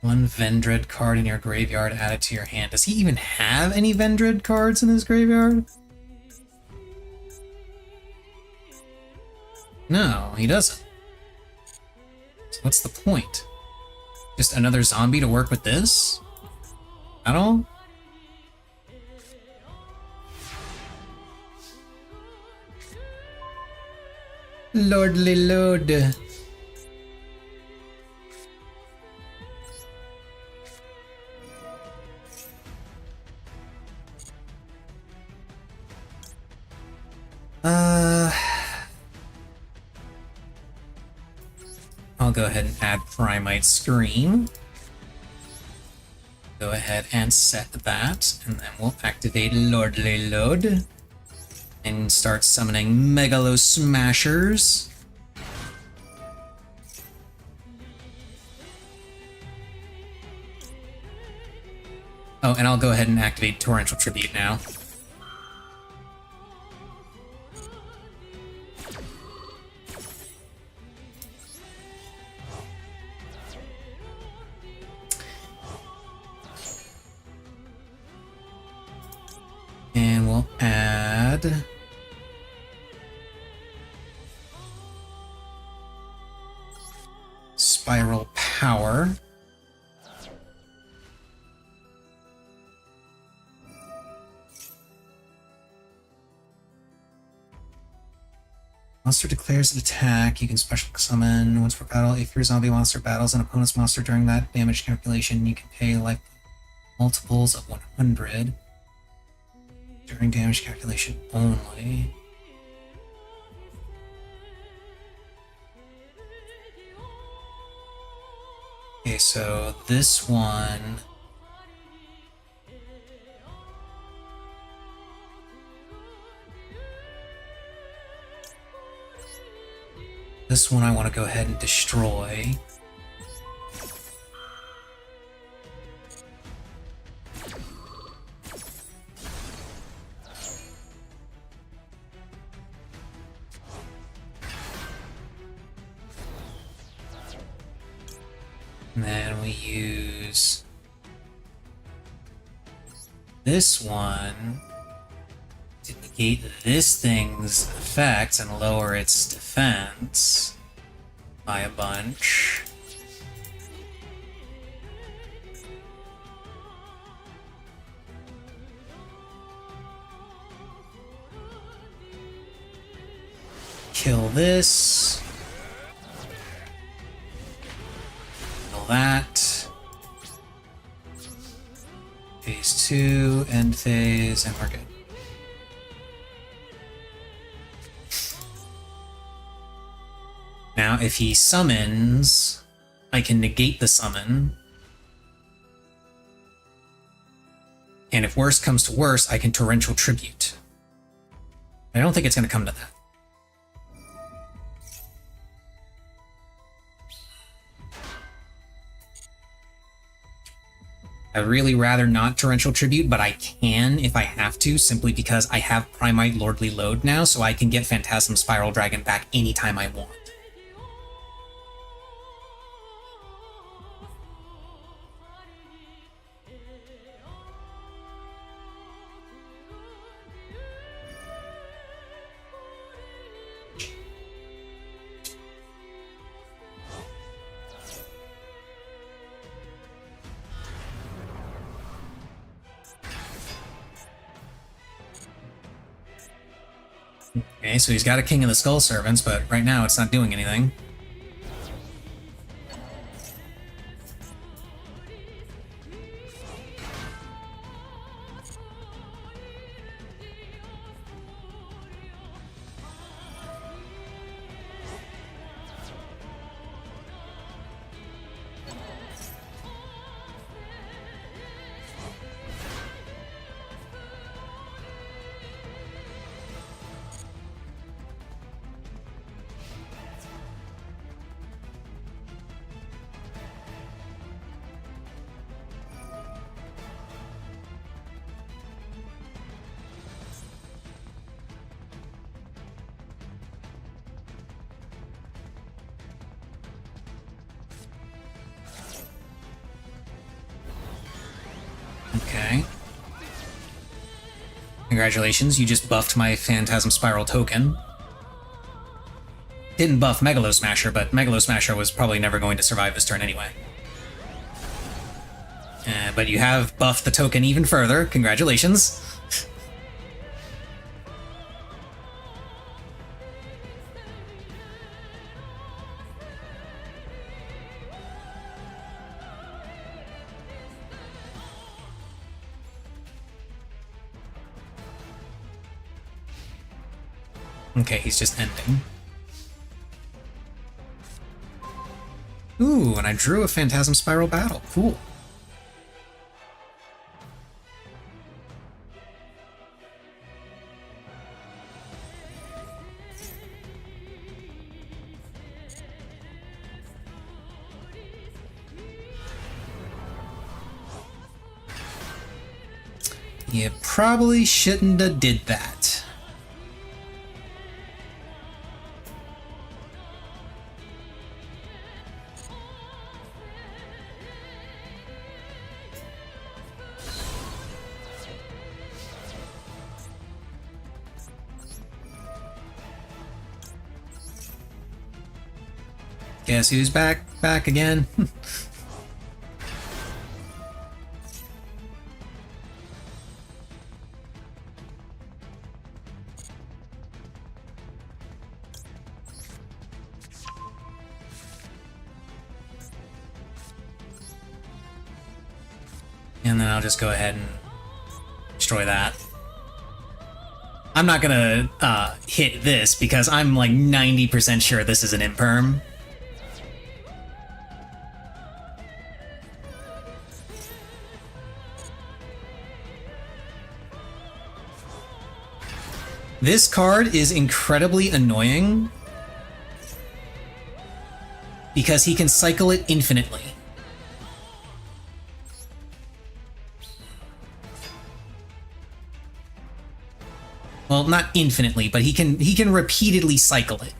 One Vendred card in your graveyard added to your hand. Does he even have any Vendred cards in his graveyard? No, he doesn't. So what's the point? Just another zombie to work with this? At all? Lordly Lord. I'll go ahead and add Primite Scream. Go ahead and set that, and then we'll activate Lordly Lord and start summoning Megalo Smashers. Oh, and I'll go ahead and activate Torrential Tribute now. And we'll add Spiral Power. Monster declares an attack. You can special summon once per battle. If your zombie monster battles an opponent's monster during that damage calculation, you can pay life multiples of 100 during damage calculation only. Okay, so this one... This one I want to go ahead and destroy. And then we use this one to negate this thing's effects and lower its defense by a bunch. Kill this. Kill that. Phase 2, end phase, and we're good. Now, if he summons, I can negate the summon. And if worse comes to worse, I can Torrential Tribute. I don't think it's going to come to that. I'd really rather not Torrential Tribute, but I can if I have to, simply because I have Primite Lordly Load now, so I can get Phantasm Spiral Dragon back anytime I want. Okay, so he's got a King of the Skull Servants, but right now it's not doing anything. Okay. Congratulations, you just buffed my Phantasm Spiral token. Didn't buff Megalo Smasher, but Megalo Smasher was probably never going to survive this turn anyway. But you have buffed the token even further. Congratulations. Okay, he's just ending. Ooh, and I drew a Phantasm Spiral Battle. Cool. You probably shouldn't have did that. Guess who's back again? And then I'll just go ahead and destroy that. I'm not gonna hit this because I'm like 90% sure this is an imperm. This card is incredibly annoying because he can cycle it infinitely. Well, not infinitely, but he can repeatedly cycle it.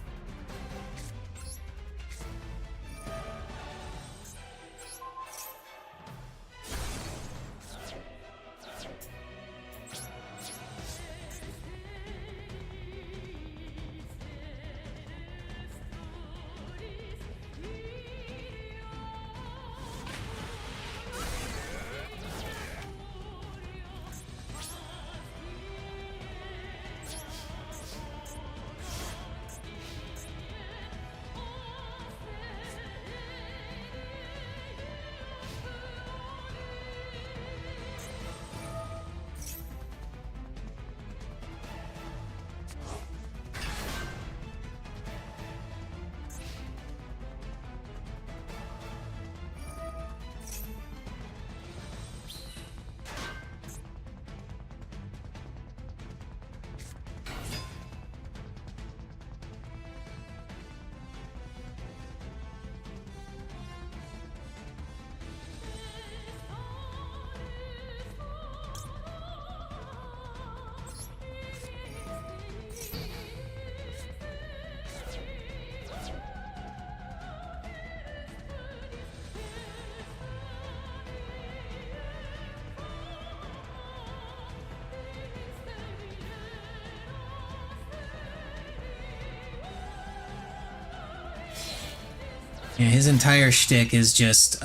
Yeah, his entire shtick is just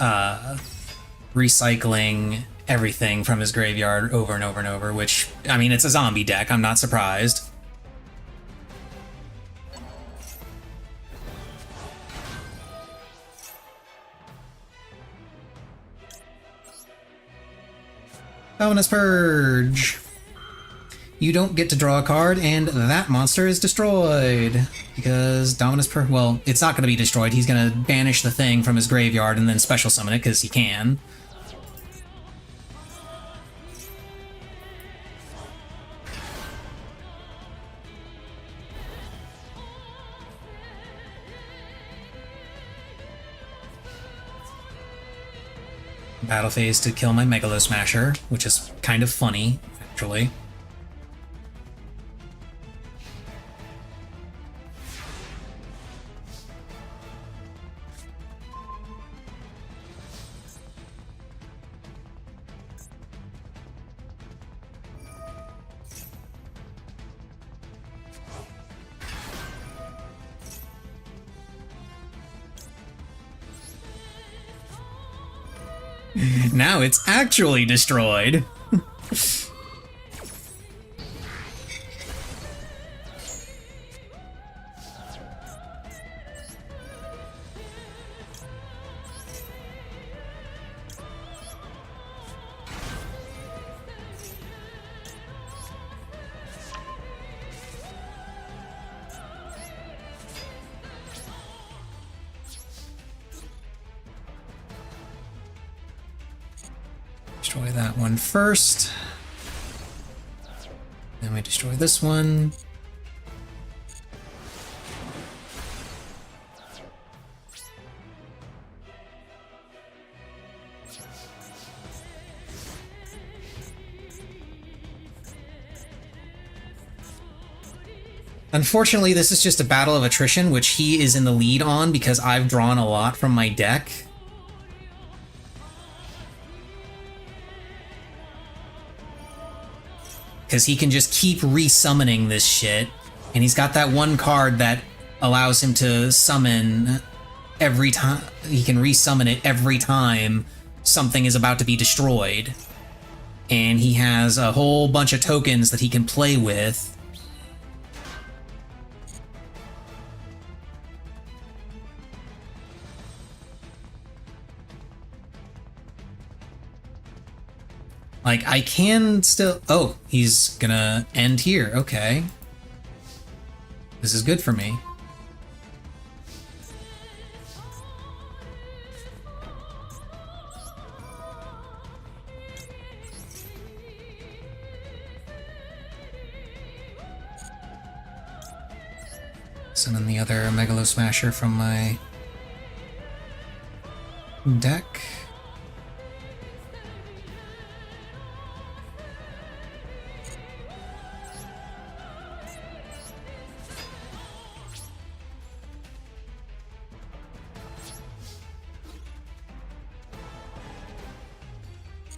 recycling everything from his graveyard over and over and over, which, I mean, it's a zombie deck, I'm not surprised. Bonus Purge! You don't get to draw a card, and that monster is destroyed. Because Dominus Purge... Well, it's not going to be destroyed. He's going to banish the thing from his graveyard and then special summon it, because he can. Battle phase to kill my Megalo Smasher, which is kind of funny, actually. Now it's actually destroyed. Destroy that one first. Then we destroy this one. Unfortunately, this is just a battle of attrition, which he is in the lead on because I've drawn a lot from my deck. Because he can just keep resummoning this shit, and he's got that one card that allows him to summon every time. He can resummon it every time something is about to be destroyed. And he has a whole bunch of tokens that he can play with. Like, I can still... Oh, he's gonna end here. Okay. This is good for me. Summon the other Megalo Smasher from my deck.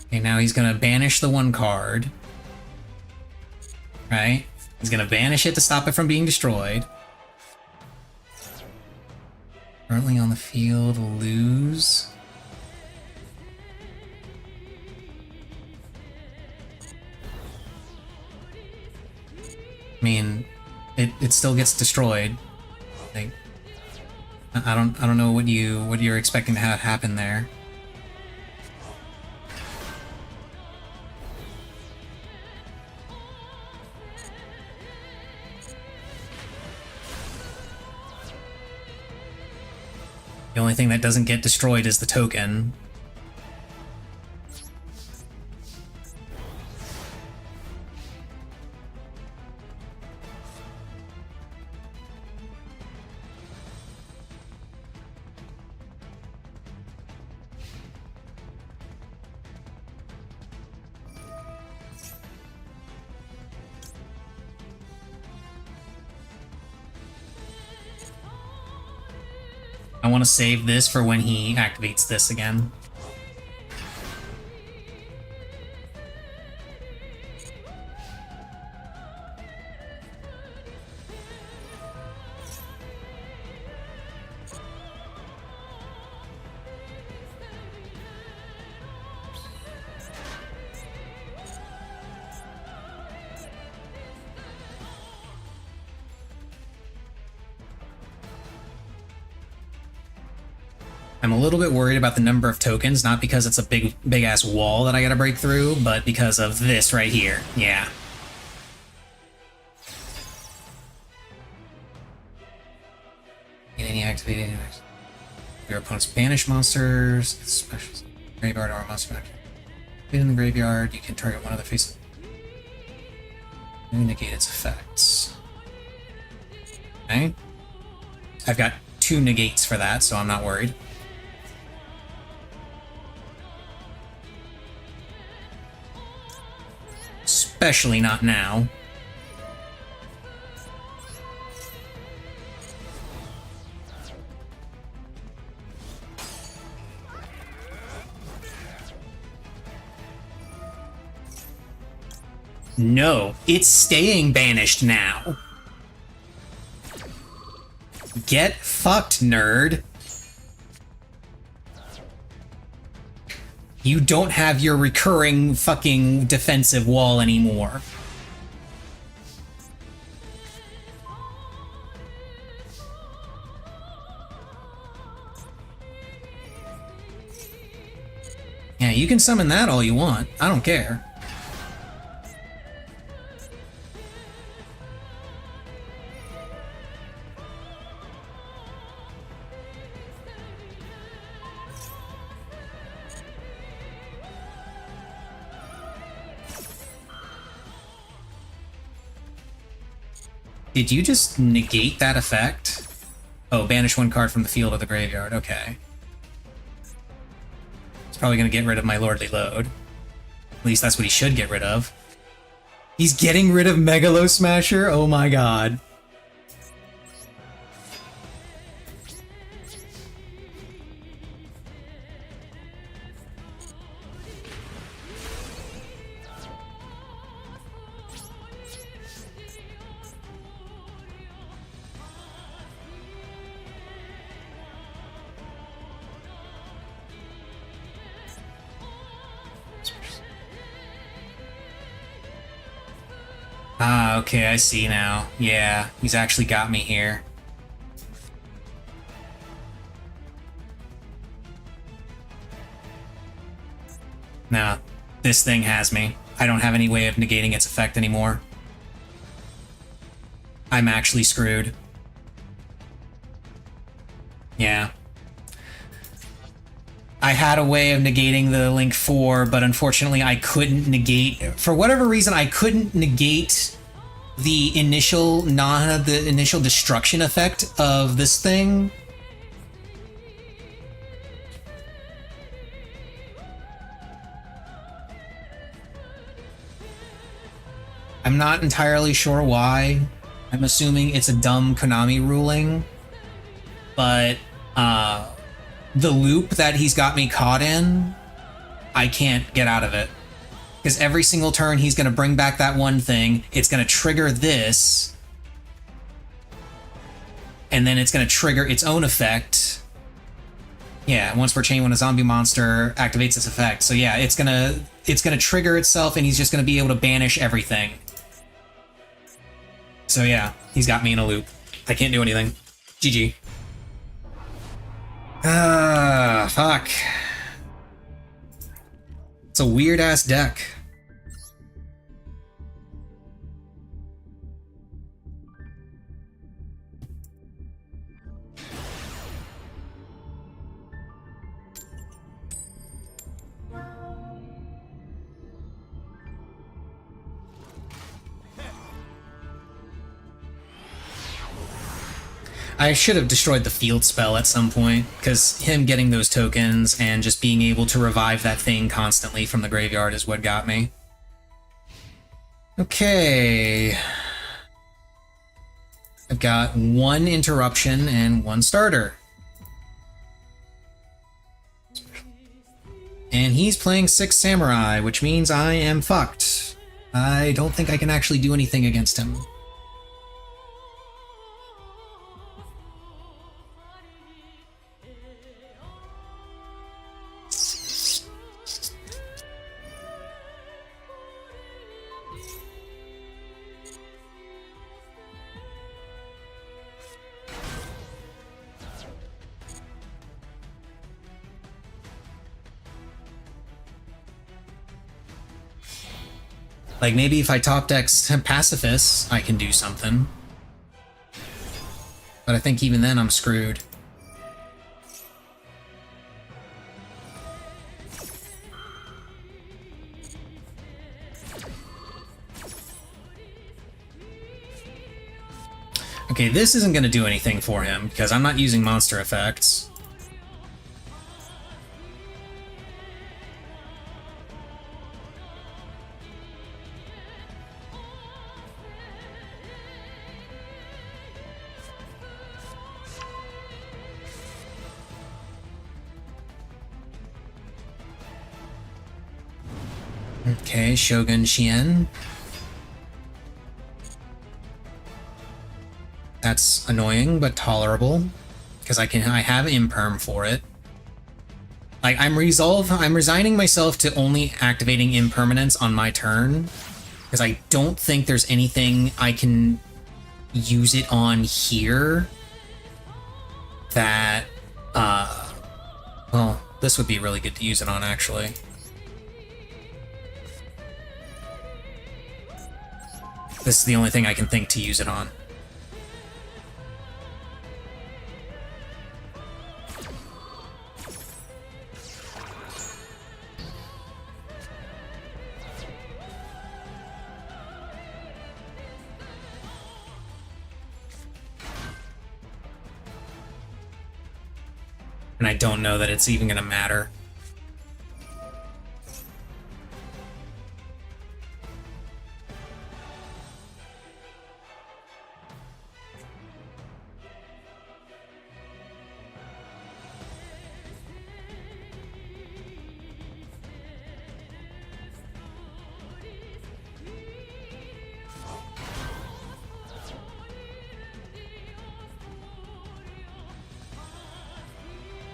Okay, now he's gonna banish the one card. Right? He's gonna banish it to stop it from being destroyed. Currently on the field, lose. I mean, it still gets destroyed. Like, I don't know what you're expecting to have happen there. The only thing that doesn't get destroyed is the token. I want to save this for when he activates this again. I'm a little bit worried about the number of tokens, not because it's a big ass wall that I gotta break through, but because of this right here. Yeah. Any activated your opponent's banish monsters, it's special graveyard or monster active. In the graveyard, you can target one other face. And negate its effects. Okay. I've got 2 negates for that, so I'm not worried. Especially not now. No, it's staying banished now. Get fucked, nerd. You don't have your recurring fucking defensive wall anymore. Yeah, you can summon that all you want. I don't care. Did you just negate that effect? Oh, banish one card from the field of the graveyard. Okay. It's probably going to get rid of my Lordly Load. At least that's what he should get rid of. He's getting rid of Megalo Smasher? Oh my god. Ah, okay, I see now. Yeah, he's actually got me here. Nah, this thing has me. I don't have any way of negating its effect anymore. I'm actually screwed. Yeah. I had a way of negating the Link 4, but unfortunately I couldn't negate... For whatever reason, I couldn't negate the initial destruction effect of this thing. I'm not entirely sure why. I'm assuming it's a dumb Konami ruling. But, the loop that he's got me caught in, I can't get out of it. Because every single turn he's going to bring back that one thing, it's going to trigger this, and then it's going to trigger its own effect. Yeah, once per chain when a zombie monster activates its effect. So yeah, it's gonna trigger itself, and he's just going to be able to banish everything. So yeah, he's got me in a loop. I can't do anything. GG. Ah, fuck. It's a weird-ass deck. I should have destroyed the field spell at some point, because him getting those tokens and just being able to revive that thing constantly from the graveyard is what got me. Okay. I've got one interruption and one starter. And he's playing 6 Samurai, which means I am fucked. I don't think I can actually do anything against him. Like, maybe if I top deck Pacifist, I can do something. But I think even then I'm screwed. Okay, this isn't going to do anything for him, because I'm not using monster effects. Okay, Shogun Shien. That's annoying, but tolerable, because I have imperm for it. Like, I'm resigning myself to only activating impermanence on my turn, because I don't think there's anything I can use it on here that, well, this would be really good to use it on, actually. This is the only thing I can think to use it on. And I don't know that it's even going to matter.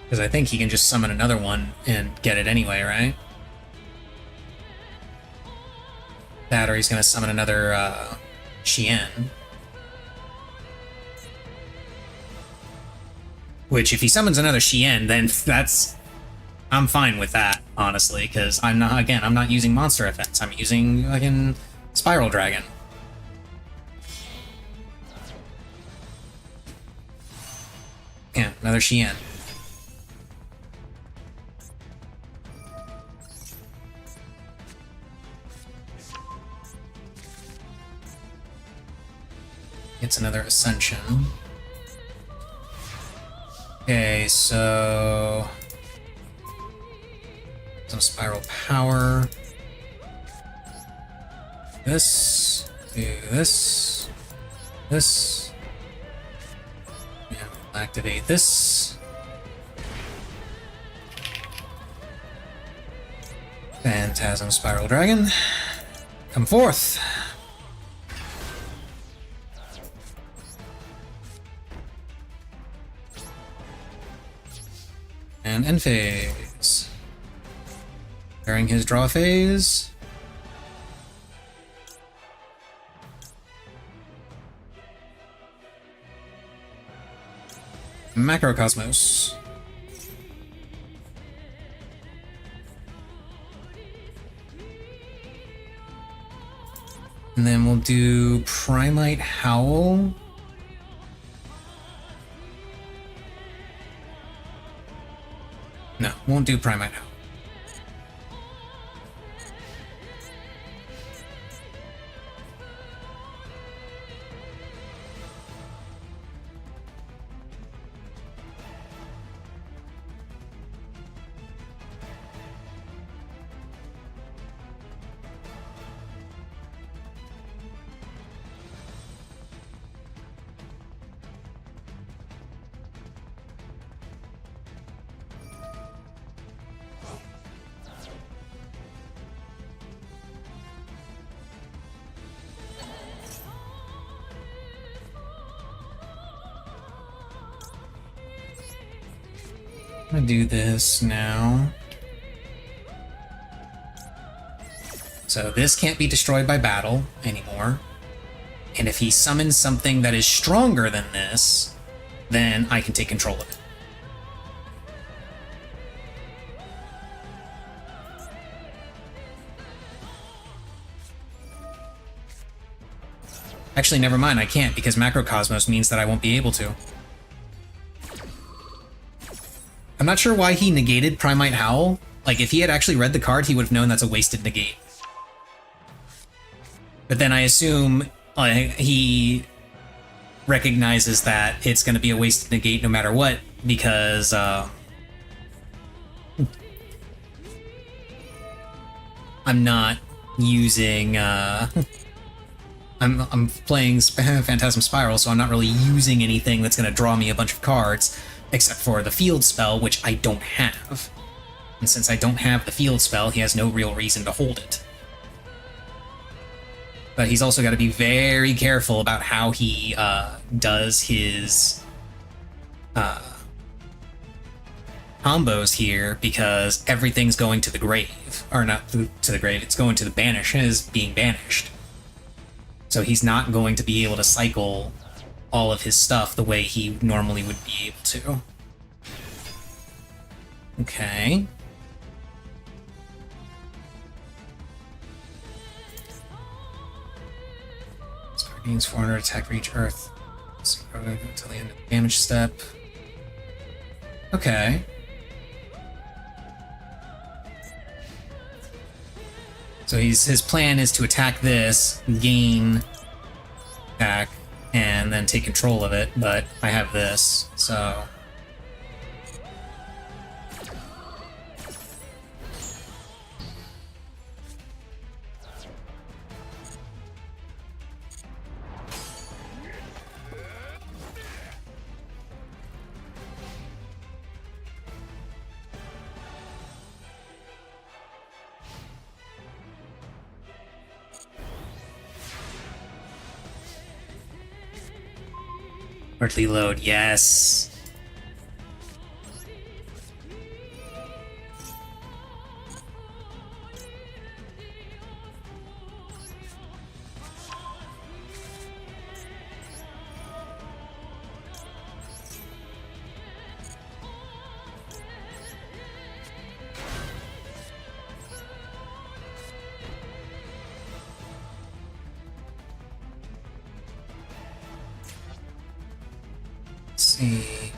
Because I think he can just summon another one and get it anyway, right? That, or he's going to summon another Xian. Which, if he summons another Xian, then that's... I'm fine with that, honestly, because I'm not using monster effects. I'm using, fucking, Spiral Dragon. Yeah, another Xian. It's another Ascension. Okay, so... some Spiral Power. This. Do this. This. Yeah, activate this. Phantasm Spiral Dragon. Come forth! And end phase. During his draw phase. Macrocosmos. And then we'll do Primite Howl. No, won't do Primite Howl. I'm gonna do this now. So this can't be destroyed by battle anymore. And if he summons something that is stronger than this, then I can take control of it. Actually, never mind, I can't, because Macrocosmos means that I won't be able to. I'm not sure why he negated Primite Howl. Like, if he had actually read the card, he would have known that's a wasted negate. But then I assume he recognizes that it's going to be a wasted negate no matter what, because I'm not using... I'm playing Phantasm Spiral, so I'm not really using anything that's going to draw me a bunch of cards, except for the field spell, which I don't have. And since I don't have the field spell, he has no real reason to hold it. But he's also got to be very careful about how he does his... how combos here because everything's going to the grave. Or not to the grave, it's going to the banish, is being banished. So he's not going to be able to cycle all of his stuff the way he normally would be able to. Okay. Scar gains 400 attack for each earth. So we're going to go until the end of the damage step. Okay. So his plan is to attack this, gain attack, and then take control of it, but I have this, so... Partly load, yes. See.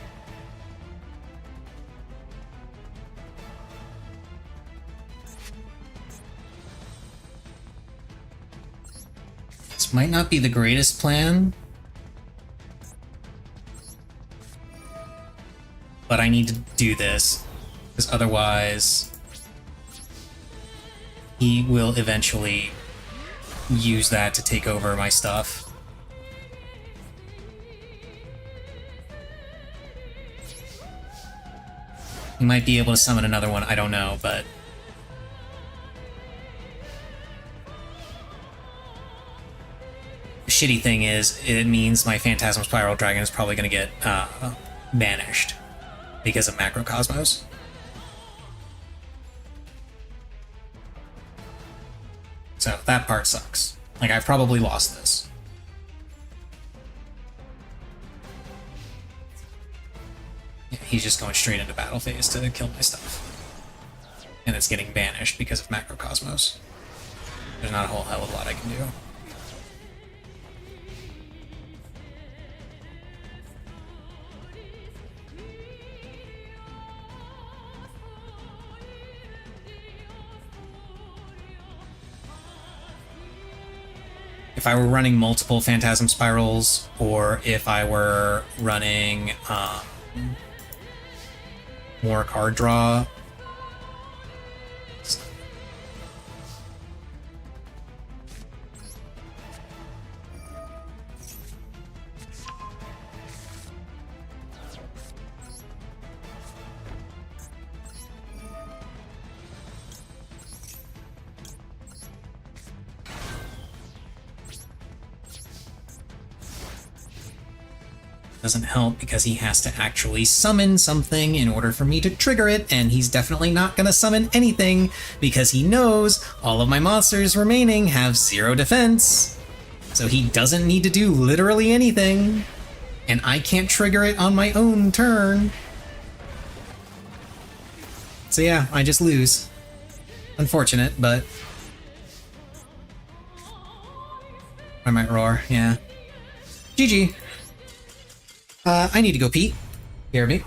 This might not be the greatest plan, but I need to do this, because otherwise he will eventually use that to take over my stuff. He might be able to summon another one, I don't know, but... The shitty thing is, it means my Phantasm Spiral Dragon is probably going to get banished because of Macrocosmos. So that part sucks. Like, I've probably lost this. Yeah, he's just going straight into battle phase to kill my stuff. And it's getting banished because of Macrocosmos. There's not a whole hell of a lot I can do. If I were running multiple Phantasm Spirals, or if I were running more card draw. Doesn't help because he has to actually summon something in order for me to trigger it, and he's definitely not going to summon anything because he knows all of my monsters remaining have 0 defense. So he doesn't need to do literally anything, and I can't trigger it on my own turn. So yeah, I just lose. Unfortunate, but... I might roar, yeah. GG. I need to go pee. Hear me?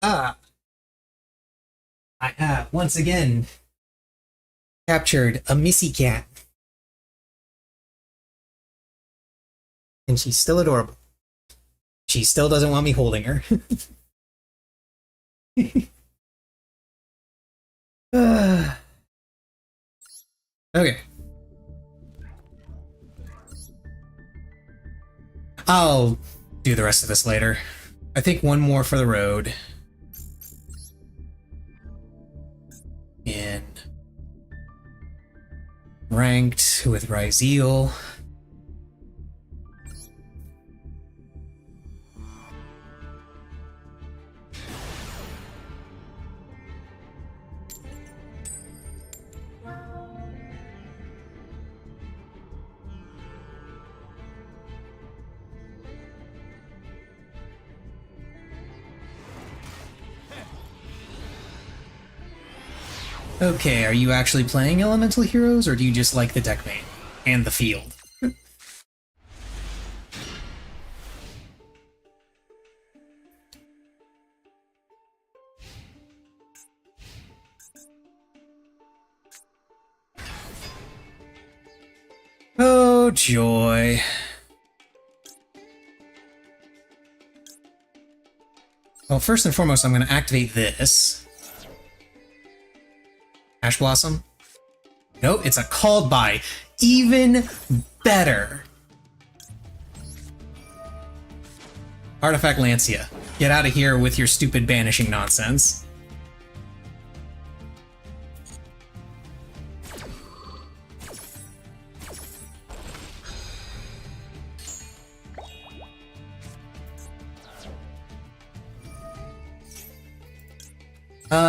Ah, I have once again captured a missy cat. And she's still adorable. She still doesn't want me holding her. Okay. I'll do the rest of this later. I think one more for the road. In ranked with Ryzeal. Okay, are you actually playing Elemental Heroes, or do you just like the deck mate and the field? Oh, joy. Well, first and foremost, I'm going to activate this. Ash Blossom? Nope, it's a called by. Even better. Artifact Lancia. Get out of here with your stupid banishing nonsense.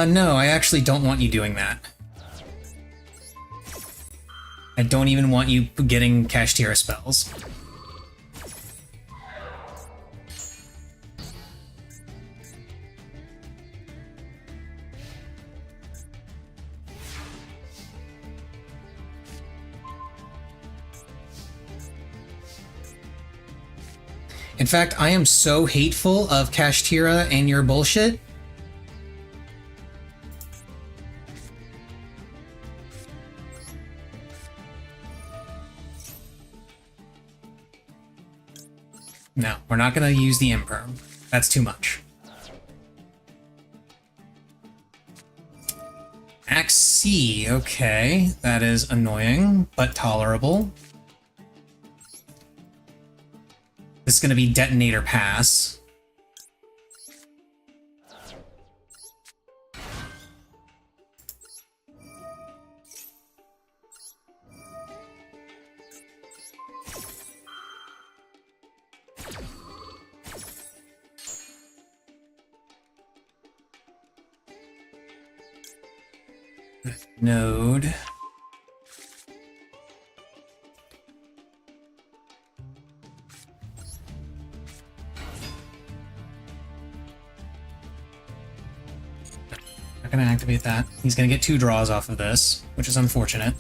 No, I actually don't want you doing that. I don't even want you getting Kashtira spells. In fact, I am so hateful of Kashtira and your bullshit. No, we're not going to use the Imperm. That's too much. Axe C, okay. That is annoying, but tolerable. This is going to be Detonator Pass. Node. Not gonna activate that. He's gonna get 2 draws off of this, which is unfortunate.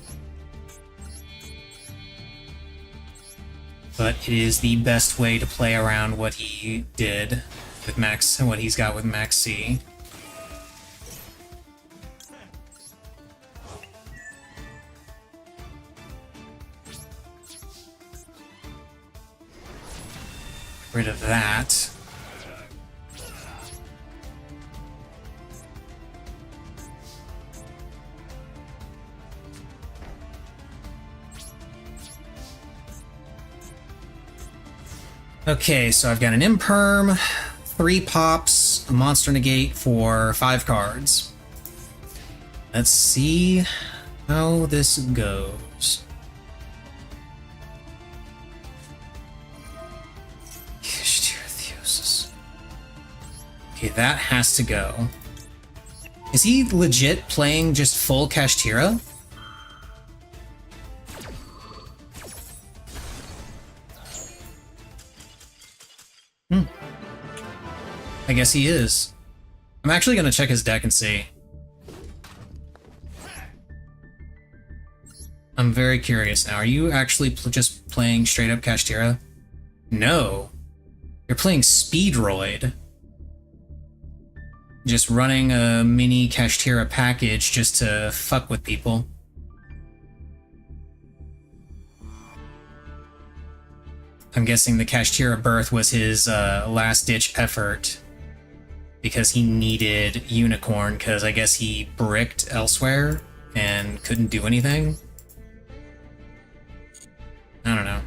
But it is the best way to play around what he did with Max and what he's got with Max C. Rid of that. Okay, so I've got an Imperm, 3 pops, a Monster Negate for 5 cards. Let's see how this goes. Okay, that has to go. Is he legit playing just full Kashtira? I guess he is. I'm actually going to check his deck and see. I'm very curious now. Are you actually just playing straight up Kashtira? No. You're playing Speedroid. Just running a mini Kashtira package just to fuck with people. I'm guessing the Kashtira birth was his last-ditch effort because he needed Unicorn, because I guess he bricked elsewhere and couldn't do anything. I don't know.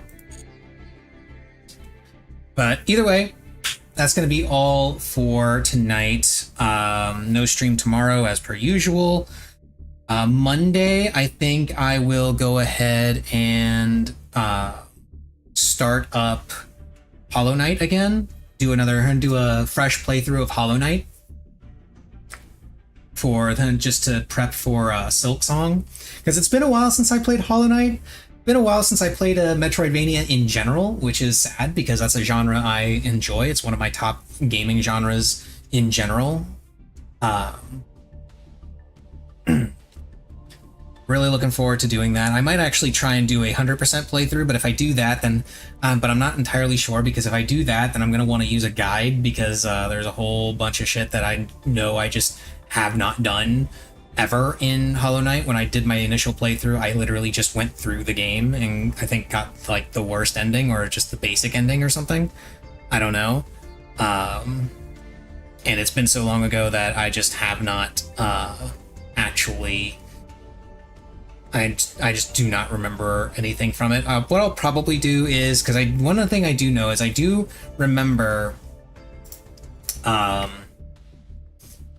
But either way, that's going to be all for tonight. No stream tomorrow as per usual. Monday, I think I will go ahead and start up Hollow Knight again. Do a fresh playthrough of Hollow Knight just to prep for Silk Song, because it's been a while since I played Hollow Knight. Been a while since I played a Metroidvania in general, which is sad because that's a genre I enjoy. It's one of my top gaming genres in general. Really looking forward to doing that. I might actually try and do a 100% playthrough, but if I do that, then but I'm not entirely sure, because if I do that, then I'm going to want to use a guide, because there's a whole bunch of shit that I know I just have not done ever in Hollow Knight. When I did my initial playthrough, I literally just went through the game and I think got like the worst ending, or just the basic ending or something. I don't know. And it's been so long ago that I just have not actually... I just do not remember anything from it. What I'll probably do is, because one thing I do know is I do remember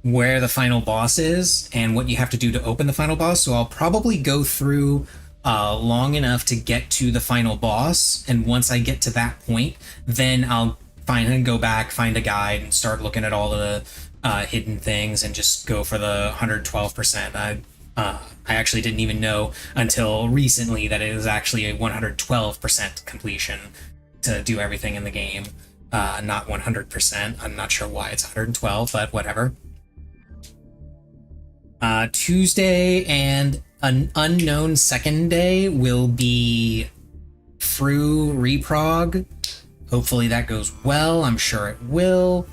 where the final boss is and what you have to do to open the final boss. So I'll probably go through long enough to get to the final boss, and once I get to that point, then I'll go back, find a guide, and start looking at all the hidden things and just go for the 112%. I actually didn't even know until recently that it was actually a 112% completion to do everything in the game, not 100%. I'm not sure why it's 112, but whatever. Tuesday and an unknown second day will be Fru Reprog. Hopefully that goes well. I'm sure it will.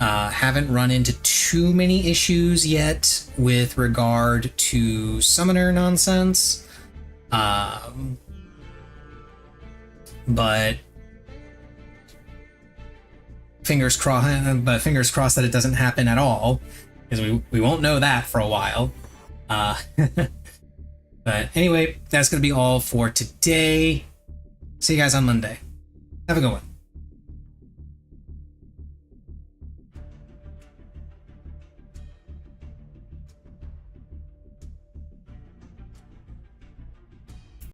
Haven't run into too many issues yet with regard to summoner nonsense. But fingers crossed that it doesn't happen at all, because we won't know that for a while. But anyway, that's going to be all for today. See you guys on Monday. Have a good one.